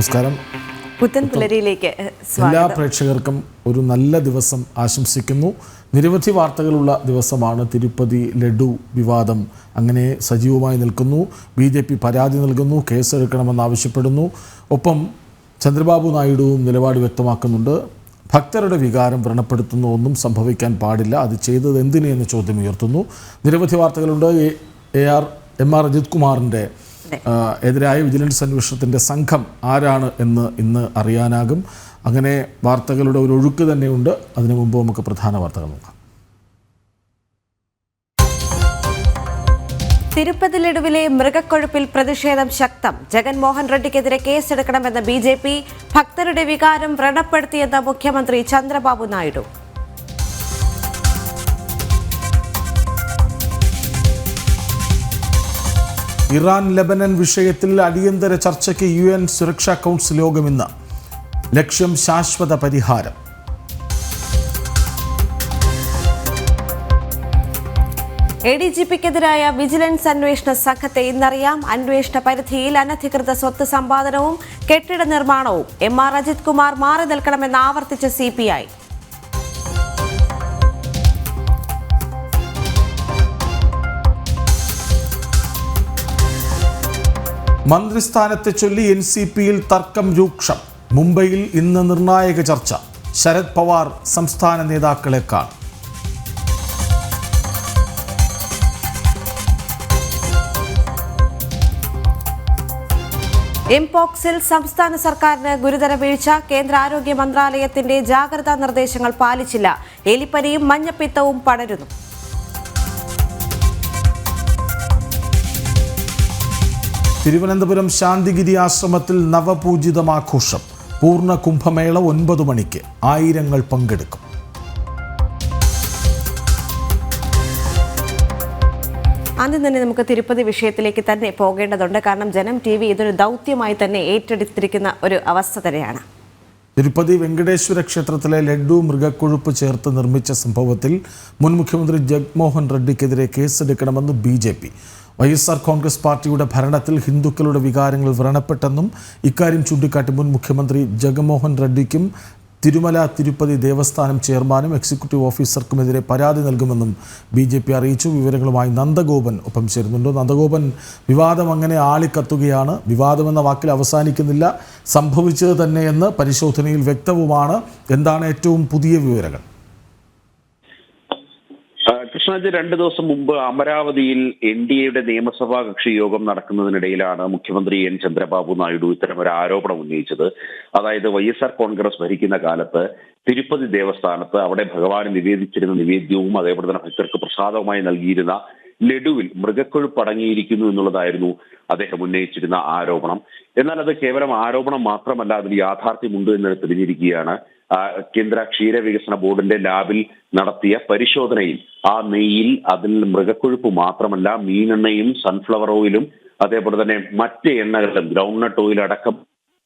നമസ്കാരം. എല്ലാ പ്രേക്ഷകർക്കും ഒരു നല്ല ദിവസം ആശംസിക്കുന്നു. നിരവധി വാർത്തകളുള്ള ദിവസമാണ്. തിരുപ്പതി ലഡു വിവാദം അങ്ങനെ സജീവമായി നിൽക്കുന്നു. BJP പരാതി നൽകുന്നു, കേസെടുക്കണമെന്നാവശ്യപ്പെടുന്നു. ഒപ്പം ചന്ദ്രബാബു നായിഡുവും നിലപാട് വ്യക്തമാക്കുന്നുണ്ട്. ഭക്തരുടെ വികാരം വ്രണപ്പെടുത്തുന്ന ഒന്നും സംഭവിക്കാൻ പാടില്ല, അത് ചെയ്തത് എന്തിന് എന്ന ചോദ്യം ഉയർത്തുന്നു. നിരവധി വാർത്തകളുണ്ട്. MR അജിത് കുമാറിൻ്റെ എതിരായ വിജിലൻസ് അന്വേഷണത്തിൻ്റെ സംഘം ആരാണ് എന്ന് ഇന്ന് അറിയാനാകും. അങ്ങനെ വാർത്തകളുടെ ഒരു ഒഴുക്ക് തന്നെയുണ്ട്. അതിനു മുമ്പ് നമുക്ക് പ്രധാന വാർത്തകൾ നോക്കാം. തിരുപ്പതി ലഡുവിലെ മൃഗക്കൊഴുപ്പിൽ പ്രതിഷേധം ശക്തം. ജഗൻമോഹൻ റെഡ്ഡിക്കെതിരെ കേസെടുക്കണമെന്ന BJP. ഭക്തരുടെ വികാരം വ്രണപ്പെടുത്തിയെന്ന മുഖ്യമന്ത്രി ചന്ദ്രബാബു നായിഡു. ഇറാൻ ലെബനൻ വിഷയത്തിൽ അടിയന്തര ചർച്ചയ്ക്ക് UN സുരക്ഷാ കൗൺസിൽ യോഗം ഇന്ന്. ലക്ഷ്യം ശാശ്വത പരിഹാരം. ADGPക്കെതിരായ വിജിലൻസ് അന്വേഷണ സംഘത്തെ ഇന്നറിയാം. അന്വേഷണ പരിധിയിൽ അനധികൃത സ്വത്ത് സമ്പാദനവും കെട്ടിട നിർമ്മാണവും. MR അജിത് കുമാർ മാറി നിൽക്കണമെന്ന് ആവർത്തിച്ച CPI. മന്ത്രിസ്ഥാനത്തെ ചൊല്ലി NCPയിൽ തർക്കം രൂക്ഷം. മുംബൈയിൽ ഇന്ന് നിർണായക ചർച്ച. ശരത് പവാർ സംസ്ഥാന നേതാക്കളെ കാണും. എംപോക്സിൽ സംസ്ഥാന സർക്കാരിന് ഗുരുതര വീഴ്ച. കേന്ദ്ര ആരോഗ്യ മന്ത്രാലയത്തിന്റെ ജാഗ്രതാ നിർദ്ദേശങ്ങൾ പാലിച്ചില്ല. എലിപ്പനിയും മഞ്ഞപ്പിത്തവും പടരുന്നു. തിരുവനന്തപുരം ശാന്തിഗിരി ആശ്രമത്തിൽ നവപൂജിതമാഘോഷം. പൂർണ്ണ കുംഭമേള 9 മണിക്ക്. ആയിരങ്ങൾ പങ്കെടുക്കും. ആദ്യം തന്നെ നമുക്ക് തിരുപ്പതി വിഷയത്തിലേക്ക് തന്നെ പോകേണ്ടതുണ്ട്. കാരണം ജനം TV ഇതൊരു ദൗത്യമായി തന്നെ ഏറ്റെടുത്തിരിക്കുന്ന ഒരു അവസ്ഥ തന്നെയാണ്. തിരുപ്പതി വെങ്കടേശ്വര ക്ഷേത്രത്തിലെ ലഡു മൃഗക്കൊഴുപ്പ് ചേർത്ത് നിർമ്മിച്ച സംഭവത്തിൽ മുൻ മുഖ്യമന്ത്രി ജഗ്മോഹൻ റെഡ്ഡിക്കെതിരെ കേസെടുക്കണമെന്ന് BJP. YSR കോൺഗ്രസ് പാർട്ടിയുടെ ഭരണത്തിൽ ഹിന്ദുക്കളുടെ വികാരങ്ങൾ വ്രണപ്പെട്ടെന്നും ഇക്കാര്യം ചൂണ്ടിക്കാട്ടി മുൻ മുഖ്യമന്ത്രി ജഗൻമോഹൻ റെഡ്ഡിക്കും തിരുമല തിരുപ്പതി ദേവസ്ഥാനം ചെയർമാനും എക്സിക്യൂട്ടീവ് ഓഫീസർക്കുമെതിരെ പരാതി നൽകുമെന്നും BJP അറിയിച്ചു. വിവരങ്ങളുമായി നന്ദഗോപൻ ഒപ്പം ചേരുന്നുണ്ട്. നന്ദഗോപൻ, വിവാദം അങ്ങനെ ആളിക്കത്തുകയാണ്. വിവാദമെന്ന വാക്കിൽ അവസാനിക്കുന്നില്ല. സംഭവിച്ചത് തന്നെയെന്ന് പരിശോധനയിൽ വ്യക്തവുമാണ്. എന്താണ് ഏറ്റവും പുതിയ വിവരങ്ങൾ? കൃഷ്ണജി, 2 ദിവസം മുമ്പ് അമരാവതിയിൽ NDAയുടെ നിയമസഭാ കക്ഷി യോഗം നടക്കുന്നതിനിടയിലാണ് മുഖ്യമന്ത്രി N ചന്ദ്രബാബു നായിഡു ഇത്തരമൊരു ആരോപണം ഉന്നയിച്ചത്. അതായത് YSR കോൺഗ്രസ് ഭരിക്കുന്ന കാലത്ത് തിരുപ്പതി ദേവസ്ഥാനത്ത് അവിടെ ഭഗവാന് നിവേദിച്ചിരുന്ന നിവേദ്യവും അതേപോലെ തന്നെ ഭക്തർക്ക് പ്രസാദവുമായി നൽകിയിരുന്ന ലഡുവിൽ മൃഗക്കൊഴുപ്പ് അടങ്ങിയിരിക്കുന്നു എന്നുള്ളതായിരുന്നു അദ്ദേഹം ഉന്നയിച്ചിരുന്ന ആരോപണം. എന്നാൽ അത് കേവലം ആരോപണം മാത്രമല്ല, അതിൽ യാഥാർത്ഥ്യമുണ്ട് എന്ന് തെളിഞ്ഞിരിക്കുകയാണ്. കേന്ദ്ര ക്ഷീരവികസന ബോർഡിന്റെ ലാബിൽ നടത്തിയ പരിശോധനയിൽ ആ നെയ്യിൽ അതിൽ മൃഗക്കൊഴുപ്പ് മാത്രമല്ല, മീനെണ്ണയും സൺഫ്ലവർ ഓയിലും അതേപോലെ തന്നെ മറ്റ് എണ്ണകളും ഗ്രൗണ്ട്നട്ട് ഓയിൽ അടക്കം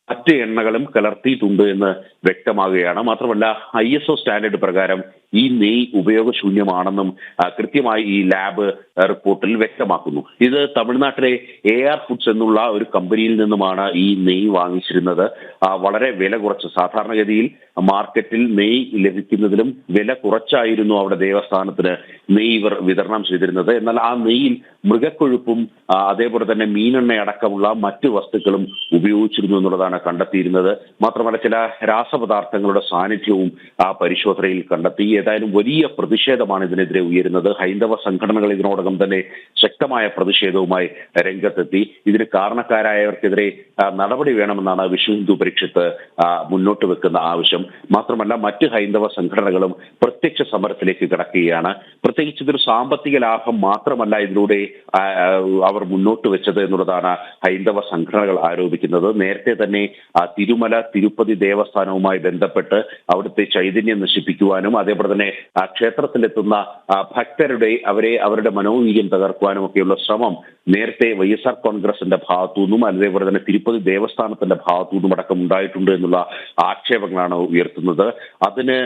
മറ്റ് എണ്ണകളും കലർത്തിയിട്ടുണ്ട് എന്ന് വ്യക്തമാകുകയാണ്. മാത്രമല്ല ISO സ്റ്റാൻഡേർഡ് പ്രകാരം ഈ നെയ് ഉപയോഗശൂന്യമാണെന്നും കൃത്യമായി ഈ ലാബ് റിപ്പോർട്ടിൽ വ്യക്തമാക്കുന്നു. ഇത് തമിഴ്നാട്ടിലെ AR ഫുഡ്സ് എന്നുള്ള ഒരു കമ്പനിയിൽ നിന്നുമാണ് ഈ നെയ് വാങ്ങിച്ചിരുന്നത്. വളരെ വില കുറച്ച്, സാധാരണഗതിയിൽ മാർക്കറ്റിൽ നെയ് ലഭിക്കുന്നതിലും വില കുറച്ചായിരുന്നു അവിടെ ദേവസ്ഥാനത്തിന് നെയ് ഇവർ വിതരണം ചെയ്തിരുന്നത്. എന്നാൽ ആ നെയ്യിൽ മൃഗക്കൊഴുപ്പും അതേപോലെ തന്നെ മീനെണ്ണ അടക്കമുള്ള മറ്റു വസ്തുക്കളും ഉപയോഗിച്ചിരുന്നു എന്നുള്ളതാണ് കണ്ടെത്തിയിരുന്നത്. മാത്രമല്ല ചില രാസപദാർത്ഥങ്ങളുടെ സാന്നിധ്യവും ആ പരിശോധനയിൽ കണ്ടെത്തി. ഏതായാലും വലിയ പ്രതിഷേധമാണ് ഇതിനെതിരെ ഉയരുന്നത്. ഹൈന്ദവ സംഘടനകൾ ഇതിനോടകം തന്നെ ശക്തമായ പ്രതിഷേധവുമായി രംഗത്തെത്തി. ഇതിന് കാരണക്കാരായവർക്കെതിരെ നടപടി വേണമെന്നാണ് വിശ്വ ഹിന്ദു പരിഷത്ത് മുന്നോട്ട് വെക്കുന്ന ആവശ്യം. മാത്രമല്ല മറ്റ് ഹൈന്ദവ സംഘടനകളും പ്രത്യക്ഷ സമരത്തിലേക്ക് കടക്കുകയാണ്. പ്രത്യേകിച്ച് ഇതൊരു സാമ്പത്തിക ലാഭം മാത്രമല്ല ഇതിലൂടെ അവർ മുന്നോട്ട് വെച്ചത് എന്നുള്ളതാണ് ഹൈന്ദവ സംഘടനകൾ ആരോപിക്കുന്നത്. നേരത്തെ തന്നെ തിരുമല തിരുപ്പതി ദേവസ്ഥാനവുമായി ബന്ധപ്പെട്ട് അവിടുത്തെ ചൈതന്യം നശിപ്പിക്കുവാനും അതേപോലെ അതേപോലെ തന്നെ ക്ഷേത്രത്തിലെത്തുന്ന ഭക്തരുടെ അവരുടെ മനോവീര്യം തകർക്കുവാനും ഒക്കെയുള്ള ശ്രമം നേരത്തെ വൈഎസ്ആർ കോൺഗ്രസിന്റെ ഭാഗത്തുനിന്നും അതേപോലെ തന്നെ തിരുപ്പതി ദേവസ്ഥാനത്തിന്റെ ഭാഗത്തുനിന്നും അടക്കം ഉണ്ടായിട്ടുണ്ട് എന്നുള്ള ആക്ഷേപങ്ങളാണ് ഉയർത്തുന്നത്. അതിന്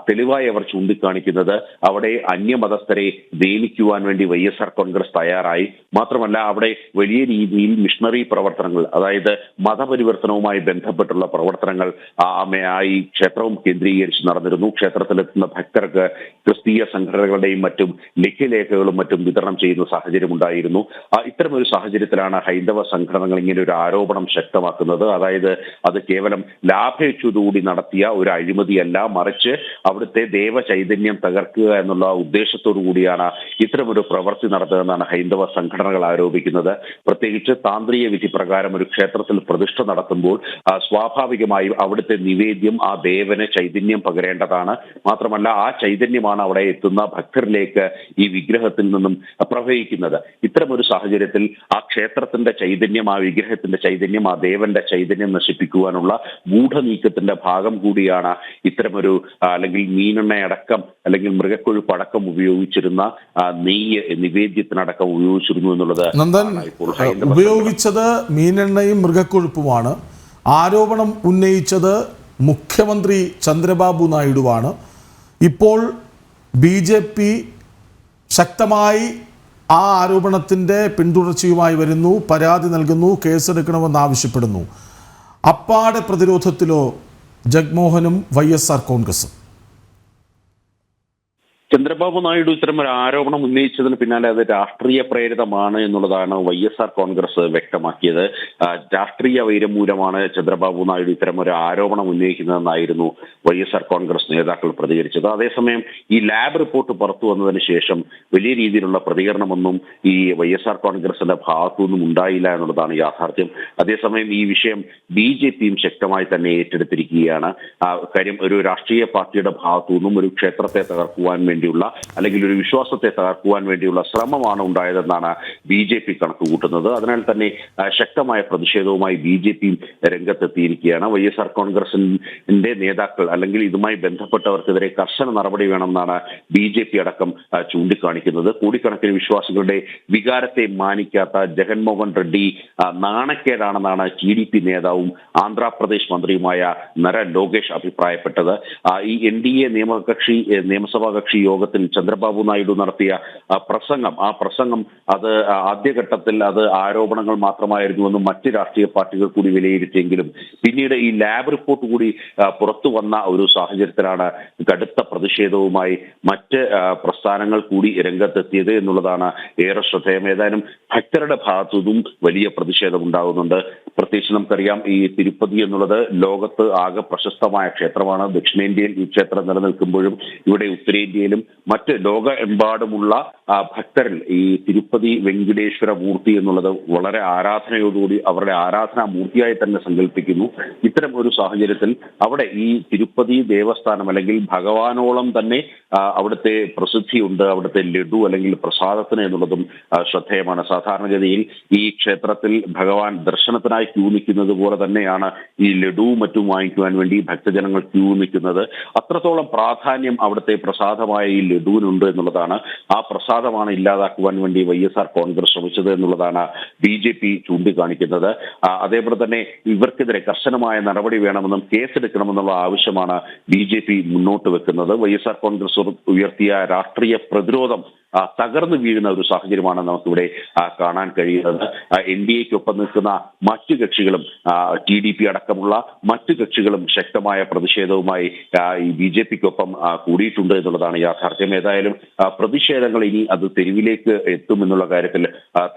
തെളിവായി അവർ ചൂണ്ടിക്കാണിക്കുന്നത് അവിടെ അന്യമതസ്ഥരെ നിയമിക്കുവാൻ വേണ്ടി വൈഎസ്ആർ കോൺഗ്രസ് തയ്യാറായി. മാത്രമല്ല അവിടെ വലിയ രീതിയിൽ മിഷണറി പ്രവർത്തനങ്ങൾ, അതായത് മതപരിവർത്തനവുമായി ബന്ധപ്പെട്ടുള്ള പ്രവർത്തനങ്ങൾ ഈ ക്ഷേത്രവും കേന്ദ്രീകരിച്ച് നടന്നിരുന്നു. ക്ഷേത്രത്തിലെത്തുന്ന ഭക്തർക്ക് ക്രിസ്തീയ സംഘടനകളുടെയും മറ്റും ലഘുലേഖകളും മറ്റും വിതരണം ചെയ്യുന്ന സാഹചര്യം ഉണ്ടായിരുന്നു. ഇത്തരമൊരു സാഹചര്യത്തിലാണ് ഹൈന്ദവ സംഘടനകൾ ഇങ്ങനെ ഒരു ആരോപണം ശക്തമാക്കുന്നത്. അതായത് അത് കേവലം ലാഭേച്ഛയോടുകൂടി നടത്തിയ ഒരു അഴിമതിയല്ല, മറിച്ച് അവിടുത്തെ ദേവചൈതന്യം തകർക്കുക എന്നുള്ള ഉദ്ദേശത്തോടു കൂടിയാണ് ഇത്തരമൊരു പ്രവൃത്തി നടത്തുന്നതെന്നാണ് ഹൈന്ദവ സംഘടനകൾ ആരോപിക്കുന്നത്. പ്രത്യേകിച്ച് താന്ത്രിക വിധി പ്രകാരം ഒരു ക്ഷേത്രത്തിൽ പ്രതിഷ്ഠ നടത്തുമ്പോൾ സ്വാഭാവികമായും അവിടുത്തെ നിവേദ്യം ആ ദേവന് ചൈതന്യം പകരേണ്ടതാണ്. മാത്രമല്ല ആ ചൈതന്യമാണ് അവിടെ എത്തുന്ന ഭക്തരിലേക്ക് ഈ വിഗ്രഹത്തിൽ നിന്നും പ്രവഹിക്കുന്നത്. ഇത്തരമൊരു സാഹചര്യത്തിൽ ആ ക്ഷേത്രത്തിന്റെ ചൈതന്യം, ആ വിഗ്രഹത്തിന്റെ ചൈതന്യം, ആ ദേവന്റെ ചൈതന്യം നശിപ്പിക്കുവാനുള്ള ഗൂഢനീക്കത്തിന്റെ ഭാഗം കൂടിയാണ് ഇത്തരമൊരു അല്ലെങ്കിൽ മീനെണ്ണയടക്കം അല്ലെങ്കിൽ മൃഗക്കൊഴുപ്പ് അടക്കം ഉപയോഗിച്ചിരുന്ന നെയ്യ് നിവേദ്യത്തിനടക്കം ഉപയോഗിച്ചിരുന്നു എന്നുള്ളത്. ഉപയോഗിച്ചത് മീനെണ്ണയും മൃഗക്കൊഴുപ്പുമാണ്. ആരോപണം ഉന്നയിച്ചത് മുഖ്യമന്ത്രി ചന്ദ്രബാബു നായിഡുവാണ്. ഇപ്പോൾ BJP ശക്തമായി ആ ആരോപണത്തിൻ്റെ പിന്തുടർച്ചയുമായി വരുന്നു, പരാതി നൽകുന്നു, കേസെടുക്കണമെന്ന് ആവശ്യപ്പെടുന്നു. അപ്പാടെ പ്രതിരോധത്തിലോ ജഗ്മോഹനും വൈഎസ്ആർ കോൺഗ്രസും? ചന്ദ്രബാബു നായിഡു ഇത്തരം ഒരു ആരോപണം ഉന്നയിച്ചതിന് പിന്നാലെ അത് രാഷ്ട്രീയ പ്രേരിതമാണ് എന്നുള്ളതാണ് വൈഎസ്ആർ കോൺഗ്രസ് വ്യക്തമാക്കിയത്. രാഷ്ട്രീയ വൈരം മൂലമാണ് ചന്ദ്രബാബു നായിഡു ഇത്തരം ഒരു ആരോപണം ഉന്നയിക്കുന്നതെന്നായിരുന്നു വൈഎസ്ആർ കോൺഗ്രസ് നേതാക്കൾ പ്രതികരിച്ചത്. അതേസമയം ഈ ലാബ് റിപ്പോർട്ട് പുറത്തു വന്നതിന് ശേഷം വലിയ രീതിയിലുള്ള പ്രതികരണമൊന്നും ഈ വൈഎസ്ആർ കോൺഗ്രസിന്റെ ഭാഗത്തുനിന്നും ഉണ്ടായില്ല എന്നുള്ളതാണ് യാഥാർത്ഥ്യം. അതേസമയം ഈ വിഷയം BJPയും ശക്തമായി തന്നെ ഏറ്റെടുത്തിരിക്കുകയാണ്. കാര്യം ഒരു രാഷ്ട്രീയ പാർട്ടിയുടെ ഭാഗത്തുനിന്നും ഒരു ക്ഷേത്രത്തെ തകർക്കുവാൻ വേണ്ടിയുള്ള അല്ലെങ്കിൽ ഒരു വിശ്വാസത്തെ തകർക്കുവാൻ വേണ്ടിയുള്ള ശ്രമമാണ് ഉണ്ടായതെന്നാണ് BJP കണക്കുകൂട്ടുന്നത്. അതിനാൽ തന്നെ ശക്തമായ പ്രതിഷേധവുമായി BJPയും രംഗത്തെത്തിയിരിക്കുകയാണ്. വൈഎസ്ആർ കോൺഗ്രസിന്റെ നേതാക്കൾ അല്ലെങ്കിൽ ഇതുമായി ബന്ധപ്പെട്ടവർക്കെതിരെ കർശന നടപടി വേണമെന്നാണ് BJP അടക്കം ചൂണ്ടിക്കാണിക്കുന്നത്. കോടിക്കണക്കിന് വിശ്വാസികളുടെ വികാരത്തെ മാനിക്കാത്ത ജഗൻമോഹൻ റെഡ്ഡി നാണക്കേടാണെന്നാണ് TDP നേതാവും ആന്ധ്രാപ്രദേശ് മന്ത്രിയുമായ നര ലോകേഷ് അഭിപ്രായപ്പെട്ടത്. ഈ NDA നിയമസഭാ കക്ഷി യോഗത്തിൽ ചന്ദ്രബാബു നായിഡു നടത്തിയ പ്രസംഗം അത് ആദ്യഘട്ടത്തിൽ അത് ആരോപണങ്ങൾ മാത്രമായിരുന്നുവെന്നും മറ്റ് രാഷ്ട്രീയ പാർട്ടികൾ കൂടി വിലയിരുത്തിയെങ്കിലും പിന്നീട് ഈ ലാബ് റിപ്പോർട്ട് കൂടി പുറത്തു വന്ന ഒരു സാഹചര്യത്തിലാണ് കടുത്ത പ്രതിഷേധവുമായി മറ്റ് പ്രസ്ഥാനങ്ങൾ കൂടി രംഗത്തെത്തിയത് എന്നുള്ളതാണ് ഏറെ ശ്രദ്ധേയം. ഏതായാലും ഭക്തരുടെ ഭാഗത്തുനിന്നും വലിയ പ്രതിഷേധം ഉണ്ടാകുന്നുണ്ട്. പ്രത്യേകിച്ച് നമുക്കറിയാം ഈ തിരുപ്പതി എന്നുള്ളത് ലോകത്ത് ആകെ പ്രശസ്തമായ ക്ഷേത്രമാണ്. ദക്ഷിണേന്ത്യയിൽ ഈ ക്ഷേത്രം നിലനിൽക്കുമ്പോഴും ഇവിടെ ഉത്തരേന്ത്യയിലും മറ്റ് ലോകമെമ്പാടുമുള്ള ഭക്തരിൽ ഈ തിരുപ്പതി വെങ്കടേശ്വര മൂർത്തി എന്നുള്ളത് വളരെ ആരാധനയോടുകൂടി അവരുടെ ആരാധനാ മൂർത്തിയായി തന്നെ സങ്കല്പിക്കുന്നു. ഇത്തരം ഒരു സാഹചര്യത്തിൽ അവിടെ ഈ തിരുപ്പതി ദേവസ്ഥാനം അല്ലെങ്കിൽ ഭഗവാനോളം തന്നെ അവിടുത്തെ പ്രസിദ്ധിയുണ്ട്, അവിടുത്തെ ലഡു അല്ലെങ്കിൽ പ്രസാദത്തിന് എന്നുള്ളതും ശ്രദ്ധേയമാണ്. സാധാരണഗതിയിൽ ഈ ക്ഷേത്രത്തിൽ ഭഗവാൻ ദർശനത്തിനായി ക്യൂ നിൽക്കുന്നത് പോലെ തന്നെയാണ് ഈ ലഡുവും മറ്റും വാങ്ങിക്കുവാൻ വേണ്ടി ഭക്തജനങ്ങൾ ക്യൂ നിൽക്കുന്നത്. അത്രത്തോളം പ്രാധാന്യം അവിടുത്തെ പ്രസാദമായ ഈ ലഡുവിനുണ്ട് എന്നുള്ളതാണ്. ആ പ്രസാദമാണ് ഇല്ലാതാക്കുവാൻ വേണ്ടി വൈഎസ്ആർ കോൺഗ്രസ് ശ്രമിച്ചത് എന്നുള്ളതാണ് BJP ചൂണ്ടിക്കാണിക്കുന്നത്. അതേപോലെ തന്നെ ഇവർക്കെതിരെ കർശനമായ നടപടി വേണമെന്നും കേസെടുക്കണമെന്നുള്ള ആവശ്യമാണ് BJP മുന്നോട്ട് വെക്കുന്നത്. വൈഎസ്ആർ കോൺഗ്രസ് ഉയർത്തിയ രാഷ്ട്രീയ പ്രതിരോധം തകർന്നു വീഴുന്ന ഒരു സാഹചര്യമാണ് നമുക്കിവിടെ കാണാൻ കഴിയുന്നത്. NDAക്കൊപ്പം നിൽക്കുന്ന മറ്റു കക്ഷികളും TDP അടക്കമുള്ള മറ്റു കക്ഷികളും ശക്തമായ പ്രതിഷേധവുമായി ഈ BJPക്കൊപ്പം കൂടിയിട്ടുണ്ട് എന്നുള്ളതാണ് യാഥാർത്ഥ്യം. ഏതായാലും പ്രതിഷേധങ്ങൾ ഇനി അത് തെരുവിലേക്ക് എത്തുമെന്നുള്ള കാര്യത്തിൽ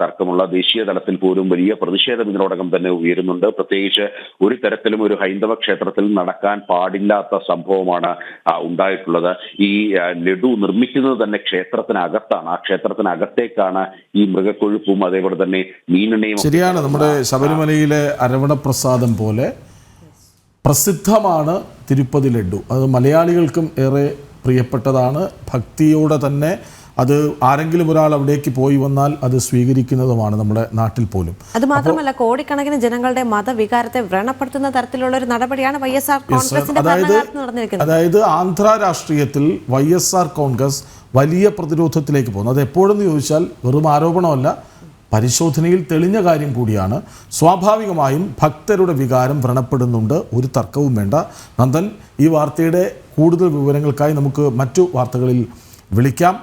തർക്കമുള്ള. ദേശീയ തലത്തിൽ പോലും വലിയ പ്രതിഷേധം ഇതിനോടകം തന്നെ ഉയരുന്നുണ്ട്. പ്രത്യേകിച്ച് ഒരു തരത്തിലും ഒരു ഹൈന്ദവ ക്ഷേത്രത്തിൽ നടക്കാൻ പാടില്ലാത്ത സംഭവമാണ് ഉണ്ടായിട്ടുള്ളത്. ഈ ലഡു നിർമ്മിക്കുന്നത് തന്നെ ക്ഷേത്രത്തിനകത്താണ്. ആ ക്ഷേത്രത്തിനകത്തേക്കാണ് ഈ മൃഗക്കൊഴുപ്പും അതേപോലെ തന്നെ മീനെണ്ണയും. ശരിയാണ്. നമ്മുടെ ശബരിമലയിലെ അരവണ പ്രസാദം പോലെ പ്രസിദ്ധമാണ് തിരുപ്പതി ലഡു. അത് മലയാളികൾക്കും ഏറെ പ്രിയപ്പെട്ടതാണ്. ഭക്തിയോടെ തന്നെ അത് ആരെങ്കിലും ഒരാൾ അവിടേക്ക് പോയി വന്നാൽ അത് സ്വീകരിക്കുന്നതുമാണ് നമ്മുടെ നാട്ടിൽ പോലും. അത് മാത്രമല്ല, കോടിക്കണക്കിന് ജനങ്ങളുടെ മതവികാരത്തെ വ്രണപ്പെടുത്തുന്ന തരത്തിലുള്ള ഒരു നടപടിയാണ് YSR കോൺഗ്രസിന്റെ ഭരണകാലത്ത് നടന്നിരിക്കുന്നത്. അതായത് ആന്ധ്ര രാഷ്ട്രീയത്തിൽ YSR കോൺഗ്രസ് വലിയ പ്രതിരോധത്തിലേക്ക് പോകുന്നു. അത് എപ്പോഴെന്ന് ചോദിച്ചാൽ വെറും ആരോപണമല്ല, പരിശോധനയിൽ തെളിഞ്ഞ കാര്യം കൂടിയാണ്. സ്വാഭാവികമായും ഭക്തരുടെ വികാരം വ്രണപ്പെടുന്നുണ്ട്, ഒരു തർക്കവും വേണ്ട. നന്ദൻ, ഈ വാർത്തയുടെ കൂടുതൽ വിവരങ്ങൾക്കായി നമുക്ക് മറ്റു വാർത്തകളിൽ വിളിക്കാം.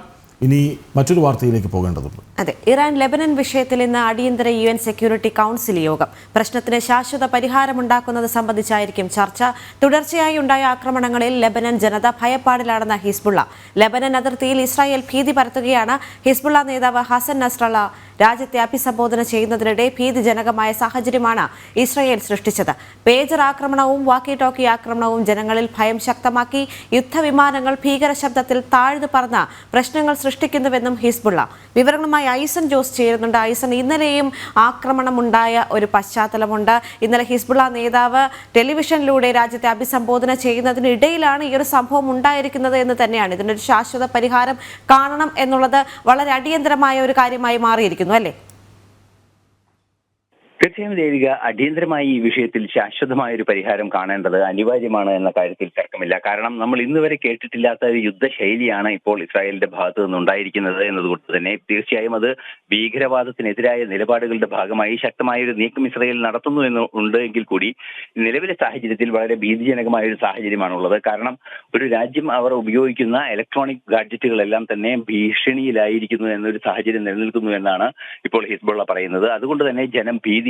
ഇനി മറ്റൊരു വാർത്തയിലേക്ക് പോകേണ്ടതുണ്ട്. അതെ, ഇറാൻ ലെബനൻ വിഷയത്തിൽ ഇന്ന് അടിയന്തര UN സെക്യൂരിറ്റി കൗൺസിൽ യോഗം. പ്രശ്നത്തിന് ശാശ്വത പരിഹാരമുണ്ടാക്കുന്നത് സംബന്ധിച്ചായിരിക്കും ചർച്ച. തുടർച്ചയായി ഉണ്ടായ ആക്രമണങ്ങളിൽ ലെബനൻ ജനത ഭയപ്പാടിലാണെന്ന ഹിസ്ബുള്ള. ലെബനൻ അതിർത്തിയിൽ ഇസ്രായേൽ ഭീതി പരത്തുകയാണ്. ഹിസ്ബുള്ള നേതാവ് ഹസൻ നസ്രള്ള രാജ്യത്തെ അഭിസംബോധന ചെയ്യുന്നതിനിടെ ഭീതിജനകമായ സാഹചര്യമാണ് ഇസ്രായേൽ സൃഷ്ടിച്ചത്. പേജർ ആക്രമണവും വാക്കി ടോക്കി ആക്രമണവും ജനങ്ങളിൽ ഭയം ശക്തമാക്കി. യുദ്ധവിമാനങ്ങൾ ഭീകര ശബ്ദത്തിൽ താഴ്ന്നു പറന്ന് പ്രശ്നങ്ങൾ സൃഷ്ടിക്കുന്നുവെന്നും ഹിസ്ബുള്ള. വിവരങ്ങളുമായി ഐസൻ ജോസ് ചേരുന്നുണ്ട്. ഐസൻ, ഇന്നലെയും ആക്രമണമുണ്ടായ ഒരു പശ്ചാത്തലമുണ്ട്. ഇന്നലെ ഹിസ്ബുള്ള നേതാവ് ടെലിവിഷനിലൂടെ രാജ്യത്തെ അഭിസംബോധന ചെയ്യുന്നതിനിടയിലാണ് ഈ ഒരു സംഭവം ഉണ്ടായിരിക്കുന്നത് എന്ന് തന്നെയാണ്. ഇതിനൊരു ശാശ്വത പരിഹാരം കാണണം എന്നുള്ളത് വളരെ അടിയന്തരമായ ഒരു കാര്യമായി മാറിയിരിക്കുന്നു, അല്ലേ? തീർച്ചയായും ദേവിക, അടിയന്തരമായി ഈ വിഷയത്തിൽ ശാശ്വതമായ ഒരു പരിഹാരം കാണേണ്ടത് അനിവാര്യമാണ് എന്ന കാര്യത്തിൽ തർക്കമില്ല. കാരണം നമ്മൾ ഇന്ന് വരെ കേട്ടിട്ടില്ലാത്ത ഒരു യുദ്ധശൈലിയാണ് ഇപ്പോൾ ഇസ്രായേലിന്റെ ഭാഗത്തു നിന്നുണ്ടായിരിക്കുന്നത് എന്നതുകൊണ്ട് തന്നെ തീർച്ചയായും അത് ഭീകരവാദത്തിനെതിരായ നിലപാടുകളുടെ ഭാഗമായി ശക്തമായ ഒരു നീക്കം ഇസ്രായേൽ നടത്തുന്നു എന്ന് ഉണ്ട് എങ്കിൽ കൂടി നിലവിലെ സാഹചര്യത്തിൽ വളരെ ഭീതിജനകമായ ഒരു സാഹചര്യമാണുള്ളത്. കാരണം ഒരു രാജ്യം അവർ ഉപയോഗിക്കുന്ന ഇലക്ട്രോണിക് ഗാഡ്ജറ്റുകളെല്ലാം തന്നെ ഭീഷണിയിലായിരിക്കുന്നു എന്നൊരു സാഹചര്യം നിലനിൽക്കുന്നു എന്നാണ് ഇപ്പോൾ ഹിസ്ബുള്ള പറയുന്നത്. അതുകൊണ്ട് തന്നെ ജനം ഭീതിയിലാണ്.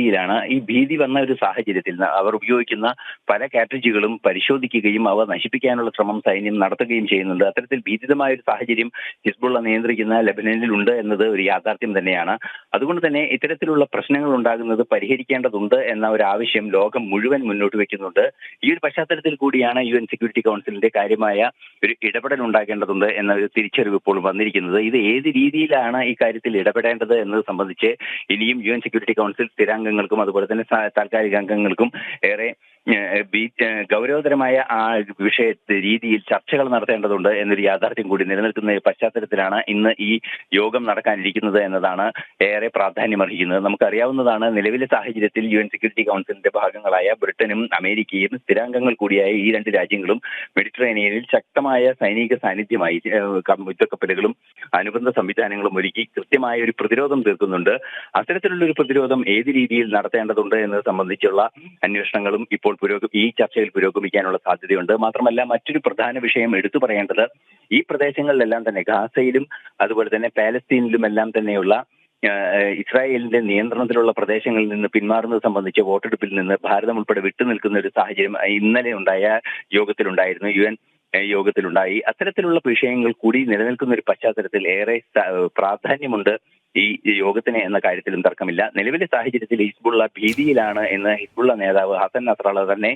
ഈ ഭീതി വന്ന ഒരു സാഹചര്യത്തിൽ അവർ ഉപയോഗിക്കുന്ന പല കാട്രിഡ്ജുകളും പരിശോധിക്കുകയും അവ നശിപ്പിക്കാനുള്ള ശ്രമം സൈന്യം നടത്തുകയും ചെയ്യുന്നുണ്ട്. അത്തരത്തിൽ ഭീതിതമായ ഒരു സാഹചര്യം ഹിസ്ബുള്ള നിയന്ത്രിക്കുന്ന ലെബനനിലുണ്ട് എന്നത് ഒരു യാഥാർത്ഥ്യം തന്നെയാണ്. അതുകൊണ്ട് തന്നെ ഇത്തരത്തിലുള്ള പ്രശ്നങ്ങൾ ഉണ്ടാകുന്നത് പരിഹരിക്കേണ്ടതുണ്ട് എന്ന ഒരു ആവശ്യം ലോകം മുഴുവൻ മുന്നോട്ട് വെക്കുന്നുണ്ട്. ഈ ഒരു പശ്ചാത്തലത്തിൽ കൂടിയാണ് UN സെക്യൂരിറ്റി കൗൺസിലിന്റെ കാര്യമായ ഒരു ഇടപെടൽ ഉണ്ടാകേണ്ടതുണ്ട് എന്ന ഒരു തിരിച്ചറിവ് ഇപ്പോൾ വന്നിരിക്കുന്നത്. ഇത് ഏത് രീതിയിലാണ് ഈ കാര്യത്തിൽ ഇടപെടേണ്ടത് എന്നത് സംബന്ധിച്ച് ഇനിയും UN സെക്യൂരിറ്റി കൗൺസിൽ സ്ഥിരാംഗങ്ങൾക്കും അതുപോലെ തന്നെ താൽക്കാലിക അംഗങ്ങൾക്കും ഏറെ ഗൗരവതരമായ ആ വിഷയ രീതിയിൽ ചർച്ചകൾ നടത്തേണ്ടതുണ്ട് എന്നൊരു യാഥാർത്ഥ്യം കൂടി നിലനിൽക്കുന്ന പശ്ചാത്തലത്തിലാണ് ഇന്ന് ഈ യോഗം നടക്കാനിരിക്കുന്നത് എന്നതാണ് ഏറെ പ്രാധാന്യമർഹിക്കുന്നത്. നമുക്കറിയാവുന്നതാണ്, നിലവിലെ സാഹചര്യത്തിൽ UN സെക്യൂരിറ്റി കൗൺസിലിന്റെ ഭാഗങ്ങളായ ബ്രിട്ടനും അമേരിക്കയും സ്ഥിരാംഗങ്ങൾ കൂടിയായ ഈ രണ്ട് രാജ്യങ്ങളും മെഡിറ്ററേനിയനിൽ ശക്തമായ സൈനിക സാന്നിധ്യമായി യുദ്ധക്കപ്പലുകളും അനുബന്ധ സംവിധാനങ്ങളും ഒരുക്കി കൃത്യമായ ഒരു പ്രതിരോധം തീർക്കുന്നുണ്ട്. അത്തരത്തിലുള്ള ഒരു പ്രതിരോധം ഏത് രീതിയിൽ നടത്തേണ്ടതുണ്ട് എന്നത് സംബന്ധിച്ചുള്ള അന്വേഷണങ്ങളും ഇപ്പോൾ ഈ ചർച്ചയിൽ പുരോഗമിക്കാനുള്ള സാധ്യതയുണ്ട്. മാത്രമല്ല മറ്റൊരു പ്രധാന വിഷയം എടുത്തു പറയേണ്ടത്, ഈ പ്രദേശങ്ങളിലെല്ലാം തന്നെ ഗാസയിലും അതുപോലെ തന്നെ പാലസ്തീനിലും എല്ലാം തന്നെയുള്ള ഇസ്രായേലിന്റെ നിയന്ത്രണത്തിലുള്ള പ്രദേശങ്ങളിൽ നിന്ന് പിന്മാറുന്നത് സംബന്ധിച്ച് വോട്ടെടുപ്പിൽ നിന്ന് ഭാരതം ഉൾപ്പെടെ വിട്ടുനിൽക്കുന്ന ഒരു സാഹചര്യം ഇന്നലെ ഉണ്ടായ യോഗത്തിലുണ്ടായിരുന്നു, UN യോഗത്തിലുണ്ടായി. അത്തരത്തിലുള്ള വിഷയങ്ങൾ കൂടി നിലനിൽക്കുന്ന ഒരു പശ്ചാത്തലത്തിൽ ഏറെ പ്രാധാന്യമുണ്ട് ഈ യോഗത്തിന് എന്ന കാര്യത്തിലും തർക്കമില്ല. നിലവിലെ സാഹചര്യത്തിൽ ഹിസ്ബുള്ള ഭീതിയിലാണ് എന്ന് ഹിസ്ബുള്ള നേതാവ് ഹസൻ നസ്രള്ള തന്നെ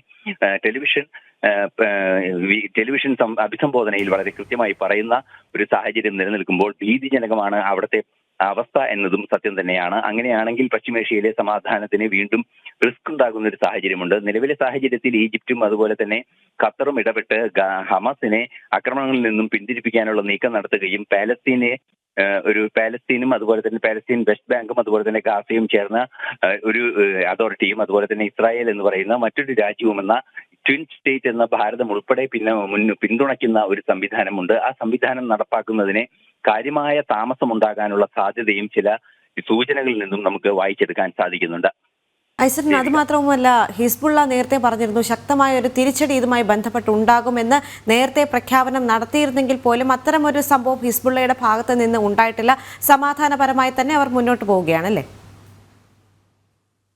ടെലിവിഷൻ അഭിസംബോധനയിൽ വളരെ കൃത്യമായി പറയുന്ന ഒരു സാഹചര്യം നിലനിൽക്കുമ്പോൾ ഭീതിജനകമാണ് അവിടുത്തെ അവസ്ഥ എന്നതും സത്യം തന്നെയാണ്. അങ്ങനെയാണെങ്കിൽ പശ്ചിമേഷ്യയിലെ സമാധാനത്തിന് വീണ്ടും റിസ്ക് ഉണ്ടാകുന്ന ഒരു സാഹചര്യമുണ്ട്. നിലവിലെ സാഹചര്യത്തിൽ ഈജിപ്തും അതുപോലെ തന്നെ ഖത്തറും ഇടപെട്ട് ഹമാസിനെ ആക്രമണങ്ങളിൽ നിന്നും പിന്തിരിപ്പിക്കാനുള്ള നീക്കം നടത്തുകയും പാലസ്തീനും അതുപോലെ തന്നെ പാലസ്തീൻ വെസ്റ്റ് ബാങ്കും അതുപോലെ തന്നെ ഗാസയും ചേർന്ന ഒരു അതോറിറ്റിയും അതുപോലെ തന്നെ ഇസ്രായേൽ എന്ന് പറയുന്ന മറ്റൊരു രാജ്യവും എന്ന ട്വിൻ സ്റ്റേറ്റ് എന്ന ഭാരതം ഉൾപ്പെടെ പിന്തുണയ്ക്കുന്ന ഒരു സംവിധാനമുണ്ട്. ആ സംവിധാനം നടപ്പാക്കുന്നതിന് കാര്യമായ താമസമുണ്ടാകാനുള്ള സാധ്യതയും ചില സൂചനകളിൽ നിന്നും നമുക്ക് വായിച്ചെടുക്കാൻ സാധിക്കുന്നുണ്ട്. ഐസൻ, അത് മാത്രവുമല്ല, ഹിസ്ബുള്ള നേരത്തെ പറഞ്ഞിരുന്നു ശക്തമായ ഒരു തിരിച്ചടി ഇതുമായി ബന്ധപ്പെട്ട് ഉണ്ടാകുമെന്ന്. നേരത്തെ പ്രഖ്യാപനം നടത്തിയിരുന്നെങ്കിൽ പോലും അത്തരമൊരു സംഭവം ഹിസ്ബുള്ളയുടെ ഭാഗത്ത് നിന്ന് ഉണ്ടായിട്ടില്ല. സമാധാനപരമായി തന്നെ അവർ മുന്നോട്ട് പോവുകയാണല്ലേ?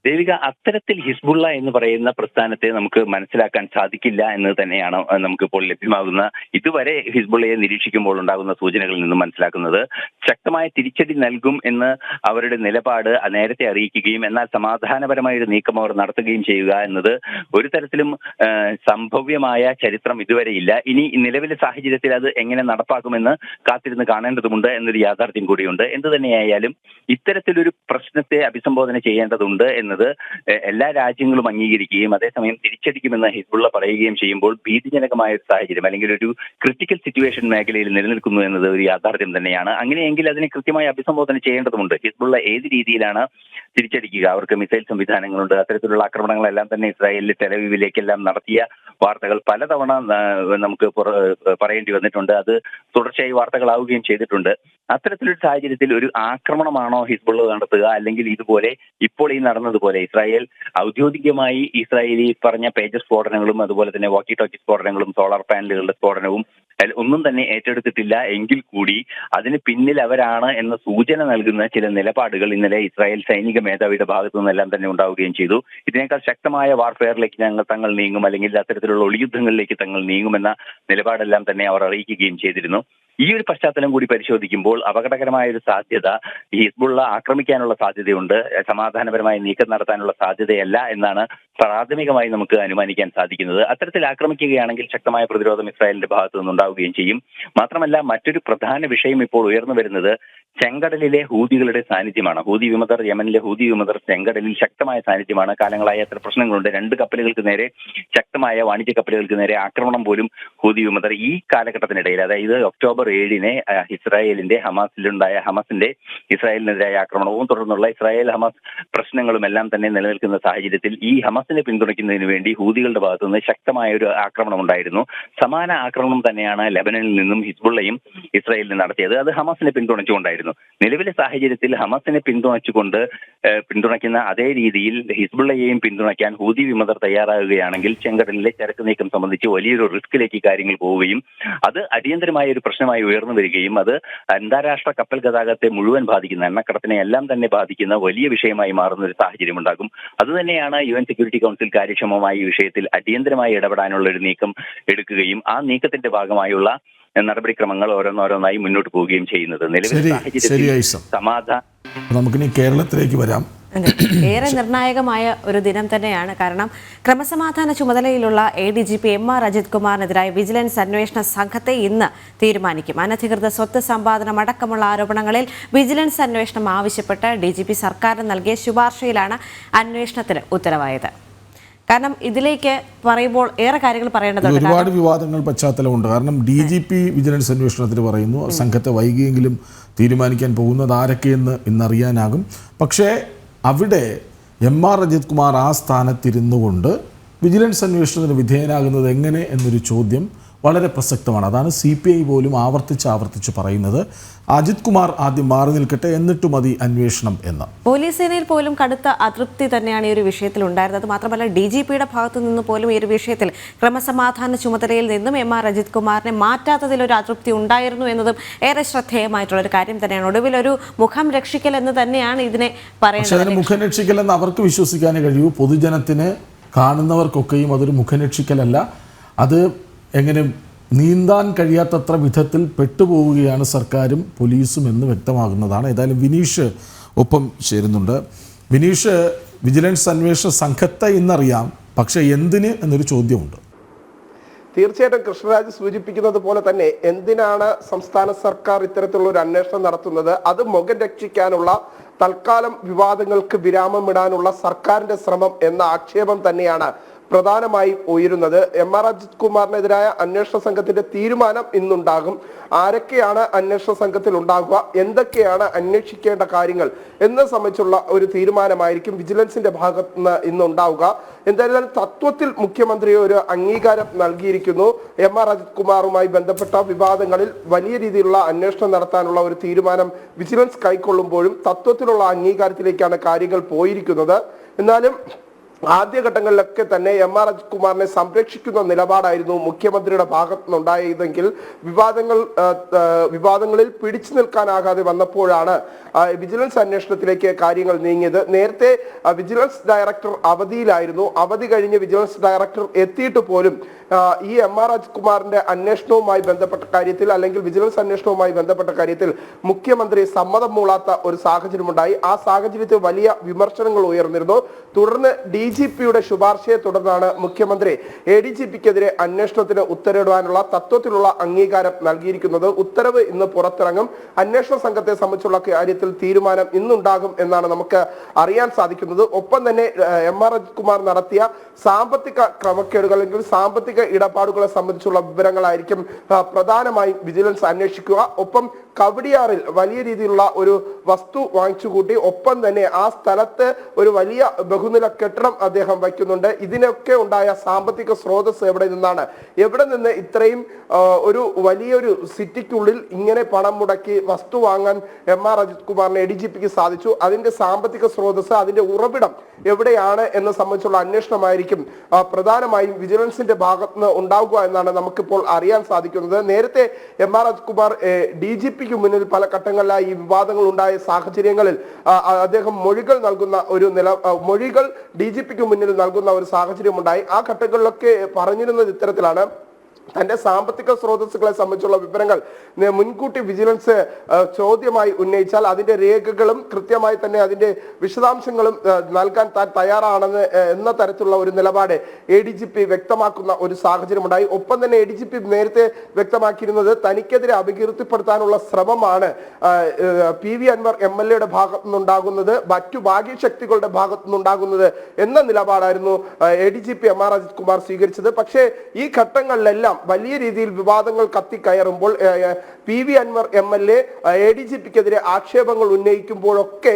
ദേവിക, അത്തരത്തിൽ ഹിസ്ബുള്ള എന്ന് പറയുന്ന പ്രസ്ഥാനത്തെ നമുക്ക് മനസ്സിലാക്കാൻ സാധിക്കില്ല എന്ന് തന്നെയാണ് നമുക്കിപ്പോൾ ലഭ്യമാകുന്ന ഇതുവരെ ഹിസ്ബുള്ളയെ നിരീക്ഷിക്കുമ്പോൾ ഉണ്ടാകുന്ന സൂചനകളിൽ നിന്നും മനസ്സിലാക്കുന്നത്. ശക്തമായ തിരിച്ചടി നൽകും എന്ന് അവരുടെ നിലപാട് നേരത്തെ അറിയിക്കുകയും എന്നാൽ സമാധാനപരമായ ഒരു നീക്കം അവർ നടത്തുകയും ചെയ്യുക എന്നത് ഒരു തരത്തിലും സംഭവ്യമായ ചരിത്രം ഇതുവരെയില്ല. ഇനി നിലവിലെ സാഹചര്യത്തിൽ അത് എങ്ങനെ നടപ്പാക്കുമെന്ന് കാത്തിരുന്ന് കാണേണ്ടതുണ്ട് എന്നൊരു യാഥാർത്ഥ്യം കൂടിയുണ്ട്. എന്തു തന്നെയായാലും ഇത്തരത്തിലൊരു പ്രശ്നത്തെ അഭിസംബോധന ചെയ്യേണ്ടതുണ്ട് എന്നത് പറയുന്നത് എല്ലാ രാജ്യങ്ങളും അംഗീകരിക്കുകയും അതേസമയം തിരിച്ചടിക്കുമെന്ന് ഹിസ്ബുള്ള പറയുകയും ചെയ്യുമ്പോൾ ഭീതിജനകമായ ഒരു സാഹചര്യം അല്ലെങ്കിൽ ഒരു ക്രിട്ടിക്കൽ സിറ്റുവേഷൻ മേഖലയിൽ നിലനിൽക്കുന്നു എന്നത് ഒരു യാഥാർത്ഥ്യം തന്നെയാണ്. അങ്ങനെയെങ്കിൽ അതിനെ കൃത്യമായി അഭിസംബോധന ചെയ്യേണ്ടതുണ്ട്. ഹിസ്ബുള്ള ഏത് രീതിയിലാണ് തിരിച്ചടിക്കുക? അവർക്ക് മിസൈൽ സംവിധാനങ്ങളുണ്ട്. അത്തരത്തിലുള്ള ആക്രമണങ്ങളെല്ലാം തന്നെ ഇസ്രായേലിലെ ടെലവീവിലേക്കെല്ലാം നടത്തിയ വാർത്തകൾ പലതവണ നമുക്ക് പറയേണ്ടി വന്നിട്ടുണ്ട്. അത് തുടർച്ചയായി വാർത്തകളാവുകയും ചെയ്തിട്ടുണ്ട്. അത്തരത്തിലൊരു സാഹചര്യത്തിൽ ഒരു ആക്രമണമാണോ ഹിസ്ബുള്ള നടത്തുക, അല്ലെങ്കിൽ ഇതുപോലെ ഇപ്പോൾ ഈ നടന്നതുപോലെ ഇസ്രായേൽ ഔദ്യോഗികമായി ഇസ്രായേലി പറഞ്ഞ പേജ് സ്ഫോടനങ്ങളും അതുപോലെ തന്നെ വാക്കി ടോക്കി സ്ഫോടനങ്ങളും സോളാർ പാനലുകളുടെ സ്ഫോടനവും ഒന്നും തന്നെ ഏറ്റെടുത്തിട്ടില്ല എങ്കിൽ കൂടി അതിന് പിന്നിൽ അവരാണ് എന്ന സൂചന നൽകുന്ന ചില നിലപാടുകൾ ഇന്നലെ ഇസ്രായേൽ സൈനിക മേധാവിയുടെ ഭാഗത്തു നിന്നെല്ലാം തന്നെ ഉണ്ടാവുകയും ചെയ്തു. ഇതിനേക്കാൾ ശക്തമായ വാർഫെയറിലേക്ക് തങ്ങൾ നീങ്ങും, അല്ലെങ്കിൽ അത്തരത്തിലുള്ള ഒളിയുദ്ധങ്ങളിലേക്ക് തങ്ങൾ നീങ്ങുമെന്ന നിലപാടെല്ലാം തന്നെ അവർ അറിയിക്കുകയും ചെയ്തിരുന്നു. ഈ ഒരു പശ്ചാത്തലം കൂടി പരിശോധിക്കുമ്പോൾ അപകടകരമായ ഒരു സാധ്യത ഹിസ്ബുള്ള ആക്രമിക്കാനുള്ള സാധ്യതയുണ്ട്. സമാധാനപരമായ നീക്കം നടത്താനുള്ള സാധ്യതയല്ല എന്നാണ് പ്രാഥമികമായി നമുക്ക് അനുമാനിക്കാൻ സാധിക്കുന്നത്. അത്തരത്തിൽ ആക്രമിക്കുകയാണെങ്കിൽ ശക്തമായ പ്രതിരോധം ഇസ്രായേലിന്റെ ഭാഗത്തു നിന്നുണ്ടാവുകയും ചെയ്യും. മാത്രമല്ല മറ്റൊരു പ്രധാന വിഷയം ഇപ്പോൾ ഉയർന്നു വരുന്നത് ചെങ്കടലിലെ ഹൂതികളുടെ സാന്നിധ്യമാണ്. ഹൂതി വിമതർ, യമനിലെ ഹൂതി വിമതർ ചെങ്കടലിൽ ശക്തമായ സാന്നിധ്യമാണ്. കാലങ്ങളായി അത്ര പ്രശ്നങ്ങളുണ്ട്. 2 കപ്പലുകൾക്ക് നേരെ, ശക്തമായ വാണിജ്യ കപ്പലുകൾക്ക് നേരെ ആക്രമണം പോലും ഹൂതി വിമതർ ഈ കാലഘട്ടത്തിനിടയിൽ, അതായത് ഒക്ടോബർ 7 ഇസ്രായേലിന്റെ ഹമാസിന്റെ ഇസ്രായേലിനെതിരായ ആക്രമണവും തുടർന്നുള്ള ഇസ്രായേൽ ഹമാസ് പ്രശ്നങ്ങളും എല്ലാം തന്നെ നിലനിൽക്കുന്ന സാഹചര്യത്തിൽ ഈ ഹമാസിനെ പിന്തുണയ്ക്കുന്നതിന് വേണ്ടി ഹൂതികളുടെ ഭാഗത്തുനിന്ന് ശക്തമായ ഒരു ആക്രമണം ഉണ്ടായിരുന്നു. സമാന ആക്രമണം തന്നെയാണ് ലെബനനിൽ നിന്നും ഹിസ്ബുള്ളയും ഇസ്രായേലിന് നടത്തിയത്. അത് ഹമാസിനെ പിന്തുണച്ചുകൊണ്ടായിരുന്നു. നിലവിലെ സാഹചര്യത്തിൽ ഹമാസിനെ പിന്തുണയ്ക്കുന്ന അതേ രീതിയിൽ ഹിസ്ബുള്ളയെയും പിന്തുണയ്ക്കാൻ ഹൂതി വിമതർ തയ്യാറാകുകയാണെങ്കിൽ ചെങ്കടലിലെ ചരക്ക് നീക്കം സംബന്ധിച്ച് വലിയൊരു റിസ്കിലേക്ക് കാര്യങ്ങൾ പോവുകയും അത് അടിയന്തരമായ ഒരു പ്രശ്നമായി ഉയർന്നു വരികയും അത് അന്താരാഷ്ട്ര കപ്പൽ ഗതാഗതത്തെ മുഴുവൻ ബാധിക്കുന്ന, എണ്ണക്കടത്തിനെ എല്ലാം തന്നെ ബാധിക്കുന്ന വലിയ വിഷയമായി മാറുന്ന ഒരു സാഹചര്യം ഉണ്ടാകും. അതുതന്നെയാണ് UN സെക്യൂരിറ്റി കൗൺസിൽ കാര്യക്ഷമമായി ഈ വിഷയത്തിൽ അടിയന്തരമായി ഇടപെടാനുള്ള ഒരു നീക്കം എടുക്കുകയും ആ നീക്കത്തിന്റെ ഭാഗമായുള്ള നടപടിക്രമങ്ങൾ ഓരോന്നോരോന്നായി മുന്നോട്ട് പോവുകയും ചെയ്യുന്നത്. നിലവിലെ സാഹചര്യത്തിൽ നമുക്കിനി കേരളത്തിലേക്ക് വരാം. ഏറെ നിർണായകമായ ഒരു ദിനം തന്നെയാണ്. കാരണം ക്രമസമാധാന ചുമതലയിലുള്ള ADGP MR അജിത് കുമാറിനെതിരായ വിജിലൻസ് അന്വേഷണ സംഘത്തെ ഇന്ന് തീരുമാനിക്കും. അനധികൃത സ്വത്ത് സമ്പാദനം അടക്കമുള്ള ആരോപണങ്ങളിൽ വിജിലൻസ് അന്വേഷണം ആവശ്യപ്പെട്ട് DGP സർക്കാരിന് നൽകിയ ശുപാർശയിലാണ് അന്വേഷണത്തിന് ഉത്തരവായത്. കാരണം ഇതിലേക്ക് പറയുമ്പോൾ ഏറെ കാര്യങ്ങൾ പറയേണ്ടതുണ്ട്. ഒരുപാട് വിവാദങ്ങൾ പശ്ചാത്തലമുണ്ട്. കാരണം DGP വിജിലൻസ് അന്വേഷണത്തിന് പറയുന്നു സംഘത്തെ വൈകിയെങ്കിലും തീരുമാനിക്കാൻ പോകുന്നത് ആരൊക്കെയെന്ന് ഇന്നറിയാനാകും. പക്ഷേ അവിടെ MR അജിത് കുമാർ ആ സ്ഥാനത്തിരുന്നു കൊണ്ട് വിജിലൻസ് അന്വേഷണത്തിന് വിധേയനാകുന്നത് എങ്ങനെ എന്നൊരു ചോദ്യം വളരെ പ്രസക്തമാണ്. അതാണ് CPI പോലും ആവർത്തിച്ച് പറയുന്നത്. അജിത് കുമാർ ആദ്യം മാറി നിൽക്കട്ടെ, എന്നിട്ട് മതി അന്വേഷണം എന്ന്. പോലീസ് സേനയിൽ പോലും കടുത്ത അതൃപ്തി തന്നെയാണ് ഈ ഒരു വിഷയത്തിൽ ഉണ്ടായിരുന്നത്. മാത്രമല്ല DGPയുടെ ഭാഗത്തു നിന്ന് പോലും ഈ ഒരു വിഷയത്തിൽ ക്രമസമാധാന ചുമതലയിൽ നിന്നും MR അജിത് കുമാറിനെ മാറ്റാത്തതിൽ ഒരു അതൃപ്തി ഉണ്ടായിരുന്നു എന്നതും ഏറെ ശ്രദ്ധേയമായിട്ടുള്ള ഒരു കാര്യം തന്നെയാണ്. ഒടുവിൽ ഒരു മുഖം രക്ഷിക്കൽ എന്ന് തന്നെയാണ് ഇതിനെ പറയുന്നത്. അതിന് മുഖം രക്ഷിക്കൽ എന്ന് അവർക്ക് വിശ്വസിക്കാനേ കഴിയൂ. പൊതുജനത്തിന് കാണുന്നവർക്കൊക്കെയും അതൊരു മുഖം രക്ഷിക്കലല്ല. അത് എങ്ങനെ നീന്താൻ കഴിയാത്തത്ര വിധത്തിൽ പെട്ടുപോവുകയാണ് സർക്കാരും പോലീസും എന്ന് വ്യക്തമാകുന്നതാണ്. ഏതായാലും വിനീഷ് ഒപ്പം ചേരുന്നുണ്ട്. വിനീഷ്, വിജിലൻസ് അന്വേഷണ സംഘത്തെ ഇന്നറിയാം, പക്ഷേ എന്തിന് എന്നൊരു ചോദ്യമുണ്ട്. തീർച്ചയായിട്ടും കൃഷ്ണരാജ് സൂചിപ്പിക്കുന്നത് പോലെ തന്നെ എന്തിനാണ് സംസ്ഥാന സർക്കാർ ഇത്തരത്തിലുള്ള ഒരു അന്വേഷണം നടത്തുന്നത്? അത് മുഖം രക്ഷിക്കാനുള്ള, തൽക്കാലം വിവാദങ്ങൾക്ക് വിരാമമിടാനുള്ള സർക്കാരിന്റെ ശ്രമം എന്ന ആക്ഷേപം തന്നെയാണ് പ്രധാനമായും ഉയരുന്നത്. MR അജിത് കുമാറിനെതിരായ അന്വേഷണ സംഘത്തിന്റെ തീരുമാനം ഇന്നുണ്ടാകും. ആരൊക്കെയാണ് അന്വേഷണ സംഘത്തിൽ ഉണ്ടാകുക, എന്തൊക്കെയാണ് അന്വേഷിക്കേണ്ട കാര്യങ്ങൾ എന്നത് സംബന്ധിച്ചുള്ള ഒരു തീരുമാനമായിരിക്കും വിജിലൻസിന്റെ ഭാഗത്ത് നിന്ന് ഇന്നുണ്ടാവുക. എന്തായാലും തത്വത്തിൽ മുഖ്യമന്ത്രി ഒരു അംഗീകാരം നൽകിയിരിക്കുന്നു. MR അജിത് കുമാറുമായി ബന്ധപ്പെട്ട വിവാദങ്ങളിൽ വലിയ രീതിയിലുള്ള അന്വേഷണം നടത്താനുള്ള ഒരു തീരുമാനം വിജിലൻസ് കൈക്കൊള്ളുമ്പോഴും തത്വത്തിലുള്ള അംഗീകാരത്തിലേക്കാണ് കാര്യങ്ങൾ പോയിരിക്കുന്നത്. എന്നാലും ആദ്യഘട്ടങ്ങളിലൊക്കെ തന്നെ MR അജിത് കുമാറിനെ സംരക്ഷിക്കുന്ന നിലപാടായിരുന്നു മുഖ്യമന്ത്രിയുടെ ഭാഗത്തു നിന്നുണ്ടായതെങ്കിൽ വിവാദങ്ങളിൽ പിടിച്ചു നിൽക്കാനാകാതെ വന്നപ്പോഴാണ് വിജിലൻസ് അന്വേഷണത്തിലേക്ക് കാര്യങ്ങൾ നീങ്ങിയത്. നേരത്തെ വിജിലൻസ് ഡയറക്ടർ അവധിയിലായിരുന്നു. അവധി കഴിഞ്ഞ് വിജിലൻസ് ഡയറക്ടർ എത്തിയിട്ട് പോലും ഈ MR അജിത് കുമാറിന്റെ അന്വേഷണവുമായി ബന്ധപ്പെട്ട കാര്യത്തിൽ, അല്ലെങ്കിൽ വിജിലൻസ് അന്വേഷണവുമായി ബന്ധപ്പെട്ട കാര്യത്തിൽ മുഖ്യമന്ത്രി സമ്മതം മൂളാത്ത ഒരു സാഹചര്യമുണ്ടായി. ആ സാഹചര്യത്തിൽ വലിയ വിമർശനങ്ങൾ ഉയർന്നിരുന്നു. തുടർന്ന് DGPയുടെ ശുപാർശയെ തുടർന്നാണ് മുഖ്യമന്ത്രി ADGPക്കെതിരെ അന്വേഷണത്തിന് ഉത്തരവിടാനുള്ള തത്വത്തിലുള്ള അംഗീകാരം നൽകിയിരിക്കുന്നത്. ഉത്തരവ് ഇന്ന് പുറത്തിറങ്ങും. അന്വേഷണ സംഘത്തെ സംബന്ധിച്ചുള്ള കാര്യത്തിൽ തീരുമാനം ഇന്നുണ്ടാകും എന്നാണ് നമുക്ക് അറിയാൻ സാധിക്കുന്നത്. ഒപ്പം തന്നെ MR അജിത് കുമാർ നടത്തിയ സാമ്പത്തിക ക്രമക്കേടുകൾ അല്ലെങ്കിൽ സാമ്പത്തിക ഇടപാടുകളെ സംബന്ധിച്ചുള്ള വിവരങ്ങളായിരിക്കും പ്രധാനമായും വിജിലൻസ് അന്വേഷിക്കുക. ഒപ്പം കവടിയാറിൽ വലിയ രീതിയിലുള്ള ഒരു വസ്തു വാങ്ങിച്ചുകൂട്ടി, ഒപ്പം തന്നെ ആ സ്ഥലത്ത് ഒരു വലിയ ബഹുനില കെട്ടിടം അദ്ദേഹം വയ്ക്കുന്നുണ്ട്. ഇതിനൊക്കെ ഉണ്ടായ സാമ്പത്തിക സ്രോതസ് എവിടെ നിന്നാണ്, എവിടെ നിന്ന് ഇത്രയും ഒരു വലിയൊരു സിറ്റിക്കുള്ളിൽ ഇങ്ങനെ പണം മുടക്കി വസ്തു വാങ്ങാൻ MR അജിത് കുമാറിന് ADGPക്ക് സാധിച്ചു? അതിന്റെ സാമ്പത്തിക സ്രോതസ്, അതിന്റെ ഉറവിടം എവിടെയാണ് എന്ന് സംബന്ധിച്ചുള്ള അന്വേഷണമായിരിക്കും പ്രധാനമായും വിജിലൻസിന്റെ ഭാഗത്തുനിന്ന് ഉണ്ടാവുക എന്നാണ് നമുക്കിപ്പോൾ അറിയാൻ സാധിക്കുന്നത്. നേരത്തെ MR അജിത് കുമാർ DGPക്ക് മുന്നിൽ പല ഘട്ടങ്ങളിലായി ഈ വിവാദങ്ങൾ ഉണ്ടായ സാഹചര്യങ്ങളിൽ അദ്ദേഹം മൊഴികൾ DGPക്ക് മുന്നിൽ നൽകുന്ന ഒരു സാഹചര്യം ഉണ്ടായി. ആ ഘട്ടങ്ങളിലൊക്കെ പറഞ്ഞിരുന്നത് ഇത്തരത്തിലാണ്: തന്റെ സാമ്പത്തിക സ്രോതസ്സുകളെ സംബന്ധിച്ചുള്ള വിവരങ്ങൾ മുൻകൂട്ടി വിജിലൻസ് ചോദ്യമായി ഉന്നയിച്ചാൽ അതിന്റെ രേഖകളും കൃത്യമായി തന്നെ അതിന്റെ വിശദാംശങ്ങളും നൽകാൻ താൻ തയ്യാറാണെന്ന് എന്ന തരത്തിലുള്ള ഒരു നിലപാട് ADGP വ്യക്തമാക്കുന്ന ഒരു സാഹചര്യമുണ്ടായി. ഒപ്പം തന്നെ ADGP നേരത്തെ വ്യക്തമാക്കിയിരുന്നത് തനിക്കെതിരെ അപകീർത്തിപ്പെടുത്താനുള്ള ശ്രമമാണ് PV അൻവർ MLA ഭാഗത്തു നിന്നുണ്ടാകുന്നത്, മറ്റു ഭാഗ്യശക്തികളുടെ ഭാഗത്തു നിന്നുണ്ടാകുന്നത് എന്ന നിലപാടായിരുന്നു ADGP MR അജിത് കുമാർ സ്വീകരിച്ചത്. പക്ഷേ ഈ ഘട്ടങ്ങളിലെല്ലാം വലിയ രീതിയിൽ വിവാദങ്ങൾ കത്തിക്കയറുമ്പോൾ PV അൻവർ MLA ADGPക്കെതിരെ ആക്ഷേപങ്ങൾ ഉന്നയിക്കുമ്പോഴൊക്കെ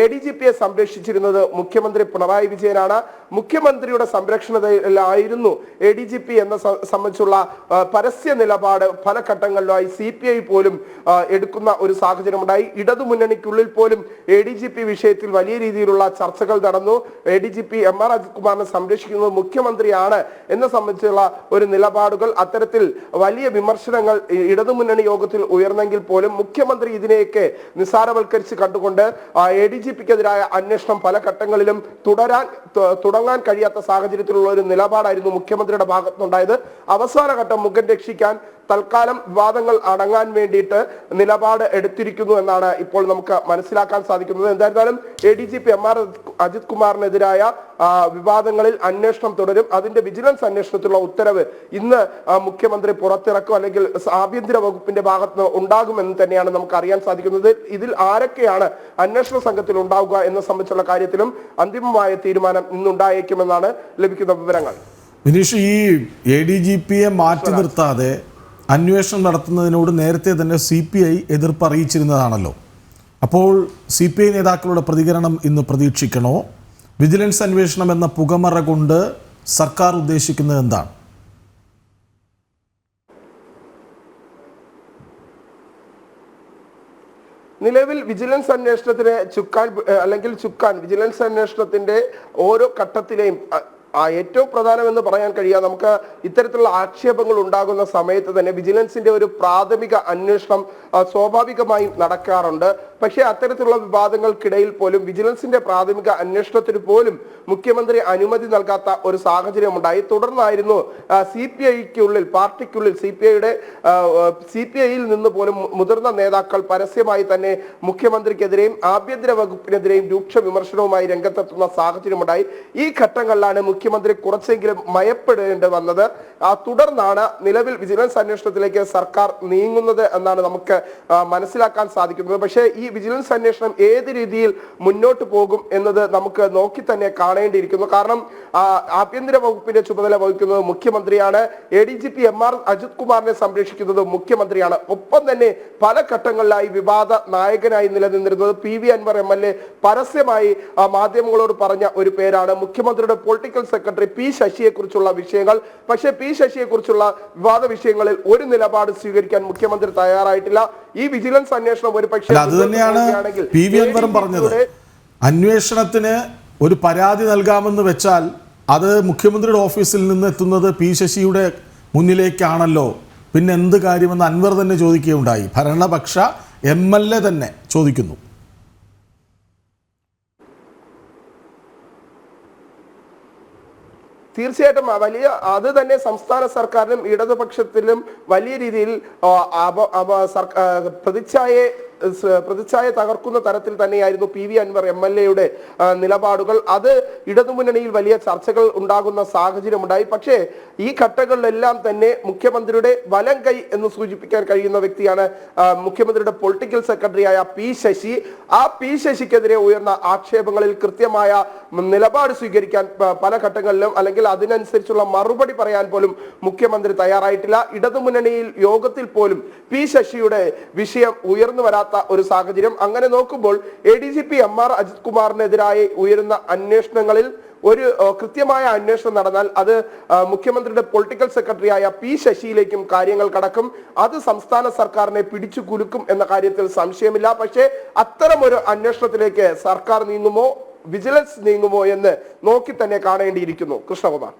ADGPയെ സംരക്ഷിച്ചിരുന്നത് മുഖ്യമന്ത്രി പിണറായി വിജയനാണ്. മുഖ്യമന്ത്രിയുടെ സംരക്ഷണയിലായിരുന്നു ADGP എന്ന സംബന്ധിച്ചുള്ള പരസ്യ നിലപാട് പല ഘട്ടങ്ങളിലായി CPI പോലും എടുക്കുന്ന ഒരു സാഹചര്യമുണ്ടായി. ഇടതുമുന്നണിക്കുള്ളിൽ പോലും ADGP വിഷയത്തിൽ വലിയ രീതിയിലുള്ള ചർച്ചകൾ നടന്നു. ADGP MR അജിത് കുമാറിനെ സംരക്ഷിക്കുന്നത് മുഖ്യമന്ത്രിയാണ് എന്ന സംബന്ധിച്ചുള്ള ഒരു നിലപാടുകൾ, അത്തരത്തിൽ വലിയ വിമർശനങ്ങൾ ഇടതുമുന്നണി യോഗത്തിൽ ഉയർന്നെങ്കിൽ പോലും മുഖ്യമന്ത്രി ഇതിനെയൊക്കെ നിസ്സാരവൽക്കരിച്ച് കണ്ടുകൊണ്ട് ADGPക്കെതിരായ അന്വേഷണം പല ഘട്ടങ്ങളിലും തുടങ്ങാൻ കഴിയാത്ത സാഹചര്യത്തിലുള്ള ഒരു നിലപാടായിരുന്നു മുഖ്യമന്ത്രിയുടെ ഭാഗത്തുനിന്നുണ്ടായത്. അവസാന ഘട്ടം മുഖം രക്ഷിക്കാൻ തൽക്കാലം വിവാദങ്ങൾ അടങ്ങാൻ വേണ്ടിയിട്ട് നിലപാട് എടുത്തിരിക്കുന്നു എന്നാണ് ഇപ്പോൾ നമുക്ക് മനസ്സിലാക്കാൻ സാധിക്കുന്നത്. എന്തായിരുന്നാലും ADGP MR അജിത് കുമാറിനെതിരായ വിവാദങ്ങളിൽ അന്വേഷണം തുടരും. അതിന്റെ വിജിലൻസ് അന്വേഷണത്തിലുള്ള ഉത്തരവ് ഇന്ന് മുഖ്യമന്ത്രി പുറത്തിറക്കും, അല്ലെങ്കിൽ ആഭ്യന്തര വകുപ്പിന്റെ ഭാഗത്ത് ഉണ്ടാകുമെന്ന് തന്നെയാണ് നമുക്ക് അറിയാൻ സാധിക്കുന്നത്. ഇതിൽ ആരൊക്കെയാണ് അന്വേഷണ സംഘത്തിൽ ഉണ്ടാവുക എന്ന സംബന്ധിച്ചുള്ള കാര്യത്തിലും അന്തിമമായ തീരുമാനം ഇന്നുണ്ടായേക്കുമെന്നാണ് ലഭിക്കുന്ന വിവരങ്ങൾ. വിനീഷ്, ഈ ADGPയെ മാറ്റി നിർത്താതെ അന്വേഷണം നടത്തുന്നതിനോട് നേരത്തെ തന്നെ CPI എതിർപ്പ് അറിയിച്ചിരുന്നതാണല്ലോ. അപ്പോൾ CPI നേതാക്കളുടെ പ്രതികരണം ഇന്ന് പ്രതീക്ഷിക്കണോ? വിജിലൻസ് അന്വേഷണം എന്ന പുകമറ കൊണ്ട് സർക്കാർ ഉദ്ദേശിക്കുന്നത് എന്താണ്? നിലവിൽ വിജിലൻസ് അന്വേഷണത്തിന് വിജിലൻസ് അന്വേഷണത്തിന്റെ ഓരോ ഘട്ടത്തിലെയും ഏറ്റവും പ്രധാനമെന്ന് പറയാൻ കഴിയാം. നമുക്ക് ഇത്തരത്തിലുള്ള ആക്ഷേപങ്ങൾ ഉണ്ടാകുന്ന സമയത്ത് തന്നെ വിജിലൻസിന്റെ ഒരു പ്രാഥമിക അന്വേഷണം സ്വാഭാവികമായും നടക്കാറുണ്ട്. പക്ഷേ അത്തരത്തിലുള്ള വിവാദങ്ങൾക്കിടയിൽ പോലും വിജിലൻസിന്റെ പ്രാഥമിക അന്വേഷണത്തിന് പോലും മുഖ്യമന്ത്രി അനുമതി നൽകാത്ത ഒരു സാഹചര്യം ഉണ്ടായി. തുടർന്നായിരുന്നു CPIക്കുള്ളിൽ, പാർട്ടിക്കുള്ളിൽ CPIയിൽ നിന്ന് പോലും മുതിർന്ന നേതാക്കൾ പരസ്യമായി തന്നെ മുഖ്യമന്ത്രിക്കെതിരെയും ആഭ്യന്തര വകുപ്പിനെതിരെയും രൂക്ഷ വിമർശനവുമായി രംഗത്തെത്തുന്ന സാഹചര്യമുണ്ടായി. ഈ ഘട്ടങ്ങളിലാണ് മുഖ്യമന്ത്രി കുറച്ചെങ്കിലും മയപ്പെടേണ്ടി വന്നത്. തുടർന്നാണ് നിലവിൽ വിജിലൻസ് അന്വേഷണത്തിലേക്ക് സർക്കാർ നീങ്ങുന്നത് എന്നാണ് നമുക്ക് മനസ്സിലാക്കാൻ സാധിക്കുന്നത്. പക്ഷേ ഈ വിജിലൻസ് അന്വേഷണം ഏത് രീതിയിൽ മുന്നോട്ട് പോകും എന്നത് നമുക്ക് നോക്കി തന്നെ കാണേണ്ടിയിരിക്കുന്നു. കാരണം ആഭ്യന്തര വകുപ്പിന്റെ ചുമതല വഹിക്കുന്നത് മുഖ്യമന്ത്രിയാണ്. ADGP MR അജിത് കുമാറിനെ സംരക്ഷിക്കുന്നത് മുഖ്യമന്ത്രിയാണ്. ഒപ്പം തന്നെ പല ഘട്ടങ്ങളിലായി വിവാദ നായകനായി നിലനിന്നിരുന്നത് PV അൻവർ MLA പരസ്യമായി മാധ്യമങ്ങളോട് പറഞ്ഞ ഒരു പേരാണ് മുഖ്യമന്ത്രിയുടെ പൊളിറ്റിക്കൽ സെക്രട്ടറി P ശശിയെ കുറിച്ചുള്ള വിഷയങ്ങൾ. പക്ഷേ P ശശിയെ കുറിച്ചുള്ള വിവാദ വിഷയങ്ങളിൽ ഒരു നിലപാട് സ്വീകരിക്കാൻ മുഖ്യമന്ത്രി തയ്യാറായിട്ടില്ല. ഈ വിജിലൻസ് അന്വേഷണം ഒരു പക്ഷേ അത് തന്നെയാണ് PV അൻവറും പറഞ്ഞത്. അന്വേഷണത്തിന് ഒരു പരാതി നൽകാമെന്ന് വെച്ചാൽ അത് മുഖ്യമന്ത്രിയുടെ ഓഫീസിൽ നിന്ന് എത്തുന്നത് P ശശിയുടെ മുന്നിലേക്കാണല്ലോ, പിന്നെ എന്ത് കാര്യമെന്ന് അൻവർ തന്നെ ചോദിക്കുകയുണ്ടായി. ഭരണപക്ഷ MLA തന്നെ ചോദിക്കുന്നു. തീർച്ചയായിട്ടും അത് തന്നെ സംസ്ഥാന സർക്കാരിനും ഇടതുപക്ഷത്തിലും വലിയ രീതിയിൽ പ്രതിച്ഛായയെ പ്രതിച്ഛായ തകർക്കുന്ന തരത്തിൽ തന്നെയായിരുന്നു PV അൻവർ MLA-യുടെ നിലപാടുകൾ. അത് ഇടതുമുന്നണിയിൽ വലിയ ചർച്ചകൾ ഉണ്ടാകുന്ന സാഹചര്യമുണ്ടായി. പക്ഷേ ഈ ഘട്ടങ്ങളിലെല്ലാം തന്നെ മുഖ്യമന്ത്രിയുടെ വലം കൈ എന്ന് സൂചിപ്പിക്കാൻ കഴിയുന്ന വ്യക്തിയാണ് മുഖ്യമന്ത്രിയുടെ പൊളിറ്റിക്കൽ സെക്രട്ടറിയായ P. ശശി. ആ P. ശശിക്കെതിരെ ഉയർന്ന ആക്ഷേപങ്ങളിൽ കൃത്യമായ നിലപാട് സ്വീകരിക്കാൻ പല ഘട്ടങ്ങളിലും അല്ലെങ്കിൽ അതിനനുസരിച്ചുള്ള മറുപടി പറയാൻ പോലും മുഖ്യമന്ത്രി തയ്യാറായിട്ടില്ല. ഇടതുമുന്നണിയിൽ യോഗത്തിൽ പോലും P. ശശിയുടെ വിഷയം ഉയർന്നു വരാത്ത ഒരു സാഹചര്യം. അങ്ങനെ നോക്കുമ്പോൾ ADGP MR അജിത് കുമാറിനെതിരായി ഉയരുന്ന അന്വേഷണങ്ങളിൽ ഒരു കൃത്യമായ അന്വേഷണം നടന്നാൽ അത് മുഖ്യമന്ത്രിയുടെ പൊളിറ്റിക്കൽ സെക്രട്ടറിയായ P. ശശിയിലേക്കും കാര്യങ്ങൾ കടക്കും. അത് സംസ്ഥാന സർക്കാരിനെ പിടിച്ചു കുലുക്കും എന്ന കാര്യത്തിൽ സംശയമില്ല. പക്ഷേ അത്തരമൊരു അന്വേഷണത്തിലേക്ക് സർക്കാർ നീങ്ങുമോ, വിജിലൻസ് നീങ്ങുമോ എന്ന് നോക്കി തന്നെ കാണേണ്ടിയിരിക്കുന്നു. കൃഷ്ണകുമാർ.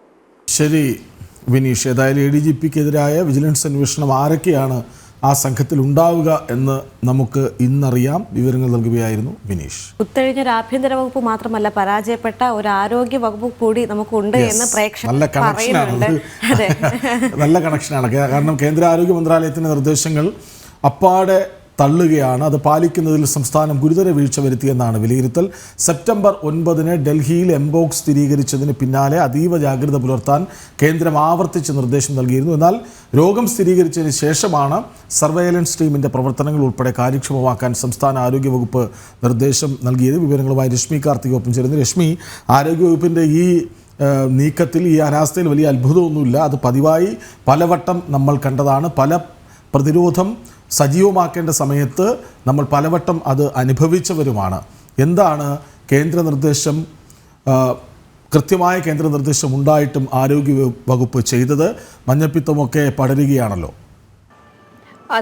ശരി വിനീഷ്, ഏതായാലും ADGPക്കെതിരായ വിജിലൻസ് അന്വേഷണം ആരൊക്കെയാണ് ആ സംഘത്തിൽ ഉണ്ടാവുക എന്ന് നമുക്ക് ഇന്നറിയാം. വിവരങ്ങൾ നൽകുകയായിരുന്നു വിനീഷ്. കുത്തഴിഞ്ഞ ഒരു ആഭ്യന്തര വകുപ്പ് മാത്രമല്ല, പരാജയപ്പെട്ട ഒരു ആരോഗ്യ വകുപ്പ് കൂടി നമുക്കുണ്ട് എന്ന് നല്ല കണക്ഷനാണ്. നല്ല കണക്ഷനാണ്. കാരണം കേന്ദ്ര ആരോഗ്യ മന്ത്രാലയത്തിന്റെ നിർദ്ദേശങ്ങൾ അപ്പാടെ തള്ളുകയാണ്. അത് പാലിക്കുന്നതിൽ സംസ്ഥാനം ഗുരുതര വീഴ്ച വരുത്തിയെന്നാണ് വിലയിരുത്തൽ. സെപ്റ്റംബർ 9 ഡൽഹിയിൽ എംബോക്സ് സ്ഥിരീകരിച്ചതിന് പിന്നാലെ അതീവ ജാഗ്രത പുലർത്താൻ കേന്ദ്രം ആവർത്തിച്ച് നിർദ്ദേശം നൽകിയിരുന്നു. എന്നാൽ രോഗം സ്ഥിരീകരിച്ചതിന് ശേഷമാണ് സർവൈലൻസ് ടീമിൻ്റെ പ്രവർത്തനങ്ങൾ ഉൾപ്പെടെ കാര്യക്ഷമമാക്കാൻ സംസ്ഥാന ആരോഗ്യവകുപ്പ് നിർദ്ദേശം നൽകിയത്. വിവരങ്ങളുമായി രശ്മി കാർത്തിക് ഒപ്പം ചേരുന്നു. രശ്മി, ആരോഗ്യവകുപ്പിൻ്റെ ഈ നീക്കത്തിൽ, ഈ അനാസ്ഥയിൽ വലിയ അത്ഭുതമൊന്നുമില്ല. അത് പതിവായി പലവട്ടം നമ്മൾ കണ്ടതാണ്. പല പ്രതിരോധം സജീവമാക്കേണ്ട സമയത്ത് നമ്മൾ പലവട്ടം അത് അനുഭവിച്ചവരുമാണ്. എന്താണ് കേന്ദ്ര നിർദ്ദേശം, കൃത്യമായ കേന്ദ്ര നിർദ്ദേശം ഉണ്ടായിട്ടും ആരോഗ്യ വകുപ്പ് ചെയ്തത്? മഞ്ഞപ്പിത്തമൊക്കെ പടരുകയാണല്ലോ.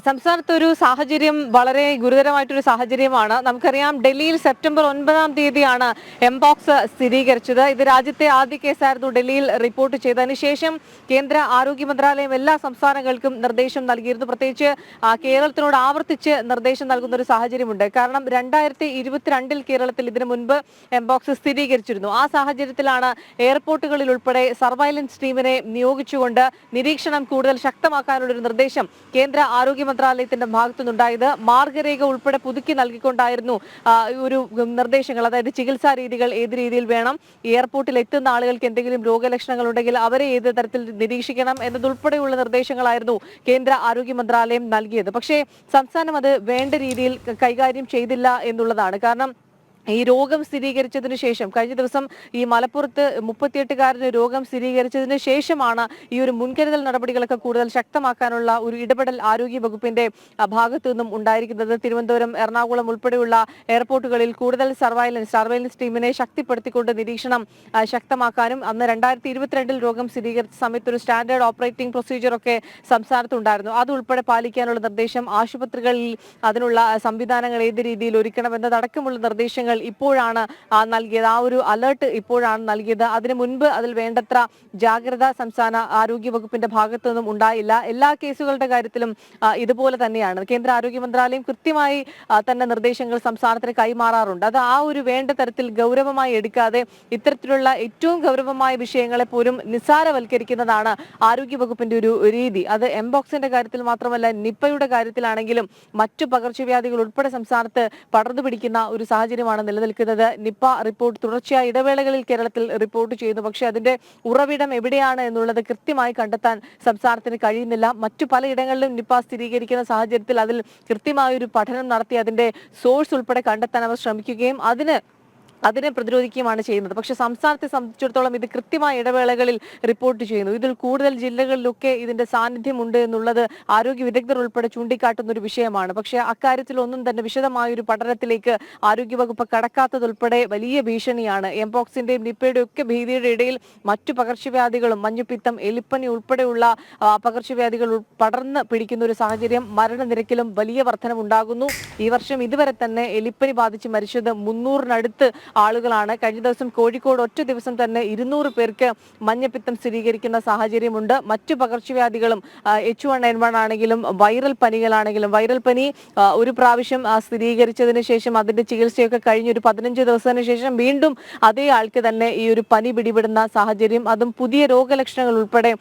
സംസ്ഥാനത്ത് ഒരു സാഹചര്യം വളരെ ഗുരുതരമായിട്ടൊരു സാഹചര്യമാണ്. നമുക്കറിയാം, ഡൽഹിയിൽ സെപ്റ്റംബർ 9 എംപോക്സ് സ്ഥിരീകരിച്ചത്. ഇത് രാജ്യത്തെ ആദ്യ കേസായിരുന്നു ഡൽഹിയിൽ റിപ്പോർട്ട് ചെയ്തതിന് ശേഷം കേന്ദ്ര ആരോഗ്യ മന്ത്രാലയം എല്ലാ സംസ്ഥാനങ്ങൾക്കും നിർദ്ദേശം നൽകിയിരുന്നു. പ്രത്യേകിച്ച് കേരളത്തിനോട് ആവർത്തിച്ച് നിർദ്ദേശം നൽകുന്ന ഒരു സാഹചര്യമുണ്ട്. കാരണം 2022 കേരളത്തിൽ ഇതിനു മുൻപ് എംപോക്സ് സ്ഥിരീകരിച്ചിരുന്നു. ആ സാഹചര്യത്തിലാണ് എയർപോർട്ടുകളിൽ ഉൾപ്പെടെ സർവൈലൻസ് ടീമിനെ നിയോഗിച്ചുകൊണ്ട് നിരീക്ഷണം കൂടുതൽ ശക്തമാക്കാനുള്ളൊരു നിർദ്ദേശം കേന്ദ്ര ആരോഗ്യ മന്ത്രാലയത്തിന്റെ ഭാഗത്തു നിന്നുണ്ടായത്. മാർഗരേഖ ഉൾപ്പെടെ പുതുക്കി നൽകിക്കൊണ്ടായിരുന്നു ഒരു നിർദ്ദേശങ്ങൾ. അതായത് ചികിത്സാ രീതികൾ ഏത് രീതിയിൽ വേണം, എയർപോർട്ടിൽ എത്തുന്ന ആളുകൾക്ക് എന്തെങ്കിലും രോഗലക്ഷണങ്ങൾ ഉണ്ടെങ്കിൽ അവരെ ഏത് തരത്തിൽ നിരീക്ഷിക്കണം എന്നതുൾപ്പെടെയുള്ള നിർദ്ദേശങ്ങളായിരുന്നു കേന്ദ്ര ആരോഗ്യ മന്ത്രാലയം നൽകിയത്. പക്ഷേ സംസ്ഥാനം അത് വേണ്ട രീതിയിൽ കൈകാര്യം ചെയ്തില്ല എന്നുള്ളതാണ്. കാരണം ഈ രോഗം സ്ഥിരീകരിച്ചതിന് ശേഷം കഴിഞ്ഞ ദിവസം ഈ മലപ്പുറത്ത് 38-കാരന് രോഗം സ്ഥിരീകരിച്ചതിന് ശേഷമാണ് ഈ ഒരു മുൻകരുതൽ നടപടികളൊക്കെ കൂടുതൽ ശക്തമാക്കാനുള്ള ഒരു ഇടപെടൽ ആരോഗ്യ വകുപ്പിന്റെ ഭാഗത്തു നിന്നും ഉണ്ടായിരിക്കുന്നത്. തിരുവനന്തപുരം, എറണാകുളം ഉൾപ്പെടെയുള്ള എയർപോർട്ടുകളിൽ കൂടുതൽ സർവൈലൻസ് ടീമിനെ ശക്തിപ്പെടുത്തിക്കൊണ്ട് നിരീക്ഷണം ശക്തമാക്കാനും അന്ന് 2022 രോഗം സ്ഥിരീകരിച്ച സമയത്ത് ഒരു സ്റ്റാൻഡേർഡ് ഓപ്പറേറ്റിംഗ് പ്രൊസീജിയർ ഒക്കെ സംസ്ഥാനത്തുണ്ടായിരുന്നു. അതുൾപ്പെടെ പാലിക്കാനുള്ള നിർദ്ദേശം, ആശുപത്രികളിൽ അതിനുള്ള സംവിധാനങ്ങൾ ഏത് രീതിയിൽ ഒരുക്കണം എന്നതടക്കമുള്ള നിർദ്ദേശങ്ങൾ ഇപ്പോഴാണ് നൽകിയത്. ആ ഒരു അലർട്ട് ഇപ്പോഴാണ് നൽകിയത്. അതിനു മുൻപ് അതിൽ വേണ്ടത്ര ജാഗ്രത സംസ്ഥാന ആരോഗ്യ വകുപ്പിന്റെ ഭാഗത്തു നിന്നും ഉണ്ടായില്ല. എല്ലാ കേസുകളുടെ കാര്യത്തിലും ഇതുപോലെ തന്നെയാണ്. കേന്ദ്ര ആരോഗ്യ മന്ത്രാലയം കൃത്യമായി തന്നെ നിർദ്ദേശങ്ങൾ സംസ്ഥാനത്തിന് കൈമാറാറുണ്ട്. അത് ആ ഒരു വേണ്ട തരത്തിൽ ഗൗരവമായി എടുക്കാതെ ഇത്തരത്തിലുള്ള ഏറ്റവും ഗൗരവമായ വിഷയങ്ങളെ പോലും നിസ്സാരവൽക്കരിക്കുന്നതാണ് ആരോഗ്യ വകുപ്പിന്റെ ഒരു രീതി. അത് എംബോക്സിന്റെ കാര്യത്തിൽ മാത്രമല്ല, നിപ്പയുടെ കാര്യത്തിലാണെങ്കിലും മറ്റു പകർച്ചവ്യാധികൾ ഉൾപ്പെടെ സംസ്ഥാനത്ത് പടർന്നു പിടിക്കുന്ന ഒരു സാഹചര്യമാണ് നിലനിൽക്കുന്നത്. നിപ്പ റിപ്പോർട്ട് തുടർച്ചയായ ഇടവേളകളിൽ കേരളത്തിൽ റിപ്പോർട്ട് ചെയ്യുന്നു. പക്ഷേ അതിന്റെ ഉറവിടം എവിടെയാണ് എന്നുള്ളത് കൃത്യമായി കണ്ടെത്താൻ സംസ്ഥാനത്തിന് കഴിയുന്നില്ല. മറ്റു പലയിടങ്ങളിലും നിപ്പ സ്ഥിരീകരിക്കുന്ന സാഹചര്യത്തിൽ അതിൽ കൃത്യമായൊരു പഠനം നടത്തി അതിന്റെ സോഴ്സ് ഉൾപ്പെടെ കണ്ടെത്താൻ അവർ ശ്രമിക്കുകയും അതിനെ പ്രതിരോധിക്കുകയുമാണ് ചെയ്യുന്നത്. പക്ഷെ സംസ്ഥാനത്തെ സംബന്ധിച്ചിടത്തോളം ഇത് കൃത്യമായ ഇടവേളകളിൽ റിപ്പോർട്ട് ചെയ്യുന്നു. ഇതിൽ കൂടുതൽ ജില്ലകളിലൊക്കെ ഇതിന്റെ സാന്നിധ്യമുണ്ട് എന്നുള്ളത് ആരോഗ്യ വിദഗ്ധർ ഉൾപ്പെടെ ചൂണ്ടിക്കാട്ടുന്ന ഒരു വിഷയമാണ്. പക്ഷേ അക്കാര്യത്തിൽ ഒന്നും തന്നെ വിശദമായ ഒരു പഠനത്തിലേക്ക് ആരോഗ്യവകുപ്പ് കടക്കാത്തതുൾപ്പെടെ വലിയ ഭീഷണിയാണ്. എംപോക്സിന്റെയും നിപ്പയുടെയും ഒക്കെ ഭീതിയുടെ ഇടയിൽ മറ്റു പകർച്ചവ്യാധികളും, മഞ്ഞപ്പിത്തം, എലിപ്പനി ഉൾപ്പെടെയുള്ള പകർച്ചവ്യാധികൾ പടർന്ന് പിടിക്കുന്ന ഒരു സാഹചര്യം, മരണനിരക്കിലും വലിയ വർധനവുണ്ടാകുന്നു. ഈ വർഷം ഇതുവരെ തന്നെ എലിപ്പനി ബാധിച്ച് മരിച്ചത് 300-നടുത്ത് ആളുകളാണ്. കഴിഞ്ഞ ദിവസം കോഴിക്കോട് ഒറ്റ ദിവസം തന്നെ 200 പേർക്ക് മഞ്ഞപ്പിത്തം സ്ഥിരീകരിക്കുന്ന സാഹചര്യമുണ്ട്. മറ്റു പകർച്ചവ്യാധികളും H1N1 ആണെങ്കിലും വൈറൽ പനികളാണെങ്കിലും വൈറൽ പനി ഒരു പ്രാവശ്യം സ്ഥിരീകരിച്ചതിന് ശേഷം അതിന്റെ ചികിത്സയൊക്കെ കഴിഞ്ഞ് ഒരു 15 ദിവസത്തിന് ശേഷം വീണ്ടും അതേ ആൾക്ക് തന്നെ ഈ ഒരു പനി പിടിപെടുന്ന സാഹചര്യം, അതും പുതിയ രോഗലക്ഷണങ്ങൾ ഉൾപ്പെടെ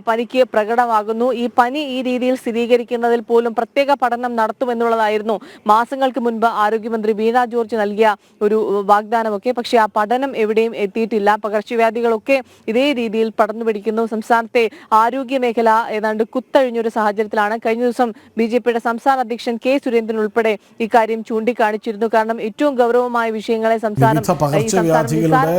പനിക്ക് പ്രകടമാകുന്നു. ഈ പനി ഈ രീതിയിൽ സ്ഥിരീകരിക്കുന്നതിൽ പോലും പ്രത്യേക പഠനം നടത്തുമെന്നുള്ളതായിരുന്നു മാസങ്ങൾക്ക് മുൻപ് ആരോഗ്യമന്ത്രി വീണ ജോർജ് നൽകിയ ഒരു വാഗ്ദാനമൊക്കെ. പക്ഷേ ആ പഠനം എവിടെയും എത്തിയിട്ടില്ല. പകർച്ചവ്യാധികളൊക്കെ ഇതേ രീതിയിൽ പടർന്നു പിടിക്കുന്നു. സംസ്ഥാനത്തെ ആരോഗ്യ മേഖല ഏതാണ്ട് കുത്തഴിഞ്ഞൊരു സാഹചര്യത്തിലാണ്. കഴിഞ്ഞ ദിവസം BJPയുടെ സംസ്ഥാന അധ്യക്ഷൻ K. സുരേന്ദ്രൻ ഉൾപ്പെടെ ഇക്കാര്യം ചൂണ്ടിക്കാണിച്ചിരുന്നു. കാരണം ഏറ്റവും ഗൗരവമായ വിഷയങ്ങളെ പകർച്ചവ്യാധികളുടെ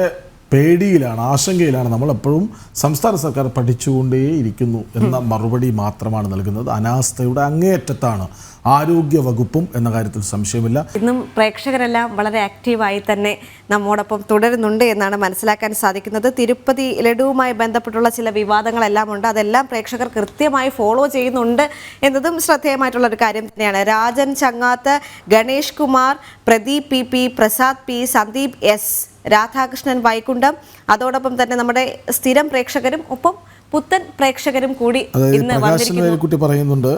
പേടിയിലാണ്, ആശങ്കയിലാണ് നമ്മൾ എപ്പോഴും. സംസ്ഥാന സർക്കാർ പഠിച്ചുകൊണ്ടേയിരിക്കുന്നു എന്ന മറുപടി മാത്രമാണ് നൽകുന്നത്. അനാസ്ഥയുടെ അങ്ങേയറ്റത്താണ് ആരോഗ്യ വകുപ്പും എന്ന കാര്യത്തിൽ സംശയമില്ല. ഇന്നും പ്രേക്ഷകരെല്ലാം വളരെ ആക്റ്റീവായി തന്നെ നമ്മോടൊപ്പം തുടരുന്നുണ്ട് എന്നാണ് മനസ്സിലാക്കാൻ സാധിക്കുന്നത്. തിരുപ്പതി ലഡുവുമായി ബന്ധപ്പെട്ടുള്ള ചില വിവാദങ്ങളെല്ലാം ഉണ്ട്. അതെല്ലാം പ്രേക്ഷകർ കൃത്യമായി ഫോളോ ചെയ്യുന്നുണ്ട് എന്നതും ശ്രദ്ധേയമായിട്ടുള്ള ഒരു കാര്യം തന്നെയാണ്. Rajan ചങ്ങാത്ത്, Ganesh Kumar, Pradeep PP, Prasad P, Sandeep S, Radhakrishnan Vaikuntham, അതോടൊപ്പം തന്നെ നമ്മുടെ സ്ഥിരം പ്രേക്ഷകരും ഒപ്പം പുത്തൻ പ്രേക്ഷകരും കൂടി ഇന്ന് വന്നിരിക്കുന്നു. പറയുന്നുണ്ട്,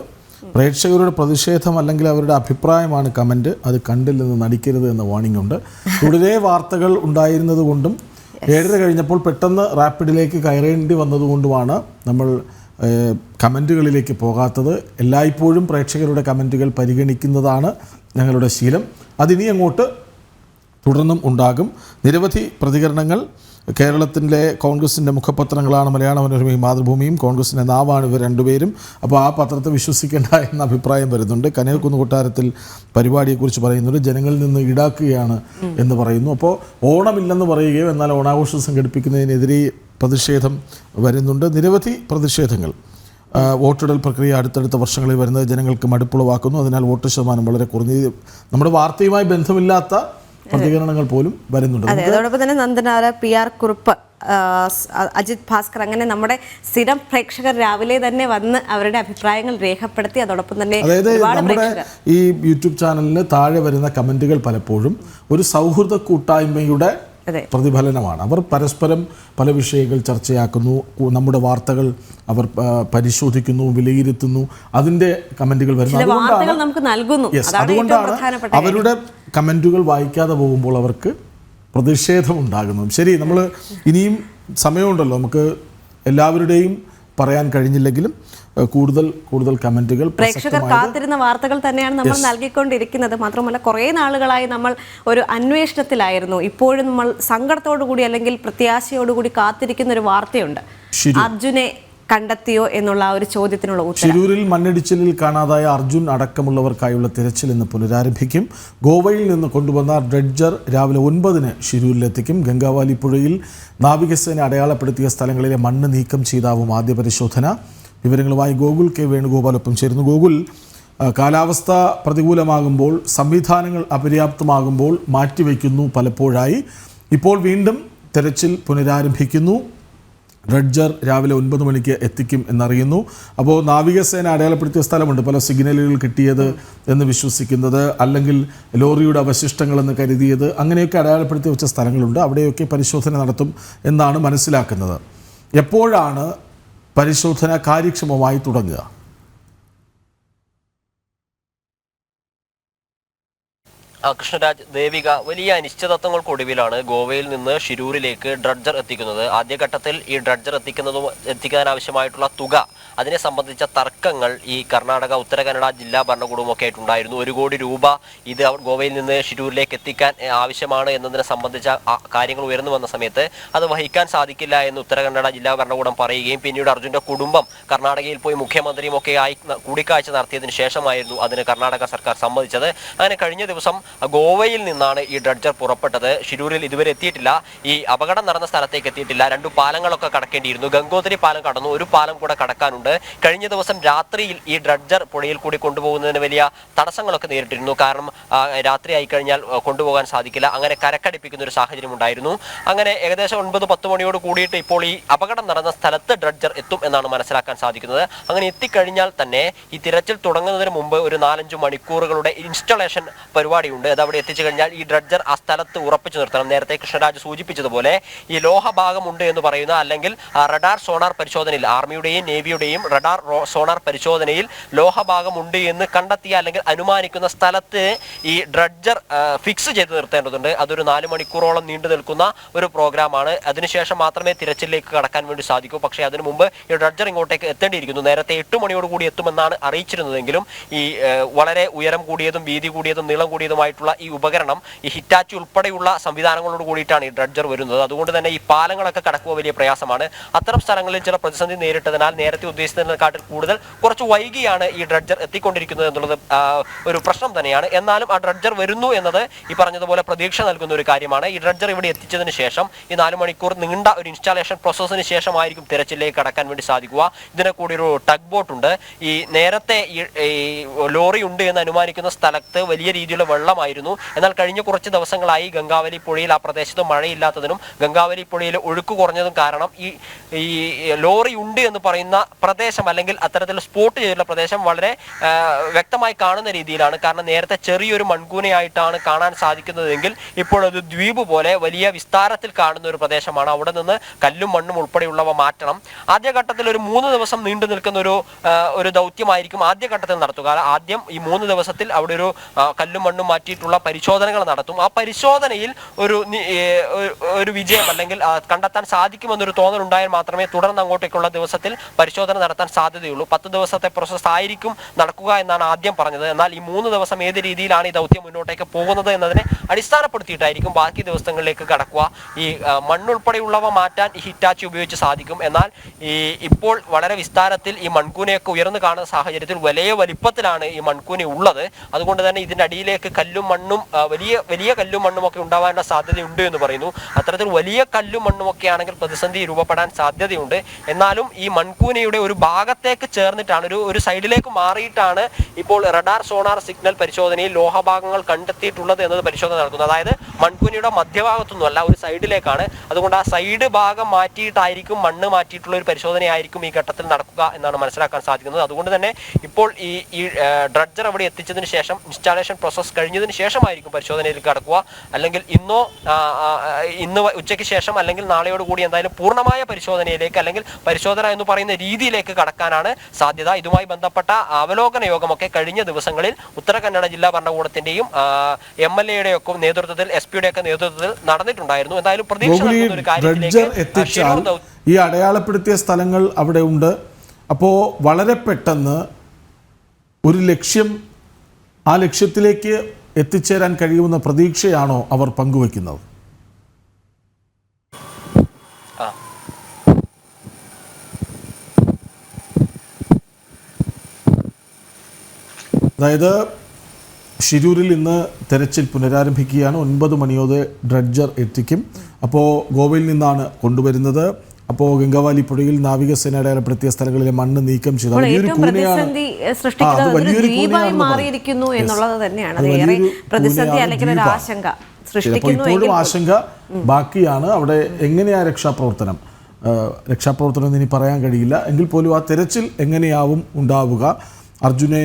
പ്രേക്ഷകരുടെ പ്രതിഷേധം അല്ലെങ്കിൽ അവരുടെ അഭിപ്രായമാണ് കമൻറ്റ്, അത് കണ്ടില്ലെന്ന് നടിക്കരുത് എന്ന വാണിംഗ് ഉണ്ട്. തുടരെ വാർത്തകൾ ഉണ്ടായിരുന്നത് കൊണ്ടും 7:30 കഴിഞ്ഞപ്പോൾ പെട്ടെന്ന് റാപ്പിഡിലേക്ക് കയറേണ്ടി വന്നതുകൊണ്ടുമാണ് നമ്മൾ കമൻറ്റുകളിലേക്ക് പോകാത്തത്. എല്ലായ്പ്പോഴും പ്രേക്ഷകരുടെ കമൻറ്റുകൾ പരിഗണിക്കുന്നതാണ് ഞങ്ങളുടെ ശീലം. അതിനി അങ്ങോട്ട് തുടർന്നും ഉണ്ടാകും. നിരവധി പ്രതികരണങ്ങൾ. കേരളത്തിലെ കോൺഗ്രസിൻ്റെ മുഖപത്രങ്ങളാണ് മലയാള മനോരമയും മാതൃഭൂമിയും. കോൺഗ്രസിൻ്റെ നാവാണ് ഇവർ രണ്ടുപേരും. അപ്പോൾ ആ പത്രത്തെ വിശ്വസിക്കേണ്ട എന്ന അഭിപ്രായം വരുന്നുണ്ട്. കനകക്കുന്ന് കൊട്ടാരത്തിൽ പരിപാടിയെക്കുറിച്ച് പറയുന്നുണ്ട്, ജനങ്ങളിൽ നിന്ന് ഈടാക്കുകയാണ് എന്ന് പറയുന്നു. അപ്പോൾ ഓണമില്ലെന്ന് പറയുകയോ എന്നാൽ ഓണാഘോഷം സംഘടിപ്പിക്കുന്നതിനെതിരെ പ്രതിഷേധം വരുന്നുണ്ട്. നിരവധി പ്രതിഷേധങ്ങൾ. വോട്ടെടുപ്പ് പ്രക്രിയ അടുത്തടുത്ത വർഷങ്ങളിൽ വരുന്നത് ജനങ്ങൾക്ക് മടുപ്പുളവാക്കുന്നു. അതിനാൽ വോട്ട് ശതമാനം വളരെ കുറഞ്ഞ, നമ്മുടെ വാർത്തയുമായി ബന്ധമില്ലാത്ത പ്രതികരണങ്ങൾ പോലും വരുന്നുണ്ട്. അതെ, അതോടൊപ്പം തന്നെ നന്ദനാര, PR കുറുപ്പ്, അജിത് ഭാസ്കർ, അങ്ങനെ നമ്മുടെ സ്ഥിരം പ്രേക്ഷകർ രാവിലെ തന്നെ വന്ന് അവരുടെ അഭിപ്രായങ്ങൾ രേഖപ്പെടുത്തി. അതോടൊപ്പം തന്നെ അതായത് നമ്മുടെ ഈ യൂട്യൂബ് ചാനലിന് താഴെ വരുന്ന കമന്റുകൾ പലപ്പോഴും ഒരു സൗഹൃദ കൂട്ടായ്മയുടെ പ്രതിഫലനമാണ്. അവർ പരസ്പരം പല വിഷയങ്ങൾ ചർച്ചയാക്കുന്നു, നമ്മുടെ വാർത്തകൾ അവർ പരിശോധിക്കുന്നു, വിലയിരുത്തുന്നു, അതിൻ്റെ കമന്റുകൾ വരുന്നു. അതുകൊണ്ടാണ് അവരുടെ കമന്റുകൾ വായിക്കാതെ പോകുമ്പോൾ അവർക്ക് പ്രതിഷേധം ഉണ്ടാകുന്നു. ശരി, നമ്മൾ ഇനിയും സമയമുണ്ടല്ലോ, നമുക്ക് എല്ലാവരുടെയും പറയാൻ കഴിഞ്ഞില്ലെങ്കിലും കൂടുതൽ കമന്റുകൾ, പ്രേക്ഷകർ കാത്തിരുന്ന വാർത്തകൾ തന്നെയാണ് നമ്മൾ നൽകിക്കൊണ്ടിരിക്കുന്നത്. മാത്രമല്ല കുറേ നാളുകളായി നമ്മൾ ഒരു അന്വേഷണത്തിലായിരുന്നു. ഇപ്പോഴും നമ്മൾ സങ്കടത്തോടു കൂടി അല്ലെങ്കിൽ പ്രത്യാശയോടുകൂടി കാത്തിരിക്കുന്ന ഒരു വാർത്തയുണ്ട്. അർജുനെ കണ്ടെത്തിയോ എന്നുള്ള ഒരു ചോദ്യത്തിനുള്ള ഉത്തരം. ശിരൂരിൽ മണ്ണിടിച്ചിലിൽ കാണാതായ അർജുൻ അടക്കമുള്ളവർക്കായുള്ള തിരച്ചിൽ ഇന്ന് പുനരാരംഭിക്കും. ഗോവയിൽ നിന്ന് കൊണ്ടുവന്ന ഡ്രഡ്ജർ രാവിലെ 9-ന് ശിരൂരിലെത്തിക്കും. ഗംഗാവാലി പുഴയിൽ നാവികസേന അടയാളപ്പെടുത്തിയ സ്ഥലങ്ങളിലെ മണ്ണ് നീക്കം ചെയ്താവും ആദ്യ പരിശോധന. വിവരങ്ങളുമായി ഗോകുൽ K. വേണുഗോപാലൊപ്പം ചേരുന്നു. ഗോകുൽ, കാലാവസ്ഥ പ്രതികൂലമാകുമ്പോൾ, സംവിധാനങ്ങൾ അപര്യാപ്തമാകുമ്പോൾ മാറ്റിവെക്കുന്നു പലപ്പോഴായി. ഇപ്പോൾ വീണ്ടും തെരച്ചിൽ പുനരാരംഭിക്കുന്നു. ഡ്രഡ്ജർ രാവിലെ 9 മണിക്ക് എത്തിക്കും എന്നറിയുന്നു. അപ്പോൾ നാവികസേന അടയാളപ്പെടുത്തിയ സ്ഥലമുണ്ട്, പല സിഗ്നലുകൾ കിട്ടിയത് എന്ന് വിശ്വസിക്കുന്നത്, അല്ലെങ്കിൽ ലോറിയുടെ അവശിഷ്ടങ്ങളെന്ന് കരുതിയത്, അങ്ങനെയൊക്കെ അടയാളപ്പെടുത്തി വെച്ച സ്ഥലങ്ങളുണ്ട്. അവിടെയൊക്കെ പരിശോധന നടത്തും എന്നാണ് മനസ്സിലാക്കുന്നത്. എപ്പോഴാണ് പരിശോധന കാര്യക്ഷമമായി തുടങ്ങുക? കൃഷ്ണരാജ്, ദേവിക, വലിയ അനിശ്ചിതത്വങ്ങൾക്കൊടുവിലാണ് ഗോവയിൽ നിന്ന് ഷിരൂരിലേക്ക് ഡ്രഡ്ജർ എത്തിക്കുന്നത്. ആദ്യഘട്ടത്തിൽ ഈ ഡ്രഡ്ജർ എത്തിക്കാനാവശ്യമായിട്ടുള്ള തുക, അതിനെ സംബന്ധിച്ച തർക്കങ്ങൾ ഈ കർണാടക, ഉത്തര കന്നഡ ജില്ലാ ഭരണകൂടമൊക്കെ ആയിട്ടുണ്ടായിരുന്നു. 1 കോടി രൂപ ഇത് ഗോവയിൽ നിന്ന് ഷിരൂരിലേക്ക് എത്തിക്കാൻ ആവശ്യമാണ് എന്നതിനെ സംബന്ധിച്ച കാര്യങ്ങൾ ഉയർന്നു വന്ന സമയത്ത് അത് വഹിക്കാൻ സാധിക്കില്ല എന്ന് ഉത്തര കന്നഡ ജില്ലാ ഭരണകൂടം പറയുകയും പിന്നീട് അർജുന്റെ കുടുംബം കർണാടകയിൽ പോയി മുഖ്യമന്ത്രിയും ഒക്കെ ആയി കൂടിക്കാഴ്ച നടത്തിയതിനു ശേഷമായിരുന്നു അതിന് കർണാടക സർക്കാർ സമ്മതിച്ചത്. അങ്ങനെ കഴിഞ്ഞ ദിവസം ഗോവയിൽ നിന്നാണ് ഈ ഡ്രഡ്ജർ പുറപ്പെട്ടത്. ഷിരൂരിൽ ഇതുവരെ എത്തിയിട്ടില്ല. ഈ അപകടം നടന്ന സ്ഥലത്തേക്ക് എത്തിയിട്ടില്ല. 2 പാലങ്ങളൊക്കെ കടക്കേണ്ടിയിരുന്നു. ഗംഗോത്രി പാലം കടന്നു, ഒരു പാലം കൂടെ കടക്കാനുണ്ട്. കഴിഞ്ഞ ദിവസം രാത്രിയിൽ ഈ ഡ്രഡ്ജർ പുഴയിൽ കൂടി കൊണ്ടുപോകുന്നതിന് വലിയ തടസ്സങ്ങളൊക്കെ നേരിട്ടിരുന്നു. കാരണം രാത്രി ആയി കഴിഞ്ഞാൽ കൊണ്ടുപോകാൻ സാധിക്കില്ല. അങ്ങനെ കരക്കടിപ്പിക്കുന്ന ഒരു സാഹചര്യം ഉണ്ടായിരുന്നു. അങ്ങനെ ഏകദേശം 9-10 മണിയോട് കൂടിയിട്ട് ഇപ്പോൾ ഈ അപകടം നടന്ന സ്ഥലത്ത് ഡ്രഡ്ജർ എത്തും എന്നാണ് മനസ്സിലാക്കാൻ സാധിക്കുന്നത്. അങ്ങനെ എത്തിക്കഴിഞ്ഞാൽ തന്നെ ഈ തിരച്ചിൽ തുടങ്ങുന്നതിന് മുമ്പ് ഒരു 4-5 മണിക്കൂറുകളുടെ ഇൻസ്റ്റലേഷൻ പരിപാടിയുണ്ട്. ഉണ്ട്. അത് അവിടെ എത്തിച്ചു കഴിഞ്ഞാൽ ഈ ഡ്രഡ്ജർ ആ സ്ഥലത്ത് ഉറപ്പിച്ചു നിർത്തണം. നേരത്തെ കൃഷ്ണരാജ് സൂചിപ്പിച്ചതുപോലെ ഈ ലോഹഭാഗമുണ്ട് എന്ന് പറയുന്ന അല്ലെങ്കിൽ റഡാർ സോണാർ പരിശോധനയിൽ ആർമിയുടെയും നേവിയുടെയും റഡാർ സോണാർ പരിശോധനയിൽ ലോഹഭാഗമുണ്ട് എന്ന് കണ്ടെത്തിയ അല്ലെങ്കിൽ അനുമാനിക്കുന്ന സ്ഥലത്ത് ഈ ഡ്രഡ്ജർ ഫിക്സ് ചെയ്ത് നിർത്തേണ്ടതുണ്ട്. അതൊരു 4 മണിക്കൂറോളം നീണ്ടു നിൽക്കുന്ന ഒരു പ്രോഗ്രാമാണ്. അതിനുശേഷം മാത്രമേ തിരച്ചിലേക്ക് കടക്കാൻ വേണ്ടി സാധിക്കൂ. പക്ഷേ അതിനു മുമ്പ് ഈ ഡ്രഡ്ജർ ഇങ്ങോട്ടേക്ക് എത്തേണ്ടിയിരിക്കുന്നു. നേരത്തെ 8 മണിയോടുകൂടി എത്തുമെന്നാണ് അറിയിച്ചിരുന്നതെങ്കിലും ഈ വളരെ ഉയരം കൂടിയതും വീതി കൂടിയതും നീളം കൂടിയതുമായിട്ടുള്ള ഈ ഉപകരണം ഈ ഹിറ്റാച്ചി ഉൾപ്പെടെയുള്ള സംവിധാനങ്ങളോട് കൂടിയിട്ടാണ് ഈ ഡ്രഡ്ജർ വരുന്നത്. അതുകൊണ്ട് തന്നെ ഈ പാലങ്ങളൊക്കെ കടക്കുക വലിയ പ്രയാസമാണ്. അത്തരം സ്ഥലങ്ങളിൽ ചില പ്രതിസന്ധി നേരിട്ടതിനാൽ നേരത്തെ ഉദ്ദേശിച്ചതിനെക്കാട്ടിൽ കൂടുതൽ കുറച്ച് വൈകിയാണ് ഈ ഡ്രഡ്ജർ എത്തിക്കൊണ്ടിരിക്കുന്നത് എന്നുള്ളത് ഒരു പ്രശ്നം തന്നെയാണ്. എന്നാലും ആ ഡ്രഡ്ജർ വരുന്നു എന്നത് ഈ പറഞ്ഞതുപോലെ പ്രതീക്ഷ നൽകുന്ന ഒരു കാര്യമാണ്. ഈ ഡ്രഡ്ജർ ഇവിടെ എത്തിച്ചതിന് ശേഷം ഈ 4 മണിക്കൂർ നീണ്ട ഒരു ഇൻസ്റ്റാളേഷൻ പ്രോസസ്സിന് ശേഷമായിരിക്കും തിരച്ചിലേക്ക് കടക്കാൻ വേണ്ടി സാധിക്കുക. ഇതിനെ കൂടി ഒരു ടഗ് ബോട്ട് ഉണ്ട്. ഈ നേരത്തെ ഈ ലോറി ഉണ്ട് എന്ന് അനുമാനിക്കുന്ന സ്ഥലത്ത് വലിയ രീതിയിലുള്ള വെള്ളമായിരുന്നു. എന്നാൽ കഴിഞ്ഞ കുറച്ച് ദിവസങ്ങളായി ഗംഗാവലി പുഴയിൽ ആ പ്രദേശത്ത് മഴയില്ലാത്തതിനും ഗംഗാവലി പുഴയിൽ ഒഴുക്ക് കുറഞ്ഞതും കാരണം ഈ ലോറി ഉണ്ട് എന്ന് പറയുന്ന പ്രദേശം അല്ലെങ്കിൽ അത്തരത്തിൽ സ്പോട്ട് ചെയ്തിട്ടുള്ള പ്രദേശം വളരെ വ്യക്തമായി കാണുന്ന രീതിയിലാണ്. കാരണം നേരത്തെ ചെറിയൊരു മൺകൂനയായിട്ടാണ് കാണാൻ സാധിക്കുന്നതെങ്കിൽ ഇപ്പോൾ അത് ദ്വീപ് പോലെ വലിയ വിസ്താരത്തിൽ കാണുന്ന ഒരു പ്രദേശമാണ്. അവിടെ നിന്ന് കല്ലും മണ്ണും ഉൾപ്പെടെയുള്ളവ മാറ്റണം. ആദ്യഘട്ടത്തിൽ ഒരു 3 ദിവസം നീണ്ടു നിൽക്കുന്ന ഒരു ദൗത്യമായിരിക്കും ആദ്യഘട്ടത്തിൽ നടത്തുക. ആദ്യം ഈ 3 ദിവസത്തിൽ അവിടെ ഒരു കല്ലും മണ്ണും മാറ്റിയിട്ടുള്ള പരിശോധനകൾ നടത്തും. ആ പരിശോധനയിൽ ഒരു വിജയം അല്ലെങ്കിൽ കണ്ടെത്താൻ സാധിക്കുമെന്നൊരു തോന്നൽ ഉണ്ടായാൽ മാത്രമേ തുടർന്ന് അങ്ങോട്ടേക്കുള്ള ദിവസത്തിൽ പരിശോധന നടത്താൻ സാധ്യതയുള്ളൂ. 10 ദിവസത്തെ പ്രോസസ് ആയിരിക്കും നടക്കുക എന്നാണ് ആദ്യം പറഞ്ഞത്. എന്നാൽ ഈ 3 ദിവസം ഏത് രീതിയിലാണ് ഈ ദൗത്യം മുന്നോട്ടേക്ക് പോകുന്നത് എന്നതിനെ അടിസ്ഥാനപ്പെടുത്തിയിട്ടായിരിക്കും ബാക്കി ദിവസങ്ങളിലേക്ക് കടക്കുക. ഈ മണ്ണുൾപ്പെടെയുള്ളവ മാറ്റാൻ ഈ ഹിറ്റാച്ചി ഉപയോഗിച്ച് സാധിക്കും. എന്നാൽ ഇപ്പോൾ വളരെ വിസ്താരത്തിൽ ഈ മൺകൂനയൊക്കെ ഉയർന്നു കാണുന്ന സാഹചര്യത്തിൽ വലിയ വലിപ്പത്തിലാണ് ഈ മൺകൂന ഉള്ളത്. അതുകൊണ്ട് തന്നെ ഇതിന്റെ അടിയിലേക്ക് കല്ലും മണ്ണും വലിയ കല്ലും മണ്ണും ഒക്കെ ഉണ്ടാവാനുള്ള സാധ്യതയുണ്ട് എന്ന് പറയുന്നു. അത്തരത്തിൽ വലിയ കല്ലും മണ്ണും ഒക്കെ ആണെങ്കിൽ പ്രതിസന്ധി രൂപപ്പെടാൻ സാധ്യതയുണ്ട്. എന്നാലും ഈ മൺകൂനയുടെ ഒരു ഭാഗത്തേക്ക് ചേർന്നിട്ടാണ് ഒരു സൈഡിലേക്ക് മാറിയിട്ടാണ് ഇപ്പോൾ റഡാർ സോണാർ സിഗ്നൽ പരിശോധനയിൽ ലോഹഭാഗങ്ങൾ കണ്ടെത്തിയിട്ടുള്ളത് എന്നത് പരിശോധന നടക്കുന്നത്. അതായത് മൺകൂനയുടെ മധ്യഭാഗത്തൊന്നുമല്ല, ഒരു സൈഡിലേക്കാണ്. അതുകൊണ്ട് ആ സൈഡ് ഭാഗം മാറ്റിയിട്ടായിരിക്കും മണ്ണ് മാറ്റിയിട്ടുള്ള ഒരു പരിശോധനയായിരിക്കും ഈ ഘട്ടത്തിൽ നടക്കുക എന്നാണ് മനസ്സിലാക്കാൻ സാധിക്കുന്നത്. അതുകൊണ്ട് തന്നെ ഇപ്പോൾ ഈ ഡ്രഡ്ജർ അവിടെ എത്തിച്ചതിന് ശേഷം ഇൻസ്റ്റാളേഷൻ പ്രോസസ് കഴിഞ്ഞതിന് ശേഷമായിരിക്കും പരിശോധനയിലേക്ക് കടക്കുക. അല്ലെങ്കിൽ ഇന്ന് ഉച്ചയ്ക്ക് ശേഷം അല്ലെങ്കിൽ നാളെയോടുകൂടി എന്തായാലും പൂർണ്ണമായ പരിശോധനയിലേക്ക് അല്ലെങ്കിൽ പരിശോധന എന്ന് പറയുന്ന രീതിയിലേക്ക് കടക്കാനാണ് സാധ്യത. ഇതുമായി ബന്ധപ്പെട്ട അവലോകന യോഗമൊക്കെ കഴിഞ്ഞ ദിവസങ്ങളിൽ ഉത്തര കന്നഡ ജില്ലാ ഭരണകൂടത്തിന്റെയും MLA യുടെ ഒക്കെ നേതൃത്വത്തിൽ SP യുടെ ഒക്കെ നേതൃത്വത്തിൽ നടന്നിട്ടുണ്ടായിരുന്നു. എന്തായാലും പ്രതീക്ഷ നൽകുന്ന ഒരു കാര്യത്തിലേക്ക് ഈ അടയാളപ്പെടുത്തിയ സ്ഥലങ്ങൾ അവിടെ ഉണ്ട്. അപ്പോൾ വളരെ പെട്ടെന്ന് ഒരു ലക്ഷ്യം, ആ ലക്ഷ്യത്തിലേക്ക് എത്തിച്ചേരാൻ കഴിയുമെന്ന പ്രതീക്ഷയാണോ അവർ പങ്കുവെക്കുന്നത്? അതായത് ഷിരൂരിൽ ഇന്ന് തെരച്ചിൽ പുനരാരംഭിക്കുകയാണ്. 9 മണിയോടെ ഡ്രഡ്ജർ എത്തിക്കും. അപ്പോൾ ഗോവയിൽ നിന്നാണ് കൊണ്ടുവരുന്നത്. അപ്പോൾ ഗംഗാവാലി പുഴയിൽ നാവികസേന അടയാളപ്പെടുത്തിയ സ്ഥലങ്ങളിലെ മണ്ണ് നീക്കം ചെയ്ത വലിയൊരു കൂനയാണ്. ഇപ്പോഴും ആശങ്ക ബാക്കിയാണ്. അവിടെ എങ്ങനെയാ രക്ഷാപ്രവർത്തനം എന്ന് ഇനി പറയാൻ കഴിയില്ല. എങ്കിൽ പോലും ആ തെരച്ചിൽ എങ്ങനെയാവും ഉണ്ടാവുക? അർജുനെ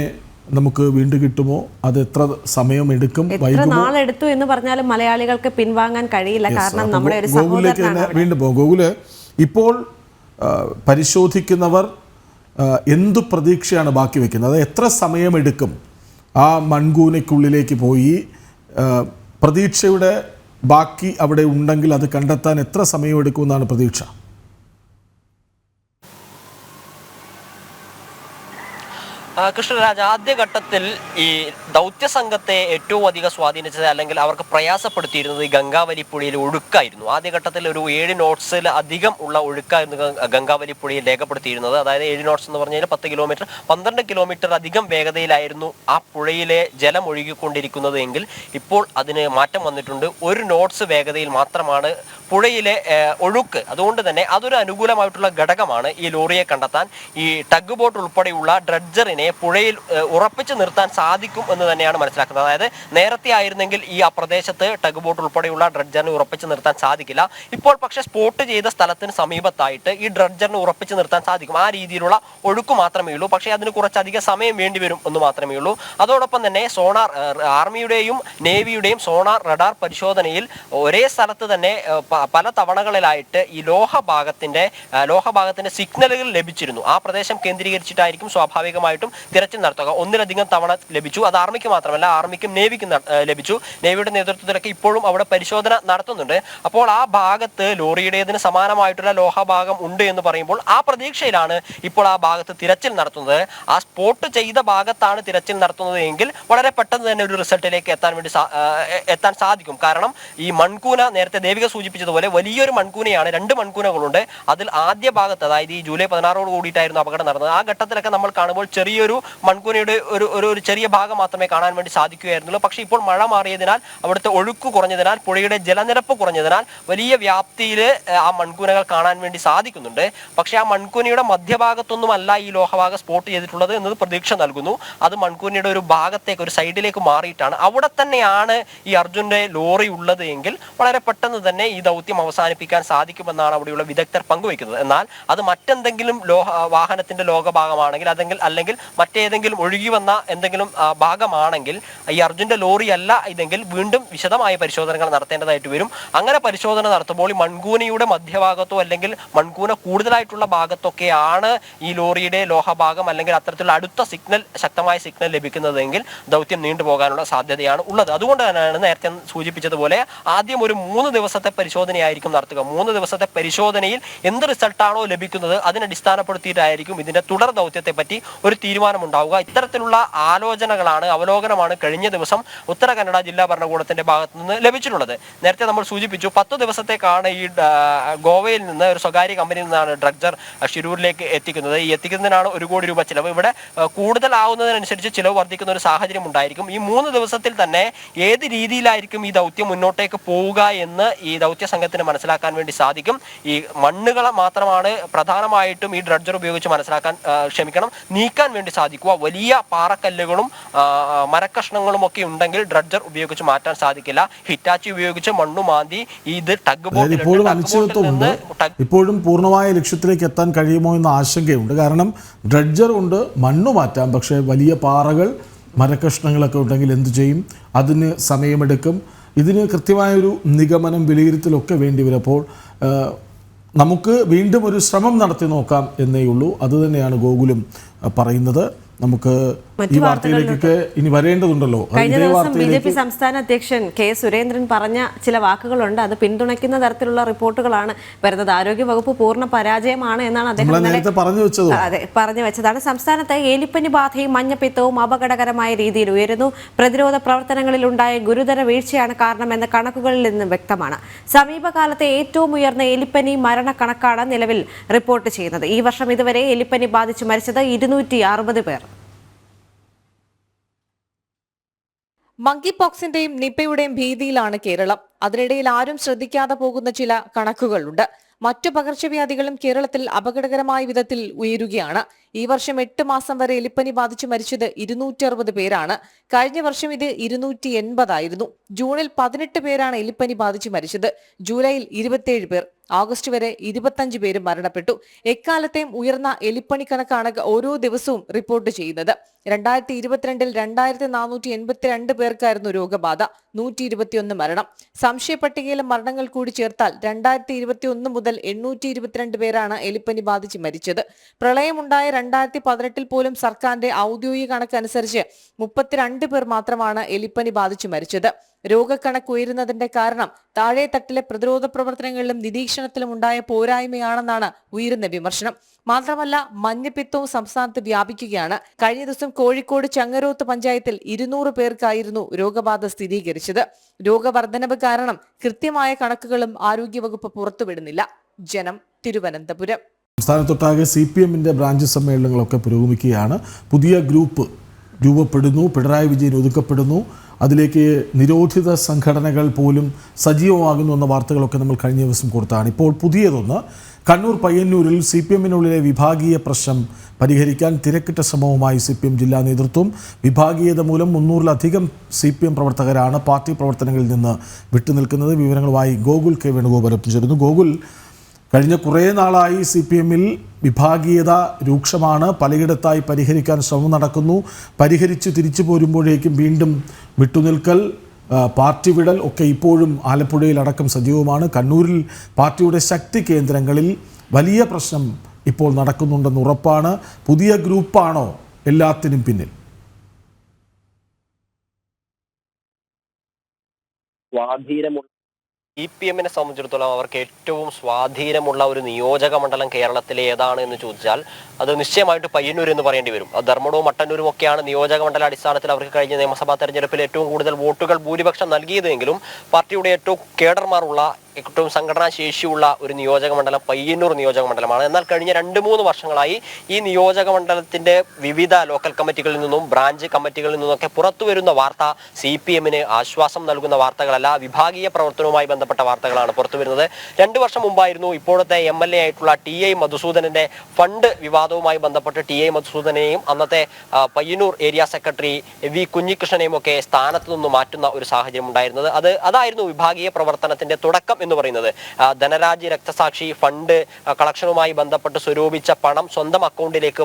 നമുക്ക് വീണ്ടും കിട്ടുമോ? അത് എത്ര സമയം എടുക്കും? നാളെടുത്തു എന്ന് പറഞ്ഞാലും മലയാളികൾക്ക് പിൻവാങ്ങാൻ കഴിയില്ല. കാരണം നമ്മുടെ ഒരു ഗോകുലിലേക്ക് തന്നെ വീണ്ടും പോകും. ഗോകുല്, ഇപ്പോൾ പരിശോധിക്കുന്നവർ എന്തു പ്രതീക്ഷയാണ് ബാക്കി വെക്കുന്നത്? എത്ര സമയമെടുക്കും ആ മൺകൂനയ്ക്കുള്ളിലേക്ക് പോയി? പ്രതീക്ഷയുടെ ബാക്കി അവിടെ ഉണ്ടെങ്കിൽ അത് കണ്ടെത്താൻ എത്ര സമയമെടുക്കുമെന്നാണ് പ്രതീക്ഷ? കൃഷ്ണരാജ്, ആദ്യഘട്ടത്തിൽ ഈ ദൗത്യ സംഘത്തെ ഏറ്റവും അധികം സ്വാധീനിച്ചത് അല്ലെങ്കിൽ അവർക്ക് പ്രയാസപ്പെടുത്തിയിരുന്നത് ഈ ഗംഗാവലി പുഴയിൽ ഒഴുക്കായിരുന്നു. ആദ്യഘട്ടത്തിൽ ഒരു 7 നോട്ട്സിൽ അധികം ഉള്ള ഒഴുക്കായിരുന്നു ഗംഗാവലി പുഴയിൽ രേഖപ്പെടുത്തിയിരുന്നത്. അതായത് 7 നോട്ട്സ് എന്ന് പറഞ്ഞാൽ 10 കിലോമീറ്റർ 12 കിലോമീറ്റർ അധികം വേഗതയിലായിരുന്നു ആ പുഴയിലെ ജലം ഒഴുകിക്കൊണ്ടിരിക്കുന്നത് എങ്കിൽ ഇപ്പോൾ അതിന് മാറ്റം വന്നിട്ടുണ്ട്. 1 നോട്ട്സ് വേഗതയിൽ മാത്രമാണ് പുഴയിലെ ഒഴുക്ക്. അതുകൊണ്ട് തന്നെ അതൊരു അനുകൂലമായിട്ടുള്ള ഘടകമാണ് ഈ ലോറിയെ കണ്ടെത്താൻ. ഈ ടഗ് ബോട്ട് ഉൾപ്പെടെയുള്ള ഡ്രഡ്ജറിനെ പുഴയിൽ ഉറപ്പിച്ചു നിർത്താൻ സാധിക്കും എന്ന് തന്നെയാണ് മനസ്സിലാക്കുന്നത്. അതായത് നേരത്തെ ആയിരുന്നെങ്കിൽ ഈ ആ പ്രദേശത്ത് ടഗ് ബോട്ട് ഉൾപ്പെടെയുള്ള ഡ്രഡ്ജറിനെ ഉറപ്പിച്ചു നിർത്താൻ സാധിക്കില്ല. ഇപ്പോൾ പക്ഷേ സ്പോട്ട് ചെയ്ത സ്ഥലത്തിന് സമീപത്തായിട്ട് ഈ ഡ്രഡ്ജറിനെ ഉറപ്പിച്ചു നിർത്താൻ സാധിക്കും. ആ രീതിയിലുള്ള ഒഴുക്ക് മാത്രമേ ഉള്ളൂ. പക്ഷേ അതിന് കുറച്ചധികം സമയം വേണ്ടിവരും എന്ന് മാത്രമേ ഉള്ളൂ. അതോടൊപ്പം തന്നെ സോണാർ ആർമിയുടെയും നേവിയുടെയും സോണാർ റഡാർ പരിശോധനയിൽ ഒരേ സ്ഥലത്ത് തന്നെ പല തവണകളിലായിട്ട് ഈ ലോഹഭാഗത്തിന്റെ സിഗ്നലുകൾ ലഭിച്ചിരുന്നു. ആ പ്രദേശം കേന്ദ്രീകരിച്ചിട്ടായിരിക്കും സ്വാഭാവികമായിട്ടും തിരച്ചിൽ നടത്തുക. ഒന്നിലധികം തവണ ലഭിച്ചു. അത് ആർമിക്ക് മാത്രമല്ല, ആർമിക്കും നേവിക്കും ലഭിച്ചു. നേവിയുടെ നേതൃത്വത്തിലൊക്കെ ഇപ്പോഴും അവിടെ പരിശോധന നടത്തുന്നുണ്ട്. അപ്പോൾ ആ ഭാഗത്ത് ലോറിയുടേതിന് സമാനമായിട്ടുള്ള ലോഹഭാഗം ഉണ്ട് എന്ന് പറയുമ്പോൾ ആ പ്രതീക്ഷയിലാണ് ഇപ്പോൾ ആ ഭാഗത്ത് തിരച്ചിൽ നടത്തുന്നത്. ആ സ്പോട്ട് ചെയ്ത ഭാഗത്താണ് തിരച്ചിൽ നടത്തുന്നത് എങ്കിൽ വളരെ പെട്ടെന്ന് തന്നെ ഒരു റിസൾട്ടിലേക്ക് എത്താൻ സാധിക്കും. കാരണം ഈ മൺകൂന നേരത്തെ ദേവിക സൂചിപ്പിച്ചതുപോലെ വലിയൊരു മൺകൂനയാണ്. 2 മൺകൂനകളുണ്ട്. അതിൽ ആദ്യ ഭാഗത്ത്, അതായത് ഈ ജൂലൈ 16 കൂടിയിട്ടായിരുന്നു അപകടം നടന്നത്. ആ ഘട്ടത്തിലൊക്കെ നമ്മൾ കാണുമ്പോൾ ചെറിയൊരു മൺകൂനയുടെ ഒരു ചെറിയ ഭാഗം മാത്രമേ കാണാൻ വേണ്ടി സാധിക്കുകയായിരുന്നുള്ളൂ. പക്ഷേ ഇപ്പോൾ മഴ മാറിയതിനാൽ, അവിടുത്തെ ഒഴുക്ക് കുറഞ്ഞതിനാൽ, പുഴയുടെ ജലനിരപ്പ് കുറഞ്ഞതിനാൽ വലിയ വ്യാപ്തിയിൽ ആ മൺകൂനകൾ കാണാൻ വേണ്ടി സാധിക്കുന്നുണ്ട്. പക്ഷേ ആ മൺകൂനയുടെ മധ്യഭാഗത്തൊന്നുമല്ല ഈ ലോഹഭാഗം സ്പോട്ട് ചെയ്തിട്ടുള്ളത് എന്നത് പ്രതീക്ഷ നൽകുന്നു. അത് മൺകൂനയുടെ ഒരു ഭാഗത്തേക്ക്, ഒരു സൈഡിലേക്ക് മാറിയിട്ടാണ്. അവിടെ തന്നെയാണ് ഈ അർജുന്റെ ലോറി ഉള്ളത് എങ്കിൽ വളരെ പെട്ടെന്ന് തന്നെ ഈ ദൗത്യം അവസാനിപ്പിക്കാൻ സാധിക്കുമെന്നാണ് അവിടെയുള്ള വിദഗ്ധർ പങ്കുവയ്ക്കുന്നത്. എന്നാൽ അത് മറ്റെന്തെങ്കിലും വാഹനത്തിന്റെ ലോഹഭാഗമാണെങ്കിൽ, അല്ലെങ്കിൽ മറ്റേതെങ്കിലും ഒഴുകി വന്ന എന്തെങ്കിലും ഭാഗമാണെങ്കിൽ, ഈ അർജുന്റെ ലോറി അല്ല ഇതെങ്കിൽ വീണ്ടും വിശദമായ പരിശോധനകൾ നടത്തേണ്ടതായിട്ട് വരും. അങ്ങനെ പരിശോധന നടത്തുമ്പോൾ ഈ മൺകൂനയുടെ മധ്യഭാഗത്തോ അല്ലെങ്കിൽ മൺകൂന കൂടുതലായിട്ടുള്ള ഭാഗത്തൊക്കെയാണ് ഈ ലോറിയുടെ ലോഹഭാഗം അല്ലെങ്കിൽ അത്തരത്തിലുള്ള അടുത്ത ശക്തമായ സിഗ്നൽ ലഭിക്കുന്നതെങ്കിൽ ദൗത്യം നീണ്ടുപോകാനുള്ള സാധ്യതയാണ് ഉള്ളത്. അതുകൊണ്ട് തന്നെയാണ് നേരത്തെ സൂചിപ്പിച്ചതുപോലെ ആദ്യം ഒരു 3 ദിവസത്തെ പരിശോധനയായിരിക്കും നടത്തുക. 3 ദിവസത്തെ പരിശോധനയിൽ എന്ത് റിസൾട്ടാണോ ലഭിക്കുന്നത് അതിനടിസ്ഥാനപ്പെടുത്തിയിട്ടായിരിക്കും ഇതിന്റെ തുടർ ദൗത്യത്തെ പറ്റി ഒരു തീരുമാനമുണ്ടാവുക. ഇത്തരത്തിലുള്ള അവലോകനമാണ് കഴിഞ്ഞ ദിവസം ഉത്തര കന്നഡ ജില്ലാ ഭരണകൂടത്തിന്റെ ഭാഗത്തു നിന്ന് ലഭിച്ചിട്ടുള്ളത്. നേരത്തെ നമ്മൾ സൂചിപ്പിച്ചു 10 ദിവസത്തേക്കാണ് ഈ ഗോവയിൽ നിന്ന് ഒരു സ്വകാര്യ കമ്പനിയിൽ നിന്നാണ് ഡ്രഡ്ജർ ഷിരൂരിലേക്ക് എത്തിക്കുന്നത്. ഈ എത്തിക്കുന്നതിനാണ് 1 കോടി രൂപ ചിലവ്. ഇവിടെ കൂടുതലാവുന്നതിനനുസരിച്ച് ചിലവ് വർദ്ധിക്കുന്ന ഒരു സാഹചര്യം ഉണ്ടായിരിക്കും. ഈ 3 ദിവസത്തിൽ തന്നെ ഏത് രീതിയിലായിരിക്കും ഈ ദൗത്യം മുന്നോട്ടേക്ക് പോവുക എന്ന് ഈ ദൗത്യ സംഘത്തിന് മനസ്സിലാക്കാൻ വേണ്ടി സാധിക്കും. ഈ മണ്ണുകൾ മാത്രമാണ് പ്രധാനമായിട്ടും ഈ ഡ്രഡ്ജർ ഉപയോഗിച്ച് നീക്കാൻ വേണ്ടി സാധിക്കുക. വലിയ പാറക്കല്ലുകളും മരക്കഷ്ണങ്ങളും ഒക്കെ ഉണ്ടെങ്കിൽ ഡ്രഡ്ജർ ഉപയോഗിച്ച് മാറ്റാൻ സാധിക്കില്ല. ഹിറ്റാച്ചി ഉപയോഗിച്ച് മണ്ണു മാന്തി ഇത് ടഗ് ബോട്ട് ഇപ്പോഴും പൂർണ്ണമായ ലക്ഷ്യത്തിലേക്ക് എത്താൻ കഴിയുമോ എന്ന ആശങ്കയുണ്ട്. കാരണം ഡ്രഡ്ജർ കൊണ്ട് മണ്ണു മാറ്റാം, പക്ഷേ വലിയ പാറകൾ മരക്കഷ്ണങ്ങളൊക്കെ ഉണ്ടെങ്കിൽ എന്തു ചെയ്യും? അതിന് സമയമെടുക്കും. ഇതിന് കൃത്യമായൊരു നിഗമനം, വിലയിരുത്തലൊക്കെ വേണ്ടി വരും. അപ്പോൾ നമുക്ക് വീണ്ടും ഒരു ശ്രമം നടത്തി നോക്കാം എന്നേ ഉള്ളൂ. അതുതന്നെയാണ് ഗോകുലും പറയുന്നത്. നമുക്ക് ഈ വാർത്തയിലേക്കൊക്കെ ഇനി വരേണ്ടതുണ്ടല്ലോ. കഴിഞ്ഞ ദിവസം BJP സംസ്ഥാന അധ്യക്ഷൻ K. സുരേന്ദ്രൻ പറഞ്ഞ ചില വാക്കുകളുണ്ട്. അത് പിന്തുണയ്ക്കുന്ന തരത്തിലുള്ള റിപ്പോർട്ടുകളാണ് വരുന്നത്. ആരോഗ്യവകുപ്പ് പൂർണ്ണ പരാജയമാണ് എന്നാണ് അദ്ദേഹം പറഞ്ഞു വെച്ചതാണ്. സംസ്ഥാനത്ത് എലിപ്പനി ബാധയും മഞ്ഞപ്പിത്തവും അപകടകരമായ രീതിയിൽ ഉയരുന്നു. പ്രതിരോധ പ്രവർത്തനങ്ങളിലുണ്ടായ ഗുരുതര വീഴ്ചയാണ് കാരണമെന്ന കണക്കുകളിൽ നിന്ന് വ്യക്തമാണ്. സമീപകാലത്തെ ഏറ്റവും ഉയർന്ന എലിപ്പനി മരണക്കണക്കാണ് നിലവിൽ റിപ്പോർട്ട് ചെയ്യുന്നത്. ഈ വർഷം ഇതുവരെ എലിപ്പനി ബാധിച്ച് മരിച്ചത് 260 പേർ. മങ്കി പോക്സിന്റെയും നിപ്പയുടെയും ഭീതിയിലാണ് കേരളം. അതിനിടയിൽ ആരും ശ്രദ്ധിക്കാതെ പോകുന്ന ചില കണക്കുകളുണ്ട്. മറ്റു പകർച്ചവ്യാധികളും കേരളത്തിൽ അപകടകരമായ വിധത്തിൽ ഉയരുകയാണ്. ഈ വർഷം 8 മാസം വരെ എലിപ്പനി ബാധിച്ച് മരിച്ചത് 260 പേരാണ്. കഴിഞ്ഞ വർഷം ഇത് 280 ആയിരുന്നു. ജൂണിൽ 18 പേരാണ് എലിപ്പനി ബാധിച്ച് മരിച്ചത്. ജൂലൈയിൽ 27 പേർ. ആഗസ്റ്റ് വരെ 25 പേരും മരണപ്പെട്ടു. എക്കാലത്തെയും ഉയർന്ന എലിപ്പനി കണക്കാണ് ഓരോ ദിവസവും റിപ്പോർട്ട് ചെയ്യുന്നത്. 2022 2482 പേർക്കായിരുന്നു രോഗബാധ, 121 മരണം. സംശയ പട്ടികയിലെ മരണങ്ങൾ കൂടി ചേർത്താൽ 2021 മുതൽ 822 പേരാണ് എലിപ്പനി ബാധിച്ച് മരിച്ചത്. പ്രളയമുണ്ടായ 2018 പോലും സർക്കാരിന്റെ ഔദ്യോഗിക കണക്കനുസരിച്ച് 32 പേർ മാത്രമാണ് എലിപ്പനി ബാധിച്ച് മരിച്ചത്. രോഗക്കണക്ക് ഉയരുന്നതിന്റെ കാരണം താഴെ തട്ടിലെ പ്രതിരോധ പ്രവർത്തനങ്ങളിലും നിരീക്ഷണത്തിലും ഉണ്ടായ പോരായ്മയാണെന്നാണ് ഉയരുന്ന വിമർശനം. മാത്രമല്ല, മഞ്ഞപ്പിത്തവും സംസ്ഥാനത്ത് വ്യാപിക്കുകയാണ്. കഴിഞ്ഞ ദിവസം കോഴിക്കോട് ചങ്ങരോത്ത് പഞ്ചായത്തിൽ 200 പേർക്കായിരുന്നു രോഗബാധ സ്ഥിരീകരിച്ചത്. രോഗവർദ്ധനവ് കാരണം കൃത്യമായ കണക്കുകളും ആരോഗ്യവകുപ്പ് പുറത്തുവിടുന്നില്ല. ജനം, തിരുവനന്തപുരം. സംസ്ഥാനത്തൊട്ടാകെ CPM-ന്റെ ബ്രാഞ്ച് സമ്മേളനങ്ങളൊക്കെ പുരോഗമിക്കുകയാണ്. പുതിയ ഗ്രൂപ്പ് രൂപപ്പെടുന്നു. പിണറായി വിജയൻ ഒതുക്കപ്പെടുന്നു. അതിലേക്ക് നിരോധിത സംഘടനകൾ പോലും സജീവമാകുന്നു എന്ന വാർത്തകളൊക്കെ നമ്മൾ കഴിഞ്ഞ ദിവസം കൊടുത്താണ്. ഇപ്പോൾ പുതിയതൊന്ന്, കണ്ണൂർ പയ്യന്നൂരിൽ CPM-നുള്ളിലെ വിഭാഗീയ പ്രശ്നം പരിഹരിക്കാൻ തിരക്കിട്ട ശ്രമവുമായി CPM ജില്ലാ നേതൃത്വം. വിഭാഗീയത മൂലം 300-ലധികം CPM പ്രവർത്തകരാണ് പാർട്ടി പ്രവർത്തനങ്ങളിൽ നിന്ന് വിട്ടുനിൽക്കുന്നത്. വിവരങ്ങളുമായി ഗോകുൽ കെ വേണുഗോപാൽ ചേരുന്നു. ഗോകുൽ, കഴിഞ്ഞ കുറേ നാളായി CPM-ൽ വിഭാഗീയത രൂക്ഷമാണ്. പലയിടത്തായി പരിഹരിക്കാൻ ശ്രമം നടക്കുന്നു. പരിഹരിച്ച് തിരിച്ചു പോരുമ്പോഴേക്കും വീണ്ടും വിട്ടുനിൽക്കൽ, പാർട്ടി വിടൽ ഒക്കെ ഇപ്പോഴും ആലപ്പുഴയിലടക്കം സജീവമാണ്. കണ്ണൂരിൽ പാർട്ടിയുടെ ശക്തി കേന്ദ്രങ്ങളിൽ വലിയ പ്രശ്നം ഇപ്പോൾ നടക്കുന്നുണ്ടെന്ന് ഉറപ്പാണ്. പുതിയ ഗ്രൂപ്പാണോ എല്ലാത്തിനും പിന്നിൽ? CPM-നെ സംബന്ധിച്ചിടത്തോളം അവർക്ക് ഏറ്റവും സ്വാധീനമുള്ള ഒരു നിയോജക മണ്ഡലം കേരളത്തിലെ ഏതാണ് എന്ന് ചോദിച്ചാൽ അത് നിശ്ചയമായിട്ട് പയ്യന്നൂർ എന്ന് പറയേണ്ടി വരും. ധർമ്മടവും മട്ടന്നൂരും ഒക്കെയാണ് നിയോജക മണ്ഡല അടിസ്ഥാനത്തിൽ അവർക്ക് കഴിഞ്ഞ നിയമസഭാ തെരഞ്ഞെടുപ്പിൽ ഏറ്റവും കൂടുതൽ വോട്ടുകൾ ഭൂരിപക്ഷം നൽകിയതെങ്കിലും പാർട്ടിയുടെ ഏറ്റവും കേഡർമാരുള്ള ഏറ്റവും സംഘടനാ ശേഷിയുള്ള ഒരു നിയോജക മണ്ഡലം പയ്യന്നൂർ നിയോജക മണ്ഡലമാണ്. എന്നാൽ കഴിഞ്ഞ 2-3 വർഷങ്ങളായി ഈ നിയോജക മണ്ഡലത്തിന്റെ വിവിധ ലോക്കൽ കമ്മിറ്റികളിൽ നിന്നും ബ്രാഞ്ച് കമ്മിറ്റികളിൽ നിന്നൊക്കെ പുറത്തു വരുന്ന വാർത്ത CPM-ന് ആശ്വാസം നൽകുന്ന വാർത്തകളല്ല, വിഭാഗീയ പ്രവർത്തനവുമായി ബന്ധപ്പെട്ട വാർത്തകളാണ് പുറത്തു വരുന്നത്. 2 വർഷം മുമ്പായിരുന്നു ഇപ്പോഴത്തെ MLA ആയിട്ടുള്ള TI മധുസൂദനന്റെ ഫണ്ട് വിവാദവുമായി ബന്ധപ്പെട്ട് TI മധുസൂദനെയും അന്നത്തെ പയ്യന്നൂർ ഏരിയ സെക്രട്ടറി V കുഞ്ഞികൃഷ്ണനെയും ഒക്കെ സ്ഥാനത്ത് നിന്ന് മാറ്റുന്ന ഒരു സാഹചര്യം ഉണ്ടായിരുന്നത്. അതായിരുന്നു വിഭാഗീയ പ്രവർത്തനത്തിന്റെ തുടക്കം എന്ന് പറയുന്നത്. ധനരാജ് രക്തസാക്ഷി ഫണ്ട് കളക്ഷനുമായി ബന്ധപ്പെട്ട് സ്വരൂപിച്ച പണം സ്വന്തം അക്കൗണ്ടിലേക്ക്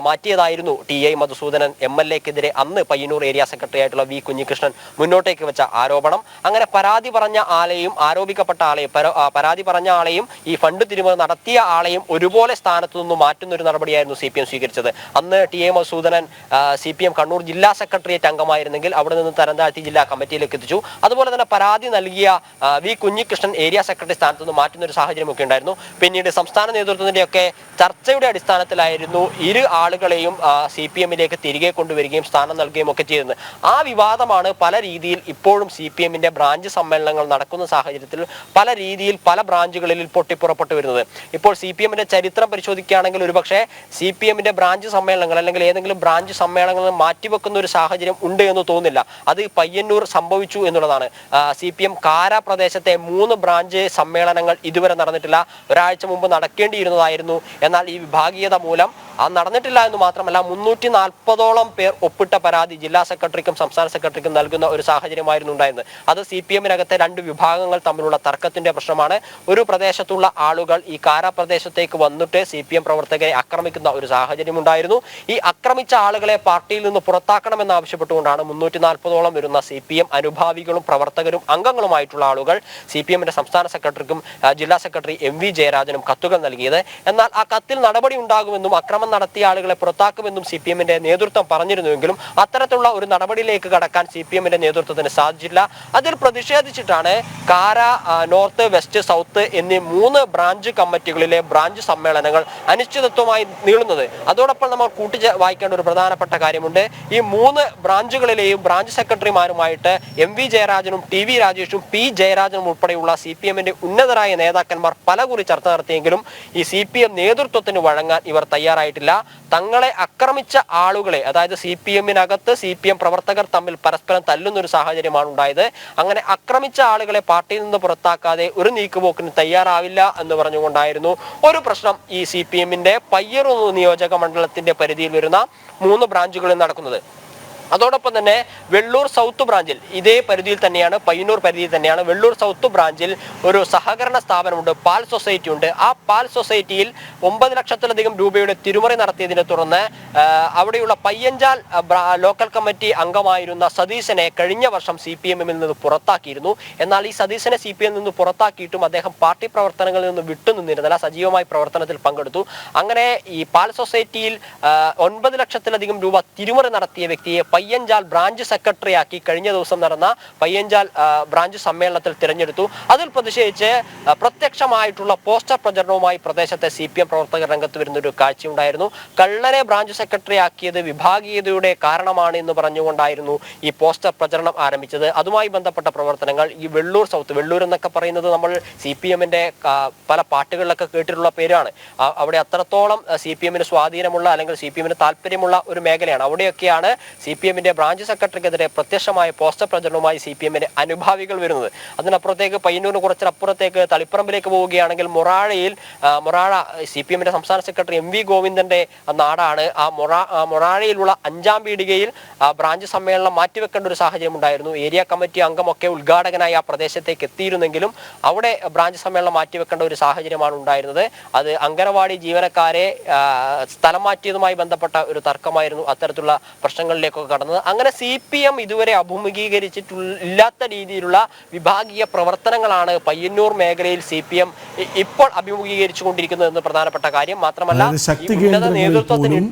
മാറ്റിയതായിരുന്നു TI മധുസൂദനൻ MLA-ക്കെതിരെ അന്ന് പയ്യന്നൂർ ഏരിയ സെക്രട്ടറി ആയിട്ടുള്ള V കുഞ്ഞികൃഷ്ണൻ മുന്നോട്ടേക്ക് വെച്ച ആരോപണം. അങ്ങനെ പരാതി പറഞ്ഞ ആളെയും ആരോപിക്കപ്പെട്ട ആളെയും പരാതി പറഞ്ഞ ആളെയും ഈ ഫണ്ട് തിരിമറി നടത്തിയ ആളെയും ഒരുപോലെ സ്ഥാനത്തു നിന്ന് മാറ്റുന്ന ഒരു നടപടിയായിരുന്നു CPM സ്വീകരിച്ചത്. അന്ന് TI മധുസൂദനൻ CPM കണ്ണൂർ ജില്ലാ സെക്രട്ടേറിയറ്റ് അംഗമായിരുന്നെങ്കിൽ അവിടെ നിന്ന് തരം താഴ്ത്തി ജില്ലാ കമ്മിറ്റിയിലേക്ക് എത്തിച്ചു. അതുപോലെ തന്നെ പരാതി നൽകിയ V കുഞ്ഞികൃഷ്ണൻ ഏരിയ സെക്രട്ടറി സ്ഥാനത്ത് നിന്ന് മാറ്റുന്ന ഒരു സാഹചര്യമൊക്കെ ഉണ്ടായിരുന്നു. പിന്നീട് സംസ്ഥാന നേതൃത്വത്തിന്റെയൊക്കെ ചർച്ചയുടെ അടിസ്ഥാനത്തിലായിരുന്നു ഇരു ആളുകളെയും CPM-ലേക്ക് തിരികെ കൊണ്ടുവരികയും സ്ഥാനം നൽകുകയും ഒക്കെ ചെയ്യുന്നത്. ആ വിവാദമാണ് പല രീതിയിൽ ഇപ്പോഴും CPM-ന്റെ ബ്രാഞ്ച് സമ്മേളനങ്ങൾ നടക്കുന്ന സാഹചര്യത്തിൽ പല രീതിയിൽ പല ബ്രാഞ്ചുകളിൽ പൊട്ടിപ്പുറപ്പെട്ടു വരുന്നത്. ഇപ്പോൾ CPM-ന്റെ ചരിത്രം പരിശോധിക്കുകയാണെങ്കിൽ ഒരുപക്ഷെ CPM-ന്റെ ബ്രാഞ്ച് സമ്മേളനങ്ങൾ അല്ലെങ്കിൽ ഏതെങ്കിലും ബ്രാഞ്ച് സമ്മേളനങ്ങൾ മാറ്റിവെക്കുന്ന ഒരു സാഹചര്യം ഉണ്ട് എന്ന് തോന്നുന്നില്ല. അത് പയ്യന്നൂർ സംഭവിച്ചു എന്നുള്ളതാണ്. CPM കാര പ്രദേശത്തെ 3 ബ്രാഞ്ച് സമ്മേളനങ്ങൾ ഇതുവരെ നടന്നിട്ടില്ല. ഒരാഴ്ച മുമ്പ് നടക്കേണ്ടിയിരുന്നതായിരുന്നു. എന്നാൽ ഈ വിഭാഗീയത മൂലം നടന്നിട്ടില്ല എന്ന് മാത്രമല്ല 340ഓളം പേർ ഒപ്പിട്ട പരാതി ജില്ലാ സെക്രട്ടറിക്കും സംസ്ഥാന സെക്രട്ടറിക്കും നൽകുന്ന ഒരു സാഹചര്യമായിരുന്നു ഉണ്ടായിരുന്നത്. അത് CPM-നകത്തെ 2 വിഭാഗങ്ങൾ തമ്മിലുള്ള തർക്കത്തിന്റെ പ്രശ്നമാണ്. ഒരു പ്രദേശത്തുള്ള ആളുകൾ ഈ കാര പ്രദേശത്തേക്ക് വന്നിട്ട് CPM പ്രവർത്തകരെ ആക്രമിക്കുന്ന ഒരു സാഹചര്യം ഉണ്ടായിരുന്നു. ഈ ആക്രമിച്ച ആളുകളെ പാർട്ടിയിൽ നിന്ന് പുറത്താക്കണമെന്ന് ആവശ്യപ്പെട്ടുകൊണ്ടാണ് 340ഓളം വരുന്ന CPM അനുഭാവികളും പ്രവർത്തകരും അംഗങ്ങളുമായിട്ടുള്ള ആളുകൾ CPM-ന്റെ സംസ്ഥാന സെക്രട്ടറിക്കും ജില്ലാ സെക്രട്ടറി MV ജയരാജനും കത്തുകൾ നൽകിയത്. എന്നാൽ ആ കത്തിൽ നടപടി ഉണ്ടാകുമെന്നും അക്രമം നടത്തിയ ആളുകളെ പുറത്താക്കുമെന്നും CPM-ന്റെ നേതൃത്വം പറഞ്ഞിരുന്നുവെങ്കിലും അത്തരത്തിലുള്ള ഒരു നടപടിയിലേക്ക് കടക്കാൻ CPM-ന്റെ നേതൃത്വത്തിന് സാധിച്ചില്ല. അതിൽ പ്രതിഷേധിച്ചിട്ടാണ് കാര, നോർത്ത്, വെസ്റ്റ്, സൗത്ത് എന്നീ 3 ബ്രാഞ്ച് കമ്മിറ്റികളിലെ ബ്രാഞ്ച് സമ്മേളനങ്ങൾ അനിശ്ചിതത്വമായി നീളുന്നത്. അതോടൊപ്പം നമ്മൾ വായിക്കേണ്ട ഒരു പ്രധാനപ്പെട്ട കാര്യമുണ്ട്. ഈ 3 ബ്രാഞ്ചുകളിലെയും ബ്രാഞ്ച് സെക്രട്ടറിമാരുമായിട്ട് MV ജയരാജനും TV രാജേഷും P ജയരാജനും ഉൾപ്പെടെയുള്ള CPM-ന്റെ ഉന്നതരായ നേതാക്കന്മാർ പലകുറി ചർച്ച നടത്തിയെങ്കിലും ഈ CPM നേതൃത്വത്തിന് വഴങ്ങാൻ ഇവർ തയ്യാറായിട്ടില്ല. തങ്ങളെ ആക്രമിച്ച ആളുകളെ, അതായത് CPM-നകത്ത് CPM പ്രവർത്തകർ തമ്മിൽ പരസ്പരം തല്ലുന്ന ഒരു സാഹചര്യമാണ് ഉണ്ടായത്. അങ്ങനെ ആക്രമിച്ച ആളുകളെ പാർട്ടിയിൽ നിന്ന് പുറത്താക്കാതെ ഒരു നീക്കുപോക്കിന് തയ്യാറാവില്ല എന്ന് പറഞ്ഞുകൊണ്ടായിരുന്നു ഒരു പ്രശ്നം ഈ CPM-ന്റെ പയ്യന്നൂർ നിയോജക മണ്ഡലത്തിന്റെ പരിധിയിൽ വരുന്ന 3 ബ്രാഞ്ചുകളിൽ നടക്കുന്നത്. അതോടൊപ്പം തന്നെ വെള്ളൂർ സൗത്ത് ബ്രാഞ്ചിൽ ഇതേ പരിധിയിൽ തന്നെയാണ്, പയ്യന്നൂർ പരിധിയിൽ തന്നെയാണ് വെള്ളൂർ സൗത്ത് ബ്രാഞ്ചിൽ ഒരു സഹകരണ സ്ഥാപനമുണ്ട്, പാൽ സൊസൈറ്റി ഉണ്ട്. ആ പാൽ സൊസൈറ്റിയിൽ 9 ലക്ഷത്തിലധികം രൂപയുടെ തിരിമറി നടത്തിയതിനെ തുടർന്ന് അവിടെയുള്ള പയ്യഞ്ചാൽ ലോക്കൽ കമ്മിറ്റി അംഗമായിരുന്ന സതീശനെ കഴിഞ്ഞ വർഷം CPM-ൽ നിന്ന് പുറത്താക്കിയിരുന്നു. എന്നാൽ ഈ സതീശനെ CPM-ൽ നിന്ന് പുറത്താക്കിയിട്ടും അദ്ദേഹം പാർട്ടി പ്രവർത്തനങ്ങളിൽ നിന്ന് വിട്ടുനിന്നിരുന്നില്ല, സജീവമായി പ്രവർത്തനത്തിൽ പങ്കെടുത്തു. അങ്ങനെ ഈ പാൽ സൊസൈറ്റിയിൽ 9 ലക്ഷത്തിലധികം രൂപ തിരിമറി നടത്തിയ വ്യക്തിയെ പയ്യഞ്ചാൽ ബ്രാഞ്ച് സെക്രട്ടറിയാക്കി കഴിഞ്ഞ ദിവസം നടന്ന പയ്യഞ്ചാൽ ബ്രാഞ്ച് സമ്മേളനത്തിൽ തിരഞ്ഞെടുത്തു. അതിൽ പ്രതിഷേധിച്ച് പ്രത്യക്ഷമായിട്ടുള്ള പോസ്റ്റർ പ്രചരണവുമായി പ്രദേശത്തെ CPM പ്രവർത്തകർ രംഗത്ത് വരുന്ന ഒരു കാഴ്ചയുണ്ടായിരുന്നു. കള്ളനെ ബ്രാഞ്ച് സെക്രട്ടറി ആക്കിയത് വിഭാഗീയതയുടെ കാരണമാണ് എന്ന് പറഞ്ഞുകൊണ്ടായിരുന്നു ഈ പോസ്റ്റർ പ്രചരണം ആരംഭിച്ചത്. അതുമായി ബന്ധപ്പെട്ട പ്രവർത്തനങ്ങൾ ഈ വെള്ളൂർ സൗത്ത്, വെള്ളൂർ എന്നൊക്കെ പറയുന്നത് നമ്മൾ CPM-ന്റെ പല പാട്ടുകളിലൊക്കെ കേട്ടിട്ടുള്ള പേരാണ്. അവിടെ അത്രത്തോളം CPM-ന് സ്വാധീനമുള്ള അല്ലെങ്കിൽ CPM-ന് താല്പര്യമുള്ള ഒരു മേഖലയാണ്. അവിടെയൊക്കെയാണ് CPM CPM-ന്റെ ബ്രാഞ്ച് സെക്രട്ടറിക്കെതിരെ പ്രത്യക്ഷമായ പോസ്റ്റർ പ്രചരണവുമായി CPM-ന്റെ അനുഭാവികൾ വരുന്നത്. അതിനപ്പുറത്തേക്ക് പയ്യന്നൂരിന് കുറച്ചപ്പുറത്തേക്ക് തളിപ്പറമ്പിലേക്ക് പോവുകയാണെങ്കിൽ മൊറാഴ CPM-ന്റെ സംസ്ഥാന സെക്രട്ടറി MV ഗോവിന്ദന്റെ നാടാണ്. മൊറാഴയിലുള്ള 5-ാം പീടികയിൽ ബ്രാഞ്ച് സമ്മേളനം മാറ്റിവെക്കേണ്ട ഒരു സാഹചര്യം ഉണ്ടായിരുന്നു. ഏരിയ കമ്മിറ്റി അംഗമൊക്കെ ഉദ്ഘാടകനായി ആ പ്രദേശത്തേക്ക് എത്തിയിരുന്നെങ്കിലും അവിടെ ബ്രാഞ്ച് സമ്മേളനം മാറ്റിവെക്കേണ്ട ഒരു സാഹചര്യമാണ് ഉണ്ടായിരുന്നത്. അത് അംഗനവാടി ജീവനക്കാരെ സ്ഥലം മാറ്റിയതുമായി ബന്ധപ്പെട്ട ഒരു തർക്കമായിരുന്നു അത്തരത്തിലുള്ള പ്രശ്നങ്ങളിലേക്കൊക്കെ കടന്നത്. അങ്ങനെ CPM ഇതുവരെ അഭിമുഖീകരിച്ചിട്ടില്ലാത്ത രീതിയിലുള്ള വിഭാഗീയ പ്രവർത്തനങ്ങളാണ് പയ്യന്നൂർ മേഖലയിൽ CPM ഇപ്പോൾ അഭിമുഖീകരിച്ചുകൊണ്ടിരിക്കുന്നത് എന്ന് പ്രധാനപ്പെട്ട കാര്യം. മാത്രമല്ല ശക്തി കേന്ദ്രങ്ങളിൽ പോലും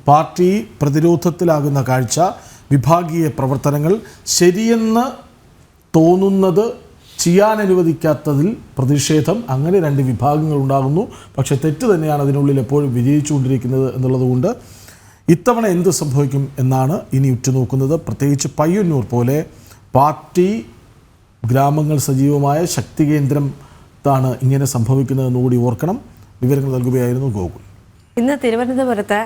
പാർട്ടി പ്രതിരോധത്തിലാകുന്ന കാഴ്ച, വിഭാഗീയ പ്രവർത്തനങ്ങൾ ശരിയെന്ന് തോന്നുന്നത് ചെയ്യാൻ അനുവദിക്കാത്തതിൽ പ്രതിഷേധം, അങ്ങനെ രണ്ട് വിഭാഗങ്ങൾ ഉണ്ടാകുന്നു. പക്ഷെ തെറ്റ് തന്നെയാണ് അതിനുള്ളിൽ എപ്പോഴും വിജയിച്ചുകൊണ്ടിരിക്കുന്നത് എന്നുള്ളതുകൊണ്ട് ഇത്തവണ എന്ത് സംഭവിക്കും എന്നാണ് ഇനി ഉറ്റുനോക്കുന്നത്. പ്രത്യേകിച്ച് പയ്യന്നൂർ പോലെ പാർട്ടി ഗ്രാമങ്ങൾ സജീവമായ ശക്തി കേന്ദ്രത്താണ് ഇങ്ങനെ സംഭവിക്കുന്നതെന്ന് കൂടി ഓർക്കണം. വിവരങ്ങൾ നൽകുകയായിരുന്നു ഗോകുൽ. ഇന്ന് തിരുവനന്തപുരത്ത്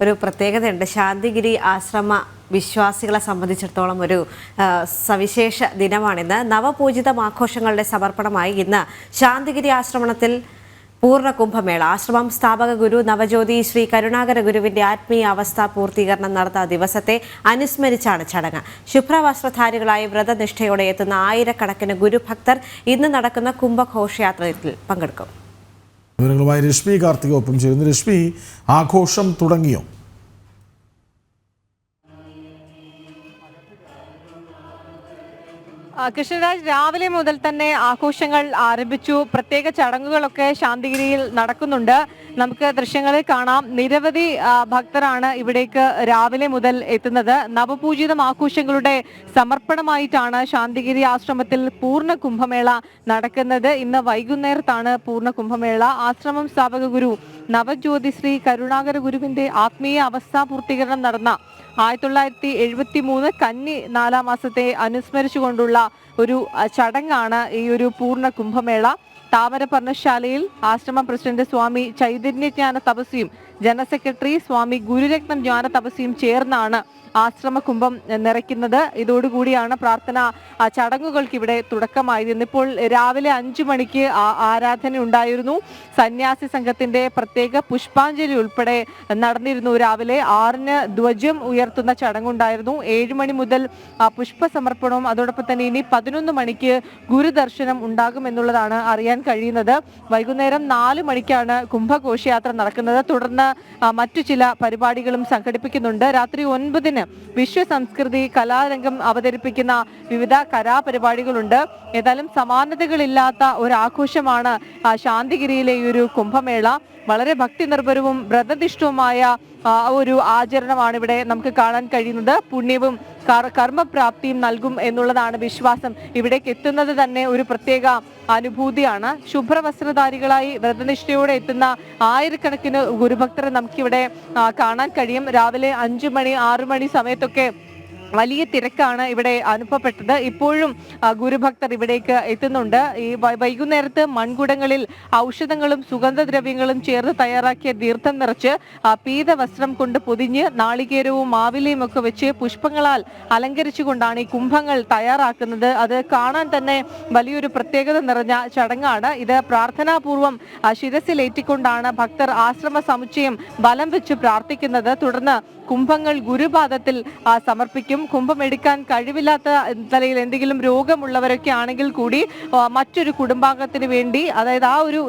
ഒരു പ്രത്യേകതയുണ്ട്. ശാന്തിഗിരി ആശ്രമ വിശ്വാസികളെ സംബന്ധിച്ചിടത്തോളം ഒരു സവിശേഷ ദിനമാണിന്ന്. നവപൂജിതം ആഘോഷങ്ങളുടെ സമർപ്പണമായി ഇന്ന് ശാന്തിഗിരി ആശ്രമത്തിൽ പൂർണ്ണ കുംഭമേള. ആശ്രമം സ്ഥാപക ഗുരു നവജ്യോതി ശ്രീ കരുണാകര ഗുരുവിന്റെ ആത്മീയ അവസ്ഥാ പൂർത്തീകരണം നടന്ന ദിവസത്തെ അനുസ്മരിച്ചാണ് ചടങ്ങ്. ശുഭ്രവസ്ത്രധാരികളായി വ്രതനിഷ്ഠയോടെ എത്തുന്ന ആയിരക്കണക്കിന് ഗുരുഭക്തർ ഇന്ന് നടക്കുന്ന കുംഭഘോഷയാത്രയിൽ പങ്കെടുക്കും. വിവരങ്ങളുമായി രശ്മി കാർത്തിക ഒപ്പം ചേരുന്നു. രശ്മി, ആഘോഷം തുടങ്ങിയോ? കൃഷ്ണരാജ്, രാവിലെ മുതൽ തന്നെ ആഘോഷങ്ങൾ ആരംഭിച്ചു. പ്രത്യേക ചടങ്ങുകളൊക്കെ ശാന്തിഗിരിയിൽ നടക്കുന്നുണ്ട്. നമുക്ക് ദൃശ്യങ്ങളിൽ കാണാം. നിരവധി ഭക്തരാണ് ഇവിടേക്ക് രാവിലെ മുതൽ എത്തുന്നത്. നവപൂജിതം ആഘോഷങ്ങളുടെ സമർപ്പണമായിട്ടാണ് ശാന്തിഗിരി ആശ്രമത്തിൽ പൂർണ്ണ കുംഭമേള നടക്കുന്നത്. ഇന്ന് വൈകുന്നേരത്താണ് പൂർണ്ണ കുംഭമേള. ആശ്രമം സ്ഥാപക ഗുരു നവജ്യോതി ശ്രീ കരുണാകര ഗുരുവിന്റെ ആത്മീയ അവസ്ഥാ പൂർത്തീകരണം നടന്ന 1973 കന്നി 4-ാം മാസത്തെ അനുസ്മരിച്ചുകൊണ്ടുള്ള ഒരു ചടങ്ങാണ് ഈ ഒരു പൂർണ്ണ കുംഭമേള. താമര പർണശാലയിൽ ആശ്രമം പ്രസിഡന്റ് സ്വാമി ചൈതന്യജ്ഞാന തപസ്വിയും ജനറൽ സെക്രട്ടറി സ്വാമി ഗുരുരത്നം ജ്ഞാന തപസ്വിയും ചേർന്നാണ് ആശ്രമ കുംഭം നിറയ്ക്കുന്നത്. ഇതോടുകൂടിയാണ് പ്രാർത്ഥന ചടങ്ങുകൾക്ക് ഇവിടെ തുടക്കമായത്. ഇന്നിപ്പോൾ രാവിലെ 5 മണിക്ക് ആരാധന ഉണ്ടായിരുന്നു. സന്യാസി സംഘത്തിന്റെ പ്രത്യേക പുഷ്പാഞ്ജലി ഉൾപ്പെടെ നടന്നിരുന്നു. രാവിലെ 6-ന് ധ്വജം ഉയർത്തുന്ന ചടങ്ങുണ്ടായിരുന്നു. 7 മണി മുതൽ പുഷ്പ സമർപ്പണവും അതോടൊപ്പം തന്നെ ഇനി 11 മണിക്ക് ഗുരുദർശനം ഉണ്ടാകുമെന്നുള്ളതാണ് അറിയാൻ കഴിയുന്നത്. വൈകുന്നേരം 4 മണിക്കാണ് കുംഭഘോഷയാത്ര നടക്കുന്നത്. തുടർന്ന് മറ്റു ചില പരിപാടികളും സംഘടിപ്പിക്കുന്നുണ്ട്. രാത്രി 9-ന് വിശ്വ സംസ്കൃതി കലാരംഗം അവതരിപ്പിക്കുന്ന വിവിധ കലാപരിപാടികളുണ്ട്. ഏതായാലും സമാനതകളില്ലാത്ത ഒരു ആഘോഷമാണ് ശാന്തിഗിരിയിലെ ഈ ഒരു കുംഭമേള. വളരെ ഭക്തി നിർഭരവും വ്രതനിഷ്ഠവുമായ ഒരു ആചരണമാണ് ഇവിടെ നമുക്ക് കാണാൻ കഴിയുന്നത്. പുണ്യവും കർമ്മപ്രാപ്തിയും നൽകും എന്നുള്ളതാണ് വിശ്വാസം. ഇവിടേക്ക് എത്തുന്നത് തന്നെ ഒരു പ്രത്യേക അനുഭൂതിയാണ്. ശുഭ്രവസ്ത്രധാരികളായി വ്രതനിഷ്ഠയോടെ എത്തുന്ന ആയിരക്കണക്കിന് ഗുരുഭക്തരെ നമുക്കിവിടെ കാണാൻ കഴിയും. രാവിലെ 5 മണി 6 മണി സമയത്തൊക്കെ വലിയ തിരക്കാണ് ഇവിടെ അനുഭവപ്പെട്ടത്. ഇപ്പോഴും ഗുരുഭക്തർ ഇവിടേക്ക് എത്തുന്നുണ്ട്. ഈ വൈകുന്നേരത്ത് മൺകുടങ്ങളിൽ ഔഷധങ്ങളും സുഗന്ധദ്രവ്യങ്ങളും ചേർത്ത് തയ്യാറാക്കിയ തീർത്ഥം നിറച്ച് പീതവസ്ത്രം കൊണ്ട് പൊതിഞ്ഞ് നാളികേരവും മാവിലയും ഒക്കെ വെച്ച് പുഷ്പങ്ങളാൽ അലങ്കരിച്ചുകൊണ്ടാണ് ഈ കുംഭങ്ങൾ തയ്യാറാക്കുന്നത്. അത് കാണാൻ തന്നെ വലിയൊരു പ്രത്യേകത നിറഞ്ഞ ചടങ്ങാണ്. ഇത് പ്രാർത്ഥനാപൂർവം ശിരസിലേറ്റിക്കൊണ്ടാണ് ഭക്തർ ആശ്രമ സമുച്ചയം വലം വെച്ച് പ്രാർത്ഥിക്കുന്നത്. തുടർന്ന് കുംഭങ്ങൾ ഗുരുപാദത്തിൽ സമർപ്പിക്കും. കുംഭം എടുക്കാൻ കഴിവില്ലാത്ത നിലയിൽ എന്തെങ്കിലും രോഗമുള്ളവരൊക്കെ ആണെങ്കിൽ കൂടി മറ്റൊരു കുടുംബാംഗത്തിന് വേണ്ടി, അതായത് ആ ഒരു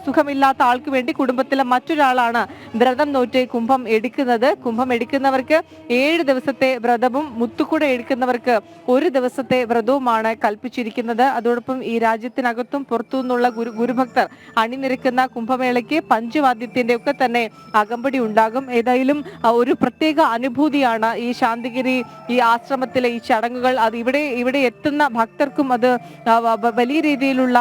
സുഖമില്ലാത്ത ആൾക്ക് വേണ്ടി കുടുംബത്തിലെ മറ്റൊരാളാണ് വ്രതം നോറ്റ് കുംഭം എടുക്കുന്നത്. കുംഭം എടുക്കുന്നവർക്ക് 7 ദിവസത്തെ വ്രതവും മുത്തുക്കുട എടുക്കുന്നവർക്ക് 1 ദിവസത്തെ വ്രതവുമാണ് കൽപ്പിച്ചിരിക്കുന്നത്. അതോടൊപ്പം ഈ രാജ്യത്തിനകത്തും പുറത്തു നിന്നുള്ള ഗുരുഭക്തർ അണിനിരക്കുന്ന കുംഭമേളയ്ക്ക് പഞ്ചവാദ്യത്തിന്റെ ഒക്കെ തന്നെ അകമ്പടി ഉണ്ടാകും. ഏതായാലും ഒരു പ്രത്യേക അനുഭൂതിയാണ് ഈ ശാന്തിഗിരി ഈ ആശ്രമത്തിലെ ഈ ചടങ്ങുകൾ. അത് ഇവിടെ എത്തുന്ന ഭക്തർക്കും അത് വലിയ രീതിയിലുള്ള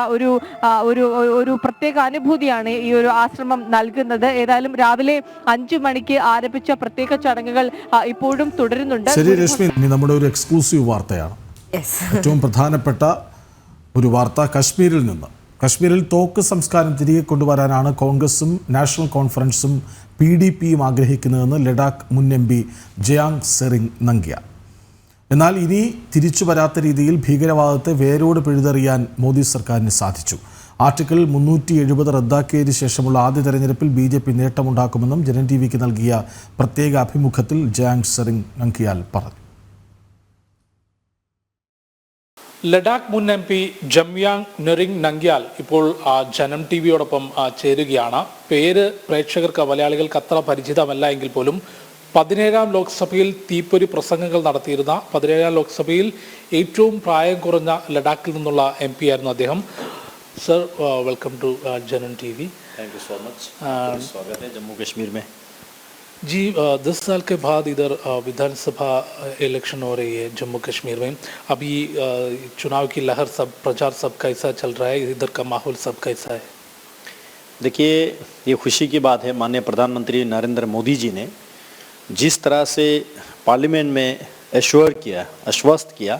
ഒരു പ്രത്യേക അനുഭൂതിയാണ് ഈ ഒരു ആശ്രമം നൽകുന്നത്. ഏതായാലും രാവിലെ 5 മണിക്ക് ആരംഭിച്ച പ്രത്യേക ചടങ്ങുകൾ ഇപ്പോഴും തുടരുന്നുണ്ട്. ശരി രശ്മി, നമ്മുടെ ഒരു എക്സ്ക്ലൂസീവ് വാർത്തയാണ്. ഏറ്റവും പ്രധാനപ്പെട്ട ഒരു വാർത്ത കശ്മീരിൽ നിന്ന്. കശ്മീരിൽ തോക്ക് സംസ്കാരം തിരികെ കൊണ്ടുവരാനാണ് കോൺഗ്രസും നാഷണൽ കോൺഫറൻസും PDPയും ആഗ്രഹിക്കുന്നതെന്ന് ലഡാക്ക് മുൻ MP ജയാങ് സെറിംഗ് നംഗ്യ. എന്നാൽ ഇനി തിരിച്ചു വരാത്ത രീതിയിൽ ഭീകരവാദത്തെ വേരോട് പിഴുതെറിയാൻ മോദി സർക്കാരിന് സാധിച്ചു. ആർട്ടിക്കിൾ 370 റദ്ദാക്കിയതിനു ശേഷമുള്ള ആദ്യ തെരഞ്ഞെടുപ്പിൽ BJP നേട്ടമുണ്ടാക്കുമെന്നും ജനൻ ടിവിക്ക് നൽകിയ പ്രത്യേക അഭിമുഖത്തിൽ ജാങ് സെറിംഗ് നംഗ്യാൽ പറഞ്ഞു. ലഡാക്ക് മുൻ MP ജംയാങ് നെറിംഗ് നംഗ്യാൽ ഇപ്പോൾ ജനം ടിവിയോടൊപ്പം ചേരുകയാണ്. പേര് പ്രേക്ഷകർക്ക് മലയാളികൾക്ക് അത്ര പരിചിതമല്ല എങ്കിൽ പോലും 17ാം ലോക്സഭയിൽ തീപ്പൊരി പ്രസംഗങ്ങൾ നടത്തിയിരുന്ന 17ാം ലോക്സഭയിൽ ഏറ്റവും പ്രായം കുറഞ്ഞ ലഡാക്കിൽ നിന്നുള്ള MP ആയിരുന്നു അദ്ദേഹം. സർ, വെൽക്കം ടു जनन TV. Thank you so much. स्वागत है जम्मू कश्मीर में. जी, 10 साल के बाद इधर विधानसभा इलेक्शन हो रही है जम्मू कश्मीर में. अभी चुनाव की लहर, सब प्रचार सब कैसा चल रहा है, इधर का माहौल सब कैसा है? देखिए, ये खुशी की बात है, माननीय प्रधानमंत्री नरेंद्र मोदी जी ने जिस तरह से पार्लियामेंट में आश्वस्त किया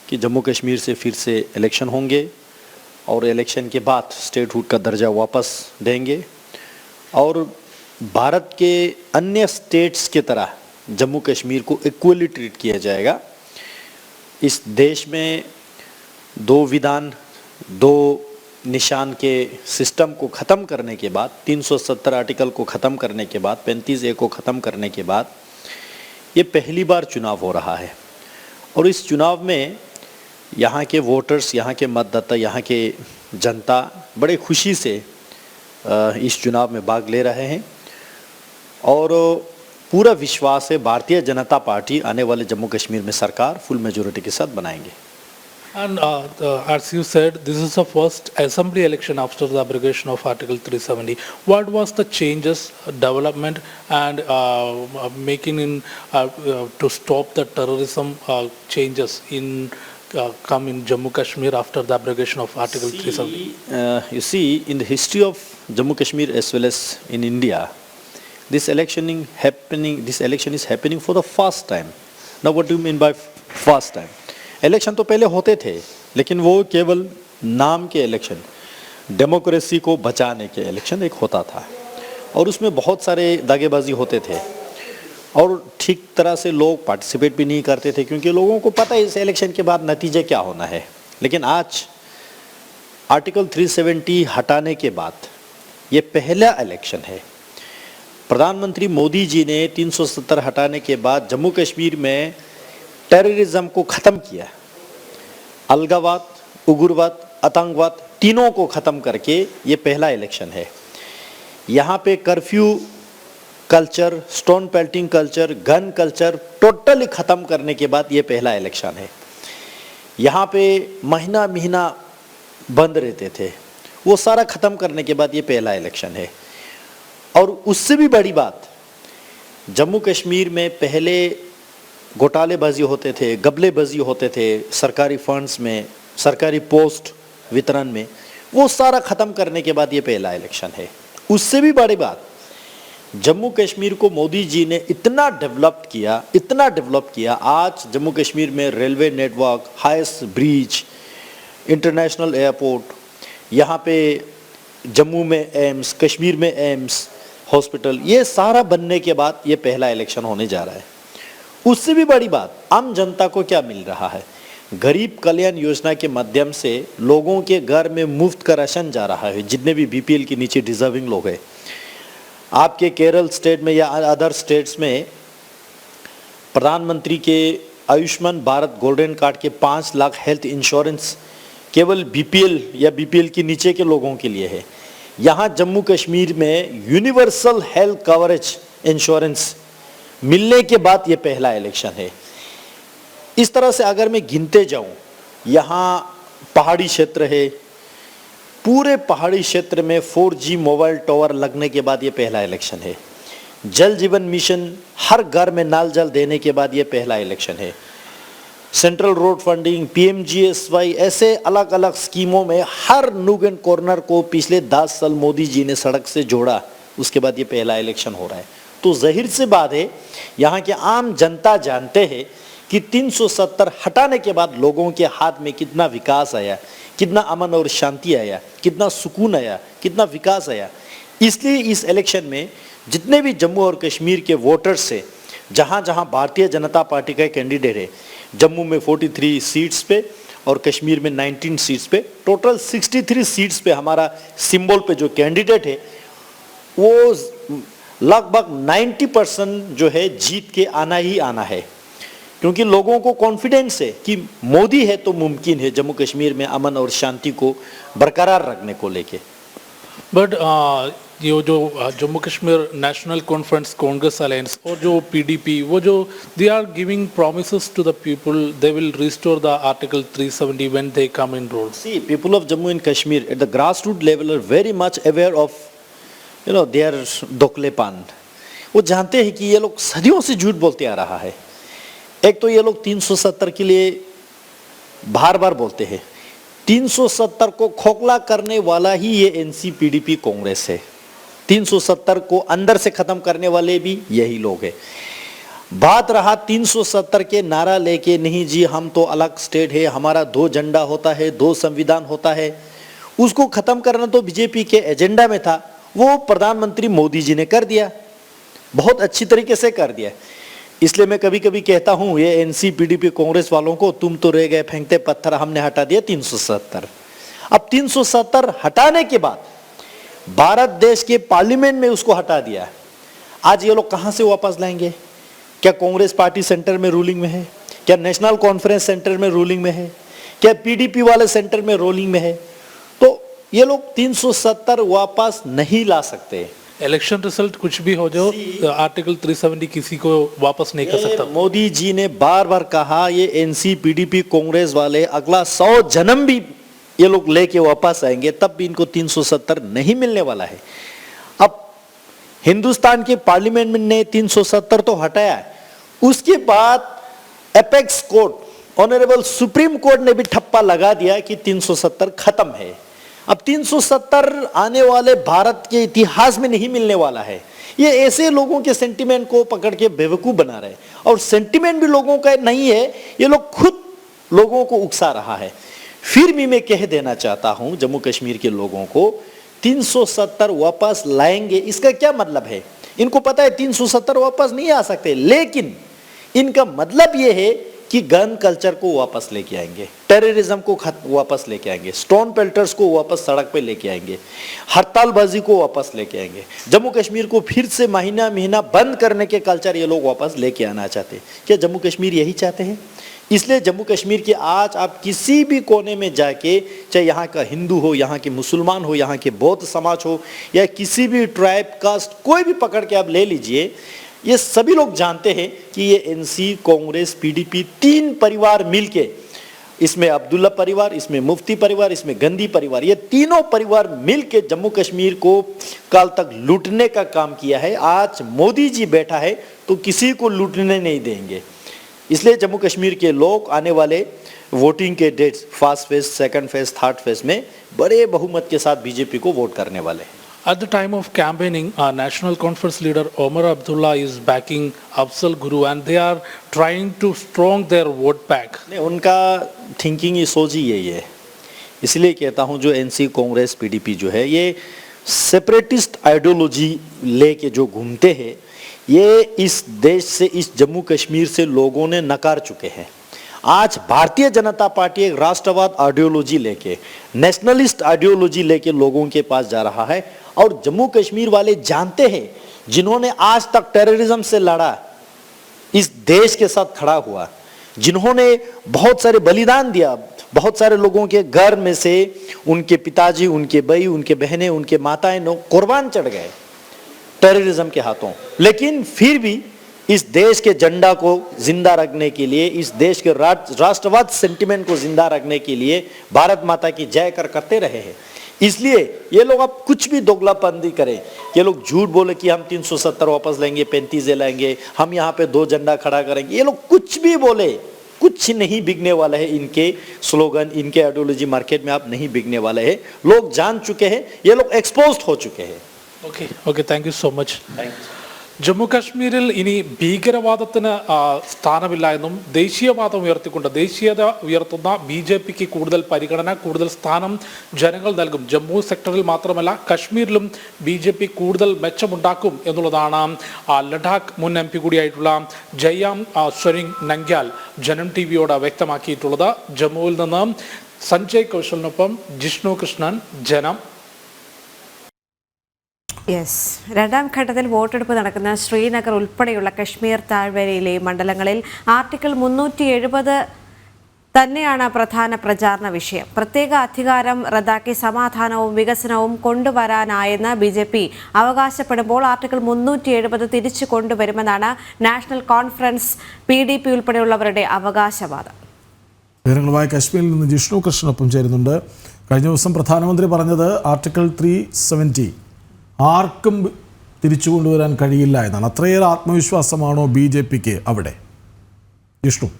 कि जम्मू कश्मीर से फिर से इलेक्शन होंगे और इलेक्शन के बाद स्टेटहुड का दर्जा वापस देंगे और भारत के अन्य स्टेट्स की तरह जम्मू कश्मीर को इक्वली ट्रीट किया जाएगा. इस देश में 2 विधान 2 निशान के सिस्टम को ख़त्म करने के बाद, 370 आर्टिकल को ख़त्म करने के बाद, 35A को ख़त्म करने के बाद ये पहली बार चुनाव हो रहा है. और इस चुनाव में यहाँ के वोटर्स, यहाँ के मतदाता, यहाँ के जनता बड़े खुशी से इस चुनाव में भाग ले रहे हैं और पूरा विश्वास है भारतीय जनता पार्टी आने वाले जम्मू कश्मीर में सरकार फुल मेजोरिटी के साथ बनाएंगे. And as you said, this is the first assembly election after the abrogation of Article 370. What was the changes, development, and making in to stop the terrorism changes in come in Jammu Kashmir after the abrogation of Article 370? You see, in the history of Jammu Kashmir as well as in India, this election is happening for the first time. Now, what do you mean by first time? Election तो पहले होते थे, लेकिन वो केवल नाम के election, democracy को बचाने के इलेक्शन एक होता था और उसमें बहुत सारे दागेबाजी होते थे और ठीक तरह से लोग पार्टिसिपेट भी नहीं करते थे क्योंकि लोगों को पता है इस इलेक्शन के बाद नतीजे क्या होना है. लेकिन आज आर्टिकल 370 हटाने के बाद ये पहला इलेक्शन है. प्रधानमंत्री मोदी जी ने 370 हटाने के बाद जम्मू कश्मीर में टेररिज्म को ख़त्म किया. अलगावाद, उग्रवाद, आतंकवाद तीनों को ख़त्म करके ये पहला इलेक्शन है. यहाँ पे curfew culture, stone pelting culture, gun culture totally ख़त्म करने के बाद ये पहला इलेक्शन है. यहाँ पे महीना बंद रहते थे, वो सारा ख़त्म करने के बाद ये पहला इलेक्शन है. और उससे भी बड़ी बात, जम्मू कश्मीर में पहले घोटालेबाजी होते थे, गबलेबाजी होते थे सरकारी फंड्स में, सरकारी पोस्ट वितरण में, वो सारा ख़त्म करने के बाद ये पहला इलेक्शन है. उससे भी बड़ी बात, जम्मू कश्मीर को मोदी जी ने इतना डेवलप किया. आज जम्मू कश्मीर में railway network, highest bridge, international airport, यहाँ पे जम्मू में एम्स, कश्मीर में एम्स हॉस्पिटल, ये सारा बनने के बाद ये पहला इलेक्शन होने जा रहा है. उससे भी बड़ी बात, आम जनता को क्या मिल रहा है? गरीब कल्याण योजना के माध्यम से लोगों के घर में मुफ्त का राशन जा रहा है. जितने भी BPL के नीचे डिजर्विंग लोग हैं, आपके केरल स्टेट में या अदर स्टेट्स में प्रधानमंत्री के आयुष्मान भारत गोल्डन कार्ड के 5 लाख हेल्थ इंश्योरेंस केवल BPL या BPL के नीचे के लोगों के लिए है. यहाँ जम्मू कश्मीर में यूनिवर्सल हेल्थ कवरेज इंश्योरेंस मिलने के बाद ये पहला इलेक्शन है. इस तरह से अगर मैं गिनते जाऊं, यहाँ पहाड़ी क्षेत्र है, पूरे पहाड़ी क्षेत्र में 4G मोबाइल टावर लगने के बाद ये पहला इलेक्शन है. जल जीवन मिशन हर घर में नल जल देने के बाद ये पहला इलेक्शन है. सेंट्रल रोड फंडिंग, PMGSY, ऐसे अलग अलग स्कीमों में हर नूक एंड कॉर्नर को पिछले 10 साल मोदी जी ने सड़क से जोड़ा. उसके बाद ये पहला इलेक्शन हो रहा है. तो जाहिर सी बात है, यहाँ के आम जनता जानते हैं कि 370 हटाने के बाद लोगों के हाथ में कितना विकास आया, कितना अमन और शांति आया, कितना सुकून आया, कितना विकास आया. इसलिए इस इलेक्शन में जितने भी जम्मू और कश्मीर के वोटर्स से जहाँ जहाँ भारतीय जनता पार्टी का कैंडिडेट है, जम्मू में 43 सीट्स पे और कश्मीर में 19 सीट्स पे, टोटल 63 सीट्स पे हमारा सिंबल पे जो कैंडिडेट है वो लगभग 90% जो है जीत के आना ही आना है, क्योंकि लोगों को कॉन्फिडेंस है कि मोदी है तो मुमकिन है जम्मू कश्मीर में अमन और शांति को बरकरार रखने को लेके। बट ये जो जम्मू कश्मीर नेशनल कॉन्फ्रेंस कांग्रेस अलायंस और जो पीडीपी, वो जो they are giving promises to the people, they will restore the article 370 when they come in rule. See people of Jammu and Kashmir at the grass root level are very much aware of their दोकलेपान। वो जानते हैं कि ये लोग सदियों से झूठ बोलते आ रहा है। एक तो ये लोग 370 के लिए बार बार बोलते हैं, 370 को खोखला करने वाला ही ये एनसी-पीडीपी कांग्रेस है। 370 को अंदर से खत्म करने वाले भी यही लोग हैं। बात रहा 370 के नारा लेके, नहीं जी हम तो अलग स्टेट है, हमारा 2 झंडा होता है, 2 संविधान होता है, उसको खत्म करना तो बीजेपी के एजेंडा में था, वो प्रधानमंत्री मोदी जी ने कर दिया, बहुत अच्छी तरीके से कर दिया। इसलिए मैं कभी कभी कहता हूं ये एनसी-पीडीपी कांग्रेस वालों को, तुम तो रह गए फेंकते पत्थर, हमने हटा दिया 370। अब 370 हटाने के बाद भारत देश के पार्लियामेंट में उसको हटा दिया। आज ये लोग कहां से वापस लाएंगे? क्या कांग्रेस पार्टी सेंटर में रूलिंग में है? क्या नेशनल कॉन्फ्रेंस सेंटर में रूलिंग में है? क्या पीडीपी वाले सेंटर में रूलिंग में है? तो ये लोग 370 वापस नहीं ला सकते। इलेक्शन रिजल्ट कुछ भी हो जाओ, आर्टिकल 370 किसी को वापस नहीं कर सकता। मोदी जी ने बार बार कहा ये एनसी-पीडीपी कांग्रेस वाले अगला 100 जन्म भी ये लोग लेके वापस आएंगे, तब भी इनको 370 नहीं मिलने वाला है। अब हिंदुस्तान के पार्लियामेंट ने 370 तो हटाया, उसके बाद apex court, honourable supreme court ने भी ठप्पा लगा दिया कि 370 खत्म है। अब 370 आने वाले भारत के इतिहास में नहीं मिलने वाला है। ये ऐसे लोगों के सेंटिमेंट को पकड़ के बेवकूफ बना रहे, और सेंटिमेंट भी लोगों का नहीं है, ये लोग खुद लोगों को उकसा रहा है। फिर भी मैं कह देना चाहता हूं जम्मू कश्मीर के लोगों को, 370 वापस लाएंगे इसका क्या मतलब है? इनको पता है 370 वापस नहीं आ सकते, लेकिन इनका मतलब यह है कि गन कल्चर को वापस लेके आएंगे, टेररिज्म को वापस लेके आएंगे, स्टोन पेल्टर्स को वापस सड़क पे लेके आएंगे, हड़तालबाजी को वापस लेके आएंगे, जम्मू कश्मीर को फिर से महीना महीना बंद करने के कल्चर ये लोग वापस लेके आना चाहते हैं। क्या जम्मू कश्मीर यही चाहते हैं? इसलिए जम्मू कश्मीर के आज आप किसी भी कोने में जाके, चाहे यहाँ का हिंदू हो, यहाँ के मुसलमान हो, यहाँ के बौद्ध समाज हो, या किसी भी ट्राइब कास्ट कोई भी पकड़ के आप ले लीजिए, ये सभी लोग जानते हैं कि ये एनसी, कांग्रेस, पीडीपी 3 परिवार मिलके, इसमें अब्दुल्ला परिवार, इसमें मुफ्ती परिवार, इसमें गंदी परिवार, ये तीनों परिवार मिलके जम्मू कश्मीर को कल तक लूटने का काम किया है। आज मोदी जी बैठा है तो किसी को लूटने नहीं देंगे। इसलिए जम्मू कश्मीर के लोग आने वाले वोटिंग के dates, first phase, second phase, third phase में बड़े बहुमत के साथ बीजेपी को वोट करने वाले हैं। At the time of campaigning, our National Conference leader Omar Abdullah is backing Afzal Guru, and they are trying to strong their vote back. नहीं, उनका थिंकिंग ये सोच ही यही है। इसलिए कहता हूँ जो एनसी, कांग्रेस, पीडीपी जो है, ये सेपरेटिस्ट आइडियोलॉजी लेके जो घूमते हैं, ये इस देश से, इस जम्मू कश्मीर से लोगों ने नकार चुके हैं। आज भारतीय जनता पार्टी एक राष्ट्रवाद आइडियोलॉजी लेके, नेशनलिस्ट आइडियोलॉजी लेके लोगों के पास जा रहा है, और जम्मू कश्मीर वाले जानते हैं, जिन्होंने आज तक टेररिज्म से लड़ा, इस देश के साथ खड़ा हुआ, जिन्होंने बहुत सारे बलिदान दिया, बहुत सारे लोगों के घर में से उनके पिताजी, उनके भाई, उनके बहनें, उनके माताएं कुर्बान चढ़ गए टेररिज्म के हाथों, लेकिन फिर भी इस देश के झंडा को जिंदा रखने के लिए, इस देश के राष्ट्रवाद सेंटिमेंट को जिंदा रखने के लिए भारत माता की जय करते रहे हैं। इसलिए ये लोग अब कुछ भी दोगलापंदी करें, ये लोग झूठ बोले कि हम 370 वापस लेंगे, 35 लाएंगे, हम यहाँ पे 2 झंडा खड़ा करेंगे, ये लोग कुछ भी बोले, कुछ नहीं बिकने वाला है। इनके स्लोगन, इनके आइडियोलॉजी मार्केट में आप नहीं बिकने वाले हैं। लोग जान चुके हैं, ये लोग एक्सपोज्ड हो चुके हैं। Okay, thank you so much. Jammu കാശ്മീരിൽ ഇനി ഭീകരവാദത്തിന് സ്ഥാനമില്ല എന്നും ദേശീയവാദം ഉയർത്തിക്കൊണ്ട് ദേശീയത ഉയർത്തുന്ന BJPക്ക് കൂടുതൽ പരിഗണന, കൂടുതൽ സ്ഥാനം ജനങ്ങൾ നൽകും. ജമ്മു സെക്ടറിൽ മാത്രമല്ല കശ്മീരിലും BJP കൂടുതൽ മെച്ചമുണ്ടാക്കും എന്നുള്ളതാണ് ലഡാക്ക് മുൻ MP കൂടിയായിട്ടുള്ള ജയാം സ്വരിങ് നംഗ്യാൽ ജനം TVയോട് വ്യക്തമാക്കിയിട്ടുള്ളത്. ജമ്മുവിൽ നിന്ന് സഞ്ജയ് കൗശലിനൊപ്പം ജിഷ്ണു കൃഷ്ണൻ, ജനം. രണ്ടാം ഘട്ടത്തിൽ വോട്ടെടുപ്പ് നടക്കുന്ന ശ്രീനഗർ ഉൾപ്പെടെയുള്ള കശ്മീർ താഴ്വരയിലെ മണ്ഡലങ്ങളിൽ ആർട്ടിക്കിൾ 370 തന്നെയാണ് പ്രധാന പ്രചാരണ വിഷയം. പ്രത്യേക അധികാരം റദ്ദാക്കി സമാധാനവും വികസനവും കൊണ്ടുവരാനായെന്ന് BJP അവകാശപ്പെടുമ്പോൾ ആർട്ടിക്കിൾ 370 തിരിച്ചു കൊണ്ടുവരുമെന്നാണ് നാഷണൽ കോൺഫറൻസ് PDP ഉൾപ്പെടെയുള്ളവരുടെ അവകാശവാദം. വിവരങ്ങളുമായി കശ്മീരിൽ നിന്ന് ജിഷ്ണു കൃഷ്ണനൊപ്പം ചേരുന്നുണ്ട്. കഴിഞ്ഞ ദിവസം പ്രധാനമന്ത്രി പറഞ്ഞത് ആർട്ടിക്കിൾ 370 ആർക്കും തിരിച്ചു കൊണ്ടുവരാൻ കഴിയില്ല എന്നാണ്. അത്രയേറെ ആത്മവിശ്വാസമാണോ BJPക്ക് അവിടെ? ജിഷ്ണു.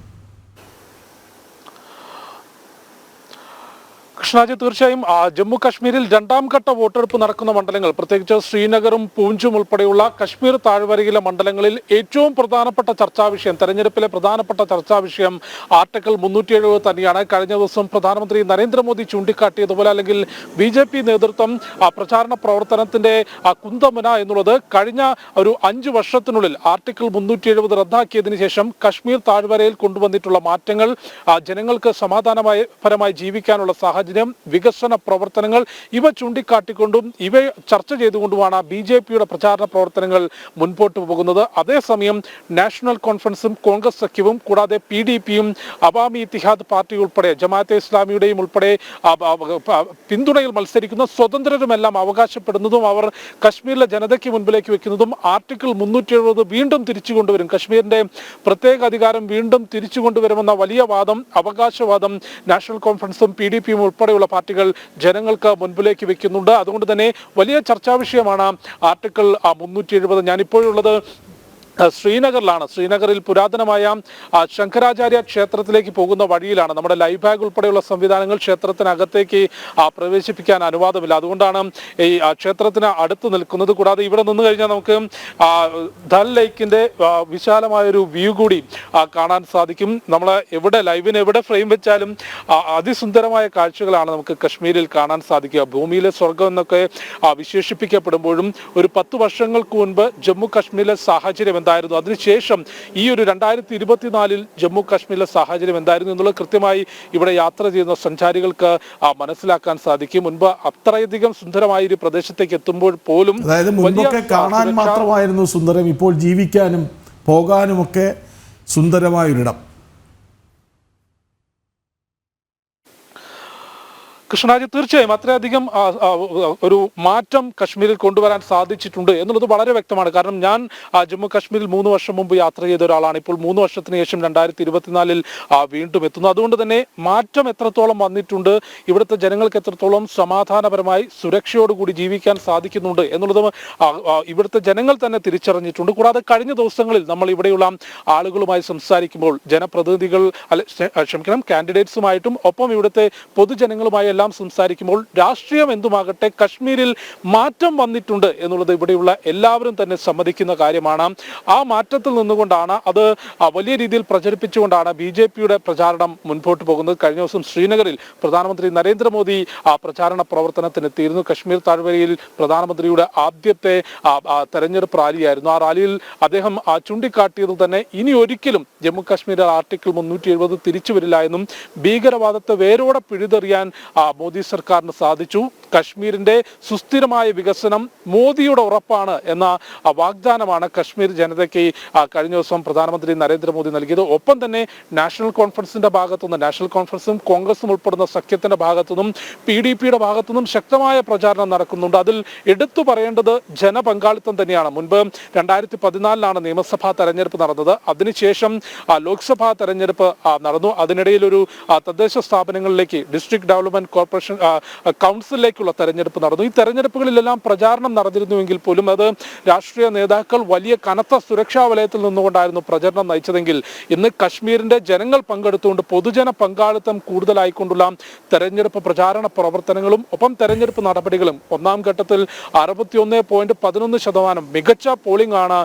കൃഷ്ണാജി, തീർച്ചയായും ജമ്മു കാശ്മീരിൽ രണ്ടാം ഘട്ട വോട്ടെടുപ്പ് നടക്കുന്ന മണ്ഡലങ്ങൾ, പ്രത്യേകിച്ച് ശ്രീനഗറും പൂഞ്ചും ഉൾപ്പെടെയുള്ള കശ്മീർ താഴ്വരയിലെ മണ്ഡലങ്ങളിൽ ഏറ്റവും പ്രധാനപ്പെട്ട ചർച്ചാ വിഷയം, തെരഞ്ഞെടുപ്പിലെ പ്രധാനപ്പെട്ട ചർച്ചാ വിഷയം ആർട്ടിക്കിൾ 370 തന്നെയാണ്. കഴിഞ്ഞ ദിവസം പ്രധാനമന്ത്രി നരേന്ദ്രമോദി ചൂണ്ടിക്കാട്ടിയതുപോലെ, അല്ലെങ്കിൽ BJP നേതൃത്വം പ്രചാരണ പ്രവർത്തനത്തിന്റെ കുന്തമുന എന്നുള്ളത് കഴിഞ്ഞ ഒരു 5 വർഷത്തിനുള്ളിൽ ആർട്ടിക്കിൾ 370 റദ്ദാക്കിയതിനു ശേഷം കശ്മീർ താഴ്വരയിൽ കൊണ്ടുവന്നിട്ടുള്ള മാറ്റങ്ങൾ, ജനങ്ങൾക്ക് സമാധാനപരമായി ജീവിക്കാനുള്ള സാഹചര്യം, വികസന പ്രവർത്തനങ്ങൾ, ഇവ ചൂണ്ടിക്കാട്ടിക്കൊണ്ടും ഇവ ചർച്ച ചെയ്തുകൊണ്ടുമാണ് BJPയുടെ പ്രചാരണ പ്രവർത്തനങ്ങൾ മുൻപോട്ട് പോകുന്നത്. അതേസമയം നാഷണൽ കോൺഫറൻസും കോൺഗ്രസ് സഖ്യവും കൂടാതെ PDPയും അവാമി ഇത്തിഹാദ് പാർട്ടി ഉൾപ്പെടെ ജമാഅത്തെ ഇസ്ലാമിയുടെയും ഉൾപ്പെടെ പിന്തുണയിൽ മത്സരിക്കുന്ന സ്വതന്ത്രരുമെല്ലാം അവകാശപ്പെടുന്നതും അവർ കശ്മീരിലെ ജനതയ്ക്ക് മുൻപിലേക്ക് വെക്കുന്നതും ആർട്ടിക്കിൾ 370 വീണ്ടും തിരിച്ചു കൊണ്ടുവരും, കശ്മീരിന്റെ പ്രത്യേക അധികാരം വീണ്ടും തിരിച്ചു കൊണ്ടുവരുമെന്ന വലിയ വാദം, അവകാശവാദം നാഷണൽ കോൺഫറൻസും PDPയും ഉൾപ്പെടെയുള്ള പാർട്ടികൾ ജനങ്ങൾക്ക് മുൻപിലേക്ക് വെക്കുന്നുണ്ട്. അതുകൊണ്ട് തന്നെ വലിയ ചർച്ചാ വിഷയമാണ് ആർട്ടിക്കിൾ 370. ഞാനിപ്പോഴുള്ളത് ശ്രീനഗറിലാണ്. ശ്രീനഗറിൽ പുരാതനമായ ശങ്കരാചാര്യ ക്ഷേത്രത്തിലേക്ക് പോകുന്ന വഴിയിലാണ്. നമ്മുടെ ലൈവ് ബാഗ് ഉൾപ്പെടെയുള്ള സംവിധാനങ്ങൾ ക്ഷേത്രത്തിനകത്തേക്ക് പ്രവേശിപ്പിക്കാൻ അനുവാദമില്ല. അതുകൊണ്ടാണ് ഈ ക്ഷേത്രത്തിന് അടുത്ത് നിൽക്കുന്നത്. കൂടാതെ ഇവിടെ നിന്ന് കഴിഞ്ഞാൽ നമുക്ക് ദൽ ലേക്കിന്റെ വിശാലമായൊരു വ്യൂ കൂടി കാണാൻ സാധിക്കും. നമ്മൾ എവിടെ ലൈവിന് എവിടെ ഫ്രെയിം വെച്ചാലും അതിസുന്ദരമായ കാഴ്ചകളാണ് നമുക്ക് കശ്മീരിൽ കാണാൻ സാധിക്കുക. ഭൂമിയിലെ സ്വർഗം എന്നൊക്കെ വിശേഷിപ്പിക്കപ്പെടുമ്പോഴും ഒരു 10 വർഷങ്ങൾക്ക് മുൻപ് ജമ്മു കശ്മീരിലെ സാഹചര്യം എന്തായിരുന്നു, അതിനുശേഷം ഈ ഒരു 2024 ജമ്മു കാശ്മീരിലെ സാഹചര്യം എന്തായിരുന്നു എന്നുള്ളത് കൃത്യമായി ഇവിടെ യാത്ര ചെയ്യുന്ന സഞ്ചാരികൾക്ക് മനസ്സിലാക്കാൻ സാധിക്കും. മുൻപ് അത്രയധികം സുന്ദരമായ ഒരു പ്രദേശത്തേക്ക് എത്തുമ്പോൾ പോലും, അതായത് മുൻപൊക്കെ കാണാൻ മാത്രമായിരുന്നു സുന്ദരം, ഇപ്പോൾ ജീവിക്കാനും പോകാനുമൊക്കെ സുന്ദരമായൊരിടം. കൃഷ്ണരാജ്, തീർച്ചയായും അത്രയധികം ഒരു മാറ്റം കശ്മീരിൽ കൊണ്ടുവരാൻ സാധിച്ചിട്ടുണ്ട് എന്നുള്ളത് വളരെ വ്യക്തമാണ്. കാരണം ഞാൻ ജമ്മു കാശ്മീരിൽ 3 വർഷം മുമ്പ് യാത്ര ചെയ്ത ഒരാളാണ്. ഇപ്പോൾ 3 വർഷത്തിന് ശേഷം 2024 വീണ്ടും എത്തുന്നു. അതുകൊണ്ട് തന്നെ മാറ്റം എത്രത്തോളം വന്നിട്ടുണ്ട്, ഇവിടുത്തെ ജനങ്ങൾക്ക് എത്രത്തോളം സമാധാനപരമായി സുരക്ഷയോടുകൂടി ജീവിക്കാൻ സാധിക്കുന്നുണ്ട് എന്നുള്ളത് ഇവിടുത്തെ ജനങ്ങൾ തന്നെ തിരിച്ചറിഞ്ഞിട്ടുണ്ട്. കൂടാതെ കഴിഞ്ഞ ദിവസങ്ങളിൽ നമ്മൾ ഇവിടെയുള്ള ആളുകളുമായി സംസാരിക്കുമ്പോൾ, ജനപ്രതിനിധികൾ കാൻഡിഡേറ്റ്സുമായിട്ടും ഒപ്പം ഇവിടുത്തെ പൊതുജനങ്ങളുമായി എല്ലാം സംസാരിക്കുമ്പോൾ, രാഷ്ട്രീയം എന്തുമാകട്ടെ കശ്മീരിൽ മാറ്റം വന്നിട്ടുണ്ട് എന്നുള്ളത് ഇവിടെയുള്ള എല്ലാവരും തന്നെ സമ്മതിക്കുന്ന കാര്യമാണ്. ആ മാറ്റത്തിൽ നിന്നുകൊണ്ടാണ്, അത് വലിയ രീതിയിൽ പ്രചരിപ്പിച്ചുകൊണ്ടാണ് BJPയുടെ പ്രചാരണം മുൻപോട്ട് പോകുന്നത്. കഴിഞ്ഞ ദിവസം ശ്രീനഗറിൽ പ്രധാനമന്ത്രി നരേന്ദ്രമോദി പ്രചാരണ പ്രവർത്തനത്തിനെത്തിയിരുന്നു. കശ്മീർ താഴ്വരയിൽ പ്രധാനമന്ത്രിയുടെ ആദ്യത്തെ തെരഞ്ഞെടുപ്പ് റാലിയായിരുന്നു. ആ റാലിയിൽ അദ്ദേഹം ചൂണ്ടിക്കാട്ടിയത് തന്നെ ഇനി ഒരിക്കലും ജമ്മു കാശ്മീരിൽ ആർട്ടിക്കിൾ 370 തിരിച്ചു വരില്ല എന്നും ഭീകരവാദത്തെ വേരോടെ പിഴുതെറിയാൻ മോദി സർക്കാരിന് സാധിച്ചു. കശ്മീരിന്റെ സുസ്ഥിരമായ വികസനം മോദിയുടെ ഉറപ്പാണ് എന്ന വാഗ്ദാനമാണ് കശ്മീർ ജനതയ്ക്ക് കഴിഞ്ഞ ദിവസം പ്രധാനമന്ത്രി നരേന്ദ്രമോദി നൽകിയത്. ഒപ്പം തന്നെ നാഷണൽ കോൺഫറൻസിന്റെ ഭാഗത്തുനിന്ന്, നാഷണൽ കോൺഫറൻസും കോൺഗ്രസും ഉൾപ്പെടുന്ന സഖ്യത്തിന്റെ ഭാഗത്തുനിന്നും PDPയുടെ ഭാഗത്തുനിന്നും ശക്തമായ പ്രചാരണം നടക്കുന്നുണ്ട്. അതിൽ എടുത്തു പറയേണ്ടത് ജനപങ്കാളിത്തം തന്നെയാണ്. മുൻപ് 2014 നിയമസഭാ തെരഞ്ഞെടുപ്പ് നടന്നത്. അതിനുശേഷം ലോക്സഭാ തെരഞ്ഞെടുപ്പ് നടന്നു. അതിനിടയിൽ ഒരു തദ്ദേശ സ്ഥാപനങ്ങളിലേക്ക് ഡിസ്ട്രിക്ട് ഡെവലപ്മെന്റ് കോർപ്പറേഷൻ കൗൺസിലിലേക്കുള്ള തെരഞ്ഞെടുപ്പ് നടന്നു. ഈ തെരഞ്ഞെടുപ്പുകളിലെല്ലാം പ്രചാരണം നടന്നിരുന്നുവെങ്കിൽ പോലും അത് രാഷ്ട്രീയ നേതാക്കൾ വലിയ കനത്ത സുരക്ഷാ വലയത്തിൽ നിന്നുകൊണ്ടായിരുന്നു പ്രചരണം നയിച്ചതെങ്കിൽ ഇന്ന് കശ്മീരിന്റെ ജനങ്ങൾ പങ്കെടുത്തുകൊണ്ട് പൊതുജന പങ്കാളിത്തം കൂടുതലായിക്കൊണ്ടുള്ള തെരഞ്ഞെടുപ്പ് പ്രചാരണ പ്രവർത്തനങ്ങളും ഒപ്പം തെരഞ്ഞെടുപ്പ് നടപടികളും ഒന്നാം ഘട്ടത്തിൽ 61.11% മികച്ച പോളിംഗ് ആണ്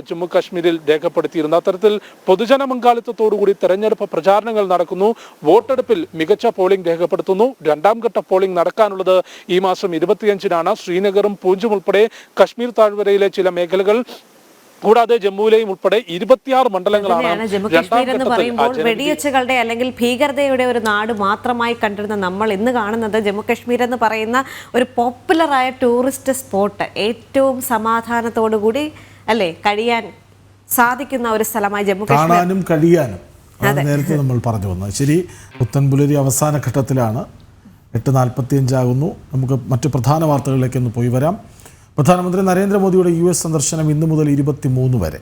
ജമ്മു കാശ്മീരിൽ രേഖപ്പെടുത്തിയിരുന്നത്. അത്തരത്തിൽ പൊതുജന പങ്കാളിത്തത്തോടുകൂടി തെരഞ്ഞെടുപ്പ് പ്രചാരണങ്ങൾ നടക്കുന്നു. വോട്ടെടുപ്പിൽ മികച്ച പോളിംഗ് രേഖപ്പെടുത്തുന്നു. രണ്ടാം ഘട്ട പോളിംഗ് നടക്കാനുള്ളത് ഈ മാസം 25-നാണ്. ശ്രീനഗറും പൂഞ്ചും ഉൾപ്പെടെ കശ്മീർ താഴ്വരയിലെ ചില മേഖലകൾ കൂടാതെ ജമ്മുവിലെയും ഉൾപ്പെടെ 26 മണ്ഡലങ്ങളാണ്. ജമ്മു കാശ്മീർ എന്ന് പറയുമ്പോൾ വെടിവെച്ചുകളുടെ അല്ലെങ്കിൽ ഭീകരതയുടെ ഒരു നാട് മാത്രമായി കണ്ടിരുന്ന നമ്മൾ ഇന്ന് കാണുന്നത് ജമ്മു കാശ്മീർ എന്ന് പറയുന്ന ഒരു പോപ്പുലറായ ടൂറിസ്റ്റ് സ്പോട്ട്, ഏറ്റവും സമാധാനത്തോടുകൂടി അല്ലേ കഴിയാൻ സാധിക്കുന്ന ഒരു സ്ഥലമായി ജമ്മു കാശ്മീർ കാണാനും കഴിയാനും നേരത്തെ നമ്മൾ പറഞ്ഞു വന്നത്. ശരി, പുത്തൻപുലരി അവസാന ഘട്ടത്തിലാണ്. 8:45 ആകുന്നു. നമുക്ക് മറ്റു പ്രധാന വാർത്തകളിലേക്കൊന്ന് പോയി വരാം. പ്രധാനമന്ത്രി നരേന്ദ്രമോദിയുടെ US സന്ദർശനം ഇന്നു മുതൽ 23 വരെ.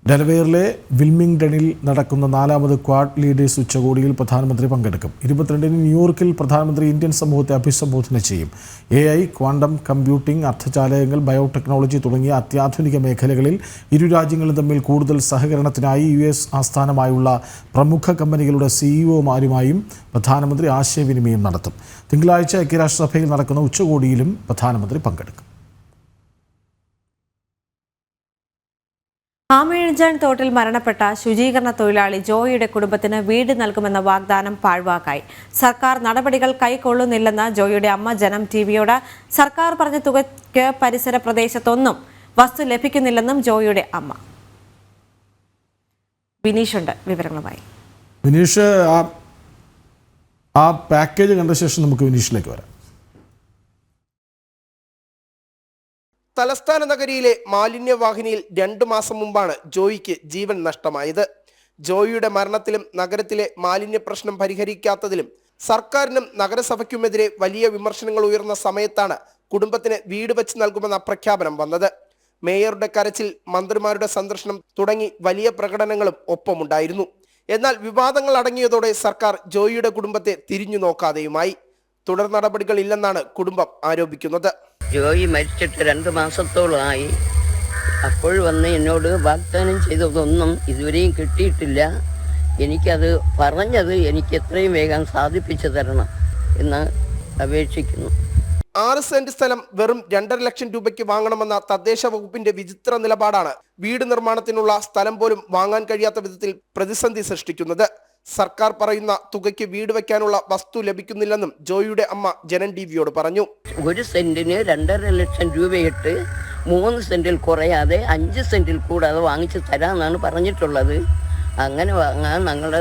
ഡെലവെയറിലെ വിൽമിംഗ്ടണിൽ നടക്കുന്ന 4ാമത് ക്വാഡ് ലീഡേഴ്സ് ഉച്ചകോടിയിൽ പ്രധാനമന്ത്രി പങ്കെടുക്കും. 22-ന് ന്യൂയോർക്കിൽ പ്രധാനമന്ത്രി ഇന്ത്യൻ സമൂഹത്തെ അഭിസംബോധന ചെയ്യും. AI, ക്വാണ്ടം കമ്പ്യൂട്ടിംഗ്, അർദ്ധചാലകങ്ങൾ, ബയോടെക്നോളജി തുടങ്ങിയ അത്യാധുനിക മേഖലകളിൽ ഇരു രാജ്യങ്ങളും തമ്മിൽ കൂടുതൽ സഹകരണത്തിനായി US ആസ്ഥാനമായുള്ള പ്രമുഖ കമ്പനികളുടെ CEOമാരുമായും പ്രധാനമന്ത്രി ആശയവിനിമയം നടത്തും. തിങ്കളാഴ്ച ഐക്യരാഷ്ട്രസഭയിൽ നടക്കുന്ന ഉച്ചകോടിയിലും പ്രധാനമന്ത്രി പങ്കെടുക്കും. ആമയിഴഞ്ചാൻ തോട്ടിൽ മരണപ്പെട്ട ശുചീകരണ തൊഴിലാളി ജോയിയുടെ കുടുംബത്തിന് വീട് നൽകുമെന്ന വാഗ്ദാനം പാഴ്വാക്കായി. സർക്കാർ നടപടികൾ കൈക്കൊള്ളുന്നില്ലെന്ന് ജോയിയുടെ അമ്മ ജനം ടിവിയോട്. സർക്കാർ പറഞ്ഞ തുകയ്ക്ക് പരിസര പ്രദേശത്തൊന്നും വസ്തു ലഭിക്കുന്നില്ലെന്നും ജോയിയുടെ അമ്മ. വിനീഷ് ഉണ്ട് വിവരങ്ങളുമായി. വിനീഷ്, ആ പാക്കേജ് കണ്ട ശേഷം നമുക്ക് വിനീഷിലേക്ക് വരാം. തലസ്ഥാന നഗരിയിലെ മാലിന്യവാഹിനിയിൽ 2 മാസം മുമ്പാണ് ജോയിക്ക് ജീവൻ നഷ്ടമായത്. ജോയിയുടെ മരണത്തിലും നഗരത്തിലെ മാലിന്യ പ്രശ്നം പരിഹരിക്കാത്തതിലും സർക്കാരിനും നഗരസഭയ്ക്കുമെതിരെ വലിയ വിമർശനങ്ങൾ ഉയർന്ന സമയത്താണ് കുടുംബത്തിന് വീട് വെച്ച് നൽകുമെന്ന പ്രഖ്യാപനം വന്നത്. മേയറുടെ കരച്ചിൽ, മന്ത്രിമാരുടെ സന്ദർശനം തുടങ്ങി വലിയ പ്രകടനങ്ങളും ഒപ്പമുണ്ടായിരുന്നു. എന്നാൽ വിവാദങ്ങൾ അടങ്ങിയതോടെ സർക്കാർ ജോയിയുടെ കുടുംബത്തെ തിരിഞ്ഞു നോക്കാതെയുമായി. തുടർ നടപടികൾ ഇല്ലെന്നാണ് കുടുംബം ആരോപിക്കുന്നത്. ജോയി മരിച്ചിട്ട് 2 മാസത്തോളമായി. അപ്പോൾ വന്ന് എന്നോട് വാഗ്ദാനം ചെയ്തതൊന്നും ഇതുവരെയും കിട്ടിയിട്ടില്ല. എനിക്കത് പറഞ്ഞത് എനിക്ക് എത്രയും വേഗം സാധിപ്പിച്ചു തരണം എന്ന് അപേക്ഷിക്കുന്നു. 6 സെന്റ് സ്ഥലം വെറും 2.5 ലക്ഷം രൂപയ്ക്ക് വാങ്ങണമെന്ന തദ്ദേശ വകുപ്പിന്റെ വിചിത്ര നിലപാടാണ് വീട് നിർമ്മാണത്തിനുള്ള സ്ഥലം പോലും വാങ്ങാൻ കഴിയാത്ത വിധത്തിൽ പ്രതിസന്ധി സൃഷ്ടിക്കുന്നത്. സർക്കാർ പറയുന്ന തുകയ്ക്ക് വീട് വെക്കാനുള്ള വസ്തു ലഭിക്കുന്നില്ലെന്നും ജോയിയുടെ അമ്മ ജനൻ ടിവിയോട് പറഞ്ഞു. 1 സെന്റിന് 2.5 ലക്ഷം രൂപയിട്ട് 3 സെന്റിൽ കുറയാതെ 5 സെന്റിൽ കൂടാതെ വാങ്ങിച്ചു തരാമെന്നാണ് പറഞ്ഞിട്ടുള്ളത്. അങ്ങനെ വാങ്ങാൻ ഞങ്ങളുടെ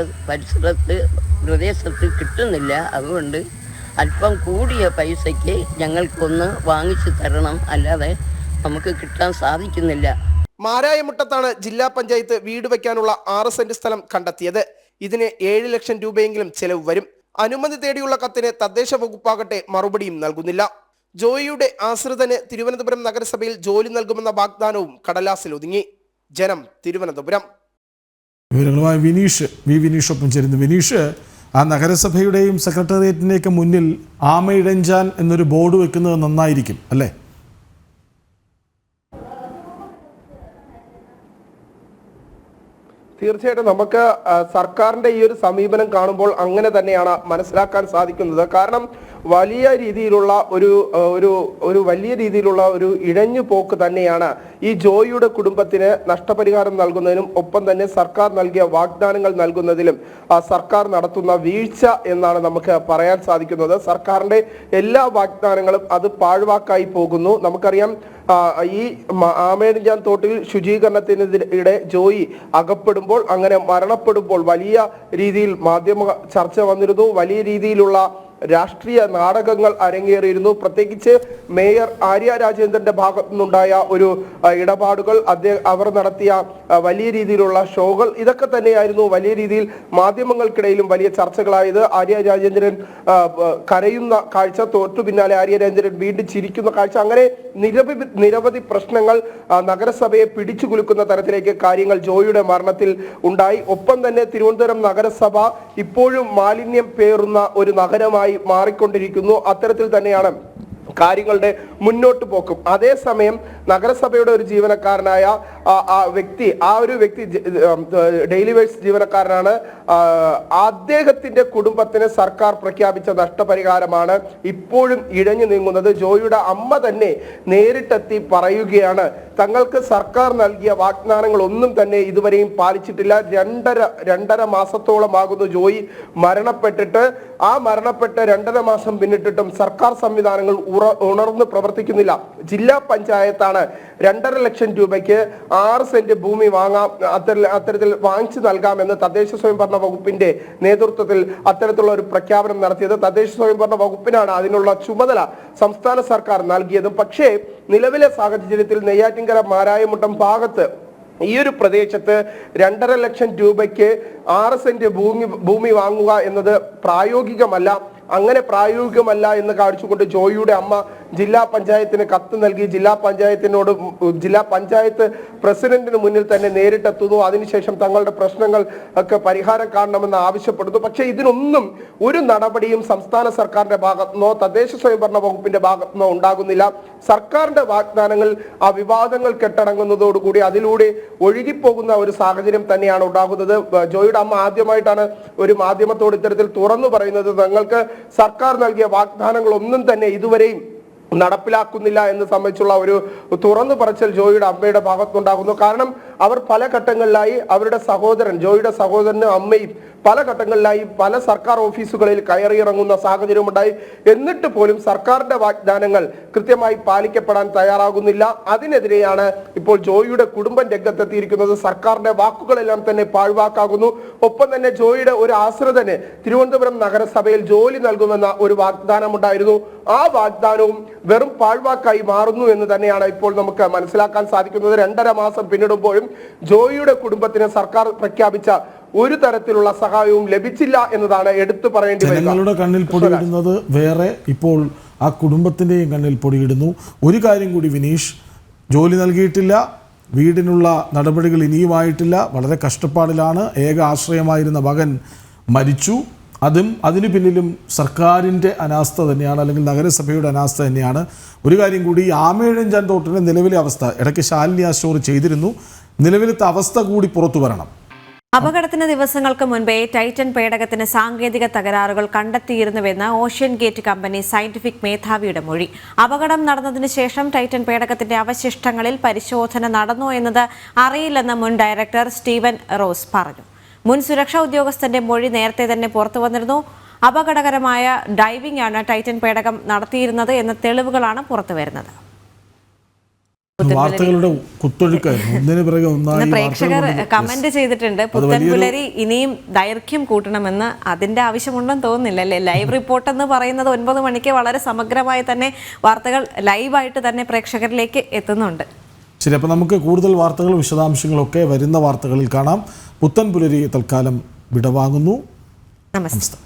പ്രദേശത്ത് കിട്ടുന്നില്ല. അതുകൊണ്ട് അല്പം കൂടിയ പൈസയ്ക്ക് ഞങ്ങൾക്കൊന്ന് വാങ്ങിച്ചു തരണം, അല്ലാതെ നമുക്ക് കിട്ടാൻ സാധിക്കുന്നില്ല. മാരായമുട്ടത്താണ് ജില്ലാ പഞ്ചായത്ത് വീട് വെക്കാനുള്ള 6 സെന്റ് സ്ഥലം കണ്ടെത്തിയത്. ഇതിന് 7 ലക്ഷം രൂപയെങ്കിലും ചെലവ് വരും. അനുമതി തേടിയുള്ള കത്തിന് തദ്ദേശ വകുപ്പാകട്ടെ മറുപടിയും നൽകുന്നില്ല. ജോയിയുടെ ആശ്രിതന് തിരുവനന്തപുരം നഗരസഭയിൽ ജോലി നൽകുമെന്ന വാഗ്ദാനവും കടലാസിൽ ഒതുങ്ങി. ജനം, തിരുവനന്തപുരം. വിവരങ്ങളുമായി വിനീഷ് ഒപ്പം ചേരുന്നു. വിനീഷ്, ആ നഗരസഭയുടെയും സെക്രട്ടേറിയറ്റിൻ്റെയൊക്കെ മുന്നിൽ ആമയിഴഞ്ചാൻ എന്നൊരു ബോർഡ് വെക്കുന്നത് നന്നായിരിക്കും അല്ലേ? തീർച്ചയായിട്ടും നമുക്ക് സർക്കാരിന്റെ ഈ ഒരു സമീപനം കാണുമ്പോൾ അങ്ങനെ തന്നെയാണ് മനസ്സിലാക്കാൻ സാധിക്കുന്നത്. കാരണം വലിയ രീതിയിലുള്ള ഒരു ഇഴഞ്ഞു പോക്ക് തന്നെയാണ് ഈ ജോയിയുടെ കുടുംബത്തിന് നഷ്ടപരിഹാരം നൽകുന്നതിനും ഒപ്പം തന്നെ സർക്കാർ നൽകിയ വാഗ്ദാനങ്ങൾ നൽകുന്നതിലും സർക്കാർ നടത്തുന്ന വീഴ്ച എന്നാണ് നമുക്ക് പറയാൻ സാധിക്കുന്നത്. സർക്കാരിന്റെ എല്ലാ വാഗ്ദാനങ്ങളും അത് പാഴ്വാക്കായി പോകുന്നു. നമുക്കറിയാം, ഈ ആമയിഴഞ്ചാൻ തോട്ടിൽ ശുചീകരണത്തിനെതിരെ ജോയി അകപ്പെടുമ്പോൾ, അങ്ങനെ മരണപ്പെടുമ്പോൾ വലിയ രീതിയിൽ മാധ്യമ ചർച്ച വന്നിരുന്നു. വലിയ രീതിയിലുള്ള രാഷ്ട്രീയ നാടകങ്ങൾ അരങ്ങേറിയിരുന്നു. പ്രത്യേകിച്ച് മേയർ ആര്യ രാജേന്ദ്രന്റെ ഭാഗത്തു നിന്നുണ്ടായ ഒരു ഇടപാടുകൾ, അവർ നടത്തിയ വലിയ രീതിയിലുള്ള ഷോകൾ, ഇതൊക്കെ തന്നെയായിരുന്നു വലിയ രീതിയിൽ മാധ്യമങ്ങൾക്കിടയിലും വലിയ ചർച്ചകളായത്. ആര്യ രാജേന്ദ്രൻ കരയുന്ന കാഴ്ച, തോറ്റു പിന്നാലെ ആര്യ രാജേന്ദ്രൻ വീണ്ടും ചിരിക്കുന്ന കാഴ്ച, അങ്ങനെ നിരവധി പ്രശ്നങ്ങൾ നഗരസഭയെ പിടിച്ചു കുലുക്കുന്ന തരത്തിലേക്ക് കാര്യങ്ങൾ ജോയിയുടെ മരണത്തിൽ ഉണ്ടായി. ഒപ്പം തന്നെ തിരുവനന്തപുരം നഗരസഭ ഇപ്പോഴും മാലിന്യം പേറുന്ന ഒരു നഗരമായി പ്രശ്നമായി മാറിക്കൊണ്ടിരിക്കുന്നു. അത്തരത്തിൽ തന്നെയാണ് കാര്യങ്ങളുടെ മുന്നോട്ട് പോക്കും. അതേസമയം നഗരസഭയുടെ ഒരു ജീവനക്കാരനായ ആ ഒരു വ്യക്തി ഡെയിലി വേഴ്സ് ജീവനക്കാരനാണ്. അദ്ദേഹത്തിന്റെ കുടുംബത്തിന് സർക്കാർ പ്രഖ്യാപിച്ച നഷ്ടപരിഹാരമാണ് ഇപ്പോഴും ഇഴഞ്ഞു നീങ്ങുന്നത്. ജോയിയുടെ അമ്മ തന്നെ നേരിട്ടെത്തി പറയുകയാണ്, തങ്ങൾക്ക് സർക്കാർ നൽകിയ വാഗ്ദാനങ്ങൾ ഒന്നും തന്നെ ഇതുവരെയും പാലിച്ചിട്ടില്ല. രണ്ടര മാസത്തോളമാകുന്നു ജോയി മരണപ്പെട്ടിട്ട്. ആ മരണപ്പെട്ട് 2.5 മാസം പിന്നിട്ടിട്ടും സർക്കാർ സംവിധാനങ്ങൾ ഉണർന്ന് പ്രവർത്തിക്കുന്നില്ല. ജില്ലാ പഞ്ചായത്താണ് 2.5 ലക്ഷം രൂപയ്ക്ക് 6 സെന്റ് ഭൂമി അത്തരത്തിൽ വാങ്ങിച്ചു നൽകാമെന്ന് തദ്ദേശ സ്വയംഭരണ വകുപ്പിന്റെ നേതൃത്വത്തിൽ അത്തരത്തിലുള്ള ഒരു പ്രഖ്യാപനം നടത്തിയത്. തദ്ദേശ സ്വയംഭരണ വകുപ്പിനാണ് അതിനുള്ള ചുമതല സംസ്ഥാന സർക്കാർ നൽകിയതും. പക്ഷേ നിലവിലെ സാഹചര്യത്തിൽ നെയ്യാറ്റിൻകര മാരായമുട്ടം ഭാഗത്ത് ഈ ഒരു പ്രദേശത്ത് 2.5 ലക്ഷം രൂപയ്ക്ക് 6 സെന്റ് ഭൂമി വാങ്ങുക എന്നത് പ്രായോഗികമല്ല. അങ്ങനെ പ്രായോഗികമല്ല എന്ന് കാണിച്ചുകൊണ്ട് ജോയിയുടെ അമ്മ ജില്ലാ പഞ്ചായത്തിന് കത്ത് നൽകി. ജില്ലാ പഞ്ചായത്ത് പ്രസിഡന്റിന് മുന്നിൽ തന്നെ നേരിട്ടെത്തുന്നു. അതിനുശേഷം തങ്ങളുടെ പ്രശ്നങ്ങൾ ഒക്കെ പരിഹാരം കാണണമെന്ന് ആവശ്യപ്പെടുന്നു. പക്ഷേ ഇതിനൊന്നും ഒരു നടപടിയും സംസ്ഥാന സർക്കാരിന്റെ ഭാഗത്തുനിന്നോ തദ്ദേശ സ്വയംഭരണ വകുപ്പിന്റെ ഭാഗത്തുനിന്നോ ഉണ്ടാകുന്നില്ല. സർക്കാരിന്റെ വാഗ്ദാനങ്ങൾ ആ വിവാദങ്ങൾ കെട്ടടങ്ങുന്നതോടുകൂടി അതിലൂടെ ഒഴുകിപ്പോകുന്ന ഒരു സാഹചര്യം തന്നെയാണ് ഉണ്ടാകുന്നത്. ജോയിയുടെ അമ്മ ആദ്യമായിട്ടാണ് ഒരു മാധ്യമത്തോട് ഇത്തരത്തിൽ തുറന്നു പറയുന്നത്, തങ്ങൾക്ക് സർക്കാർ നൽകിയ വാഗ്ദാനങ്ങൾ ഒന്നും തന്നെ ഇതുവരെയും നടപ്പിലാക്കുന്നില്ല എന്ന് സംബന്ധിച്ചുള്ള ഒരു തുറന്നു പറച്ചിൽ ജോയിയുടെ അമ്മയുടെ ഭാഗത്തുനിന്നുണ്ടാകുന്നു. കാരണം അവർ പല ഘട്ടങ്ങളിലായി അവരുടെ ജോയിയുടെ സഹോദരനും അമ്മയും പല ഘട്ടങ്ങളിലായി പല സർക്കാർ ഓഫീസുകളിൽ കയറിയിറങ്ങുന്ന സാഹചര്യമുണ്ടായി. എന്നിട്ട് പോലും സർക്കാരിന്റെ വാഗ്ദാനങ്ങൾ കൃത്യമായി പാലിക്കപ്പെടാൻ തയ്യാറാകുന്നില്ല. അതിനെതിരെയാണ് ഇപ്പോൾ ജോയിയുടെ കുടുംബം രംഗത്തെത്തിയിരിക്കുന്നത്. സർക്കാരിന്റെ വാക്കുകളെല്ലാം തന്നെ പാഴ്വാക്കാകുന്നു. ഒപ്പം തന്നെ ജോയിയുടെ ഒരു ആശ്രിതന് തിരുവനന്തപുരം നഗരസഭയിൽ ജോലി നൽകുമെന്ന ഒരു വാഗ്ദാനമുണ്ടായിരുന്നു. ആ വാഗ്ദാനവും വെറും പാഴ്വാക്കായി മാറുന്നു എന്ന് തന്നെയാണ് ഇപ്പോൾ നമുക്ക് മനസ്സിലാക്കാൻ സാധിക്കുന്നത്. 2.5 മാസം പിന്നിടുമ്പോഴും ജോയിയുടെ കുടുംബത്തിന് സർക്കാർ പ്രഖ്യാപിച്ച ഒരു തരത്തിലുള്ള സഹായവും ലഭിച്ചില്ല എന്നതാണ് എടുത്തു പറയേണ്ടി വരുന്നത്. ജനങ്ങളുടെ കണ്ണിൽ പൊടിയിടുന്നത് വേറെ, ഇപ്പോൾ ആ കുടുംബത്തിൻ്റെയും കണ്ണിൽ പൊടിയിടുന്നു. ഒരു കാര്യം കൂടി വിനീഷ്, ജോലി നൽകിയിട്ടില്ല, വീടിനുള്ള നടപടികൾ ഇനിയുമായിട്ടില്ല, വളരെ കഷ്ടപ്പാടിലാണ്. ഏക ആശ്രയമായിരുന്ന മകൻ മരിച്ചു. അതിന് പിന്നിലും സർക്കാരിൻ്റെ അനാസ്ഥ തന്നെയാണ്, അല്ലെങ്കിൽ നഗരസഭയുടെ അനാസ്ഥ തന്നെയാണ്. ഒരു കാര്യം കൂടി, ആമേഴഞ്ചാൻ തോട്ടിൻ്റെ നിലവിലെ അവസ്ഥ ഇടയ്ക്ക് ശാലിനി ആ സ്റ്റോറി ചെയ്തിരുന്നു. നിലവിലത്തെ അവസ്ഥ കൂടി പുറത്തു വരണം. അപകടത്തിന് ദിവസങ്ങൾക്ക് മുൻപേ ടൈറ്റൻ പേടകത്തിന് സാങ്കേതിക തകരാറുകൾ കണ്ടെത്തിയിരുന്നുവെന്ന് ഓഷ്യൻ ഗേറ്റ് കമ്പനി സയന്റിഫിക് മേധാവിയുടെ മൊഴി. അപകടം നടന്നതിന് ശേഷം ടൈറ്റൻ പേടകത്തിന്റെ അവശിഷ്ടങ്ങളിൽ പരിശോധന നടന്നോ എന്നത് അറിയില്ലെന്ന് മുൻ ഡയറക്ടർ സ്റ്റീവൻ റോസ് പറഞ്ഞു. മുൻ സുരക്ഷാ ഉദ്യോഗസ്ഥന്റെ മൊഴി നേരത്തെ തന്നെ പുറത്തു വന്നിരുന്നു. അപകടകരമായ ഡൈവിംഗ് ആണ് ടൈറ്റൻ പേടകം നടത്തിയിരുന്നത് എന്ന തെളിവുകളാണ് പുറത്തുവരുന്നത്. വാർത്തകളുടെ കുത്തൊഴുക്കായിരുന്നു. പ്രേക്ഷകർ കമന്റ് ചെയ്തിട്ടുണ്ട്, പുത്തൻപുലരി ഇനിയും ദൈർഘ്യം കൂട്ടണമെന്ന്. അതിന്റെ ആവശ്യമുണ്ടെന്ന് തോന്നുന്നില്ല അല്ലേ? ലൈവ് റിപ്പോർട്ട് എന്ന് പറയുന്നത് 9 മണിക്ക് വളരെ സമഗ്രമായി തന്നെ വാർത്തകൾ ലൈവായിട്ട് തന്നെ പ്രേക്ഷകരിലേക്ക് എത്തുന്നുണ്ട്. ശരി, അപ്പോൾ നമുക്ക് കൂടുതൽ വാർത്തകൾ വിശദാംശങ്ങളൊക്കെ വരുന്ന വാർത്തകളിൽ കാണാം. പുത്തൻപുലരി തൽക്കാലം വിടവാങ്ങുന്നു. നമസ്തേ.